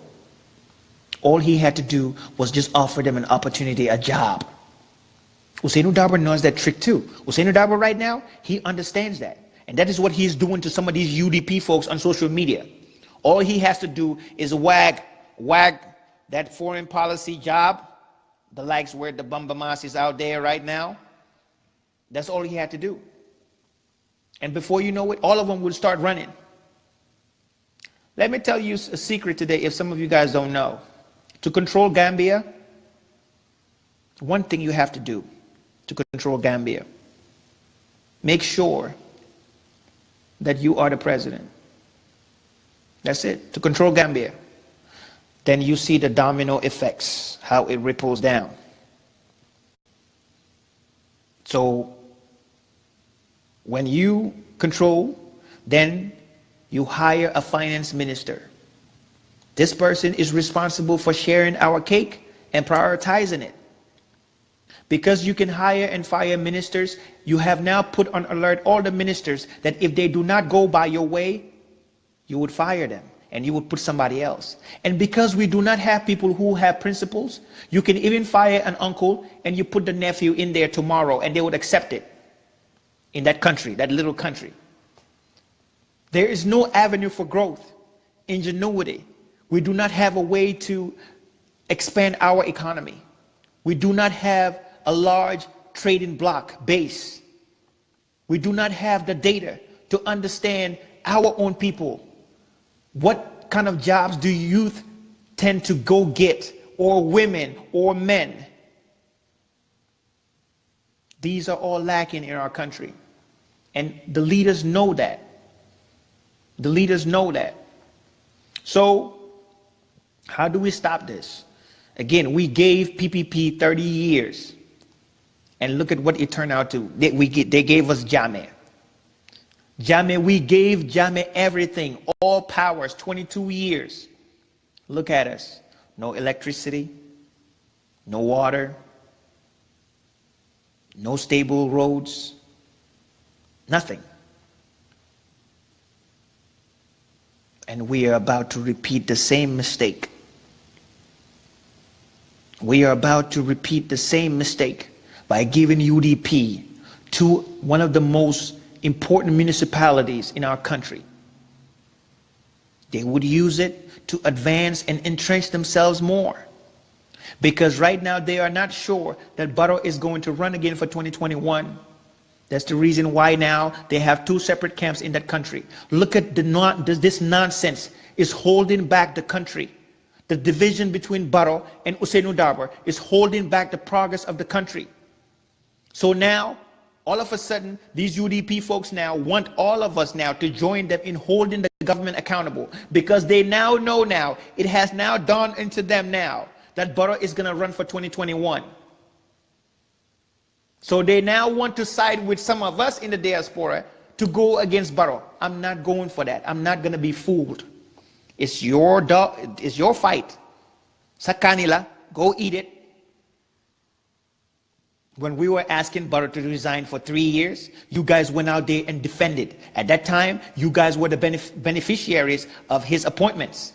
All he had to do was just offer them an opportunity, a job. Ousseynou Dabour knows that trick too. Ousseynou Dabour right now, he understands that. And that is what he's doing to some of these UDP folks on social media. All he has to do is wag that foreign policy job, the likes where the Bambamas is out there right now. That's all he had to do. And before you know it, all of them will start running. Let me tell you a secret today, if some of you guys don't know. To control Gambia, one thing you have to do to control Gambia: make sure that you are the president. That's it, to control Gambia. Then you see the domino effects, how it ripples down. So when you control, then you hire a finance minister. This person is responsible for sharing our cake and prioritizing it. Because you can hire and fire ministers, you have now put on alert all the ministers that if they do not go by your way, you would fire them and you would put somebody else. And because we do not have people who have principles, you can even fire an uncle and you put the nephew in there tomorrow and they would accept it in that country, that little country. There is no avenue for growth, ingenuity. We do not have a way to expand our economy. We do not have a large trading block base. We do not have the data to understand our own people. What kind of jobs do youth tend to go get, or women or men? These are all lacking in our country. And the leaders know that. The leaders know that. So how do we stop this? Again, we gave PPP 30 years. And look at what it turned out to. They gave us Jammeh. We gave Jammeh everything, all powers, 22 years. Look at us. No electricity, no water, no stable roads, nothing. And we are about to repeat the same mistake. We are about to repeat the same mistake by giving UDP to one of the most important municipalities in our country. They would use it to advance and entrench themselves more. Because right now they are not sure that Barrow is going to run again for 2021. That's the reason why now they have two separate camps in that country. Look at this nonsense is holding back the country. The division between Barrow and Ousseynou Dabour is holding back the progress of the country. So now, all of a sudden, these UDP folks now want all of us now to join them in holding the government accountable, because they now know now, it has now dawned into them now that Barrow is going to run for 2021. So they now want to side with some of us in the diaspora to go against Barrow. I'm not going for that. I'm not going to be fooled. It's your dog, it's your fight. Sakanila, go eat it. When we were asking Barrow to resign for 3 years, you guys went out there and defended. At that time, you guys were the beneficiaries of his appointments.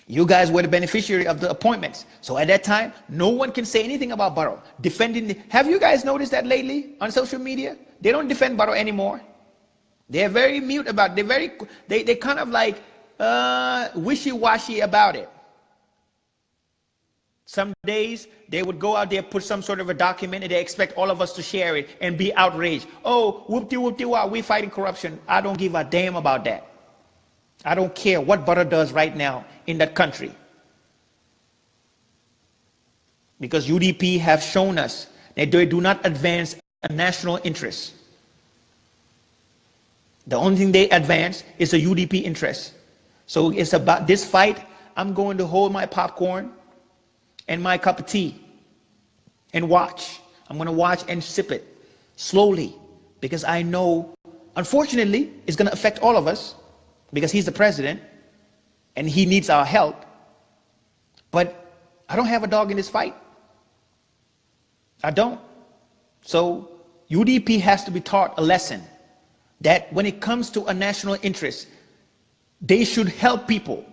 You guys were the beneficiary of the appointments. So at that time, no one can say anything about Barrow. Defending. Have you guys noticed that lately on social media? They don't defend Barrow anymore. They're very mute about it. They kind of like wishy-washy about it. Some days they would go out there, put some sort of a document, and they expect all of us to share it and be outraged. Oh, whoop-de whoop-de-wah, we fighting corruption. I don't give a damn about that. I don't care what butter does right now in that country. Because UDP have shown us that they do not advance a national interest. The only thing they advance is a UDP interest. So it's about this fight. I'm going to hold my popcorn and my cup of tea and watch. I'm going to watch and sip it slowly, because I know, unfortunately, it's going to affect all of us, because he's the president and he needs our help. But I don't have a dog in this fight. I don't. So UDP has to be taught a lesson that when it comes to a national interest, they should help people,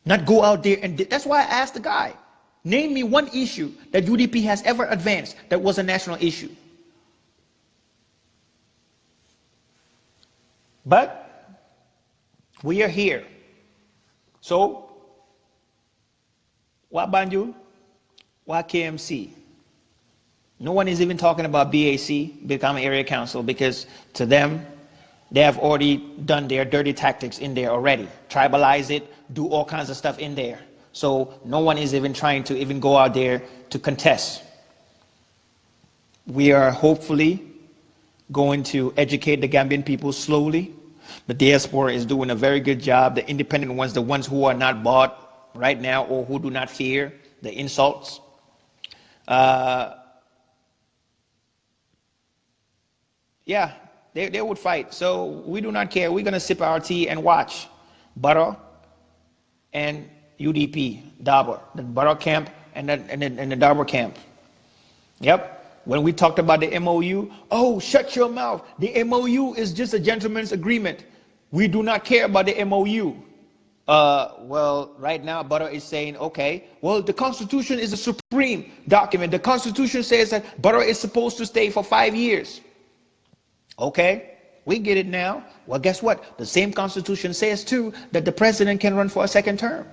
not go out there and that's why I asked the guy, name me one issue that UDP has ever advanced that was a national issue. But we are here. So what Banjul? What KMC? No one is even talking about BAC, become area council, because to them, they have already done their dirty tactics in there already. Tribalize it, do all kinds of stuff in there. So no one is even trying to even go out there to contest. We are hopefully going to educate the Gambian people slowly. The diaspora is doing a very good job. The independent ones, the ones who are not bought right now or who do not fear the insults. Yeah, they would fight. So we do not care. We're going to sip our tea and watch Barrow and UDP, Darbar, the Barrow camp and the Darbar camp. Yep. When we talked about the MOU, oh, shut your mouth. The MOU is just a gentleman's agreement. We do not care about the MOU. Well, right now, Barrow is saying, okay, well, the Constitution is a supreme document. The Constitution says that Barrow is supposed to stay for 5 years. Okay, we get it now. Well, guess what? The same Constitution says too that the president can run for a second term.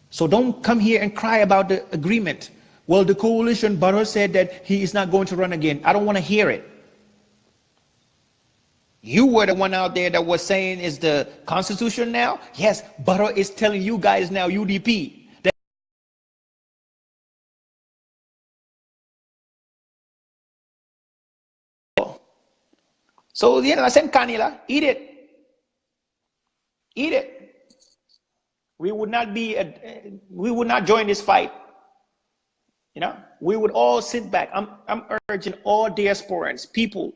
So don't come here and cry about the agreement. Well, the coalition, Barrow said that he is not going to run again. I don't want to hear it. You were the one out there that was saying is the Constitution now? Yes, Barrow is telling you guys now, UDP. So yeah, la same kanila, eat it. Eat it. We would not join this fight. You know, we would all sit back. I'm urging all diasporans, people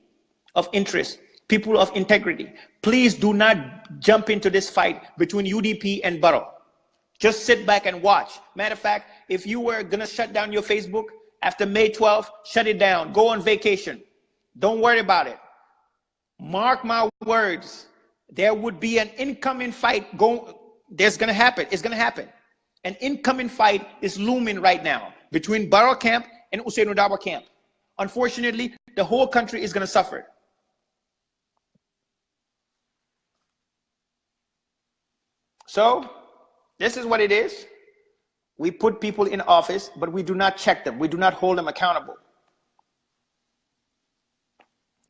of interest, people of integrity, please do not jump into this fight between UDP and Barrow. Just sit back and watch. Matter of fact, if you were gonna shut down your Facebook after May 12th, shut it down. Go on vacation. Don't worry about it. Mark my words, there would be an incoming fight going. There's going to happen. It's going to happen. An incoming fight is looming right now between Barrow camp and Usainu Darbar camp. Unfortunately, the whole country is going to suffer. So this is what it is. We put people in office, but we do not check them. We do not hold them accountable.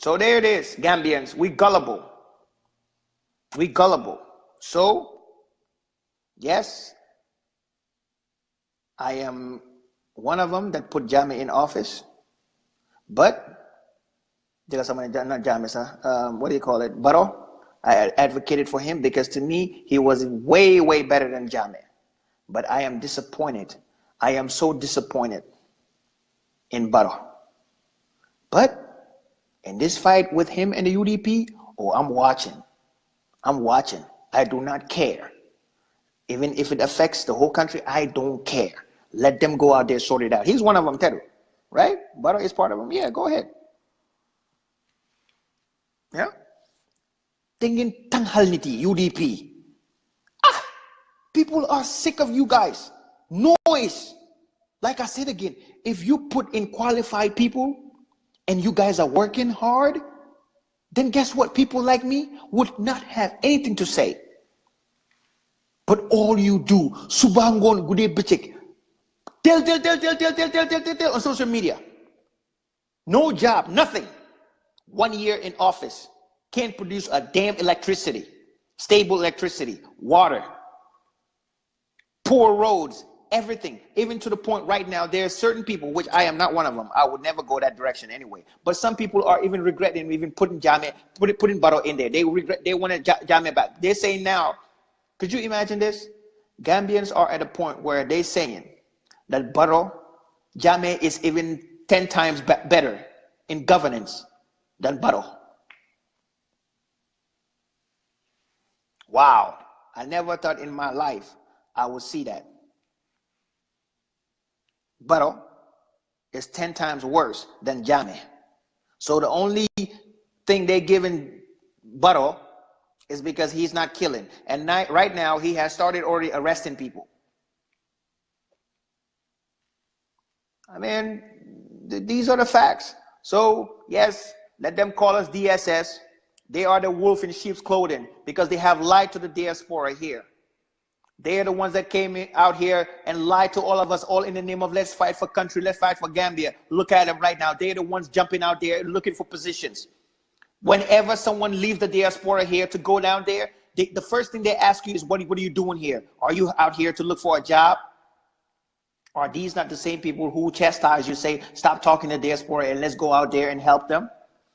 So there it is, Gambians, we gullible. We gullible. So, yes, I am one of them that put Jammeh in office, but, not Jammeh, what do you call it, Barrow, I advocated for him because to me, he was way, way better than Jammeh. But I am disappointed. I am so disappointed in Barrow. But, in this fight with him and the UDP, oh, I'm watching. I'm watching. I do not care. Even if it affects the whole country, I don't care. Let them go out there, sort it out. He's one of them, Teru. Right? Barrow is part of them. Yeah, go ahead. Yeah? Tingin tanghalniti, UDP. Ah! People are sick of you guys. Noise. Like I said again, if you put in qualified people, and you guys are working hard, then guess what? People like me would not have anything to say. But all you do, subangon gude bichik, Till on social media. No job, nothing. 1 year in office. Can't produce a damn electricity. Stable electricity, water, poor roads, everything. Even to the point right now, there are certain people, which I am not one of them. I would never go that direction anyway. But some people are even regretting even putting Baro in there. They regret, they want Jame back. They're saying now, could you imagine this? Gambians are at a point where they're saying that Baro, Jame is even 10 times better in governance than Baro. Wow, I never thought in my life I would see that. Baro is 10 times worse than Jame. So the only thing they're giving Baro is because he's not killing. And right now, he has started already arresting people. I mean, these are the facts. So, yes, let them call us DSS. They are the wolf in sheep's clothing because they have lied to the diaspora here. They are the ones that came out here and lied to all of us, all in the name of let's fight for country, let's fight for Gambia. Look at them right now. They're the ones jumping out there looking for positions. Whenever someone leaves the diaspora here to go down there, the first thing they ask you is, what are you doing here? Are you out here to look for a job? Are these not the same people who chastise you, say, stop talking to the diaspora and let's go out there and help them?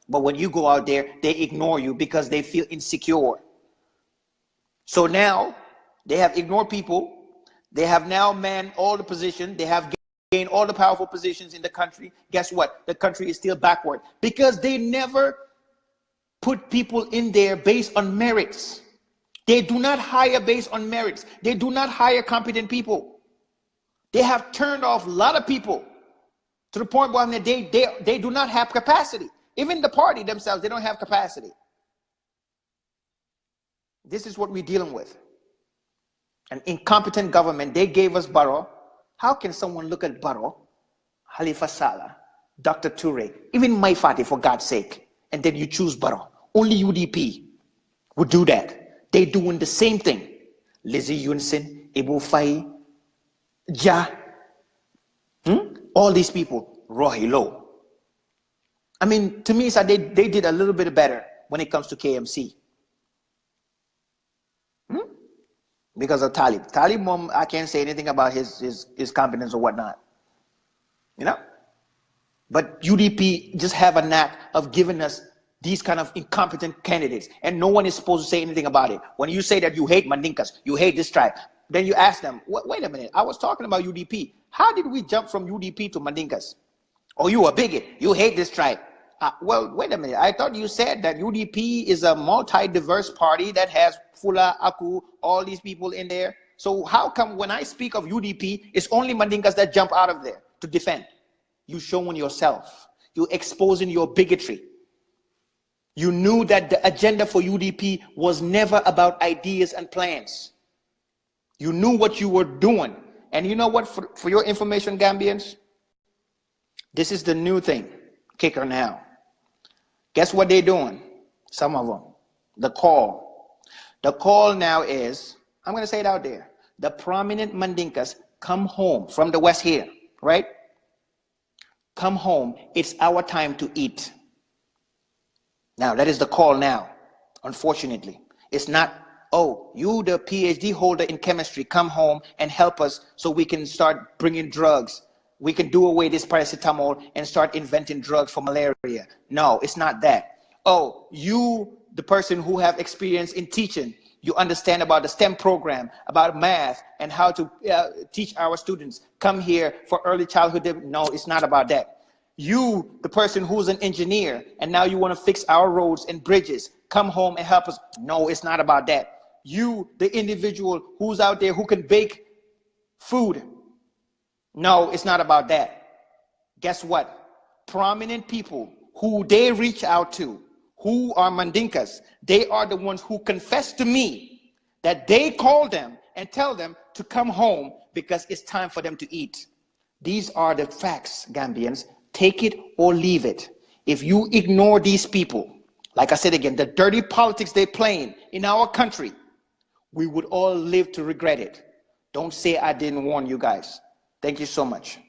But when you go out there, they ignore you because they feel insecure. So now they have ignored people. They have now manned all the positions. They have gained all the powerful positions in the country. Guess what? The country is still backward because they never put people in there based on merits. They do not hire based on merits. They do not hire competent people. They have turned off a lot of people to the point where they do not have capacity. Even the party themselves, they don't have capacity. This is what we're dealing with. An incompetent government. They gave us Baro. How can someone look at Baro, Halifa Saleh, Dr. Toure, even Mai Fatty, for God's sake, and then you choose Baro? Only UDP would do that. They're doing the same thing. Lizzie Yunsin, Ibu Fai, Ja, all these people, Rohilo. I mean, to me, they did a little bit better when it comes to KMC. Because of Talib. Talib, Mom, I can't say anything about his competence or whatnot. You know? But UDP just have a knack of giving us these kind of incompetent candidates. And no one is supposed to say anything about it. When you say that you hate Mandinkas, you hate this tribe, then you ask them, wait a minute, I was talking about UDP. How did we jump from UDP to Mandinkas? Oh, you a bigot. You hate this tribe. Well, wait a minute. I thought you said that UDP is a multi-diverse party that has Fula, Aku, all these people in there. So how come when I speak of UDP, it's only Mandinkas that jump out of there to defend? You showing yourself. You exposing your bigotry. You knew that the agenda for UDP was never about ideas and plans. You knew what you were doing. And you know what? For your information, Gambians, this is the new thing. Kicker now. Guess what they're doing? Some of them. The call. The call now is, I'm going to say it out there. The prominent Mandinkas come home from the West here, right? Come home. It's our time to eat. Now, that is the call now, unfortunately. It's not, oh, you, the PhD holder in chemistry, come home and help us so we can start bringing drugs. We can do away this paracetamol and start inventing drugs for malaria. No, it's not that. Oh, you, the person who have experience in teaching, you understand about the STEM program, about math and how to teach our students. Come here for early childhood. No, it's not about that. You, the person who's an engineer, and now you want to fix our roads and bridges. Come home and help us. No, it's not about that. You, the individual who's out there who can bake food. No, it's not about that. Guess what? Prominent people who they reach out to, who are Mandinkas, they are the ones who confess to me that they call them and tell them to come home because it's time for them to eat. These are the facts, Gambians. Take it or leave it. If you ignore these people, like I said again, the dirty politics they're playing in our country, we would all live to regret it. Don't say I didn't warn you guys. Thank you so much.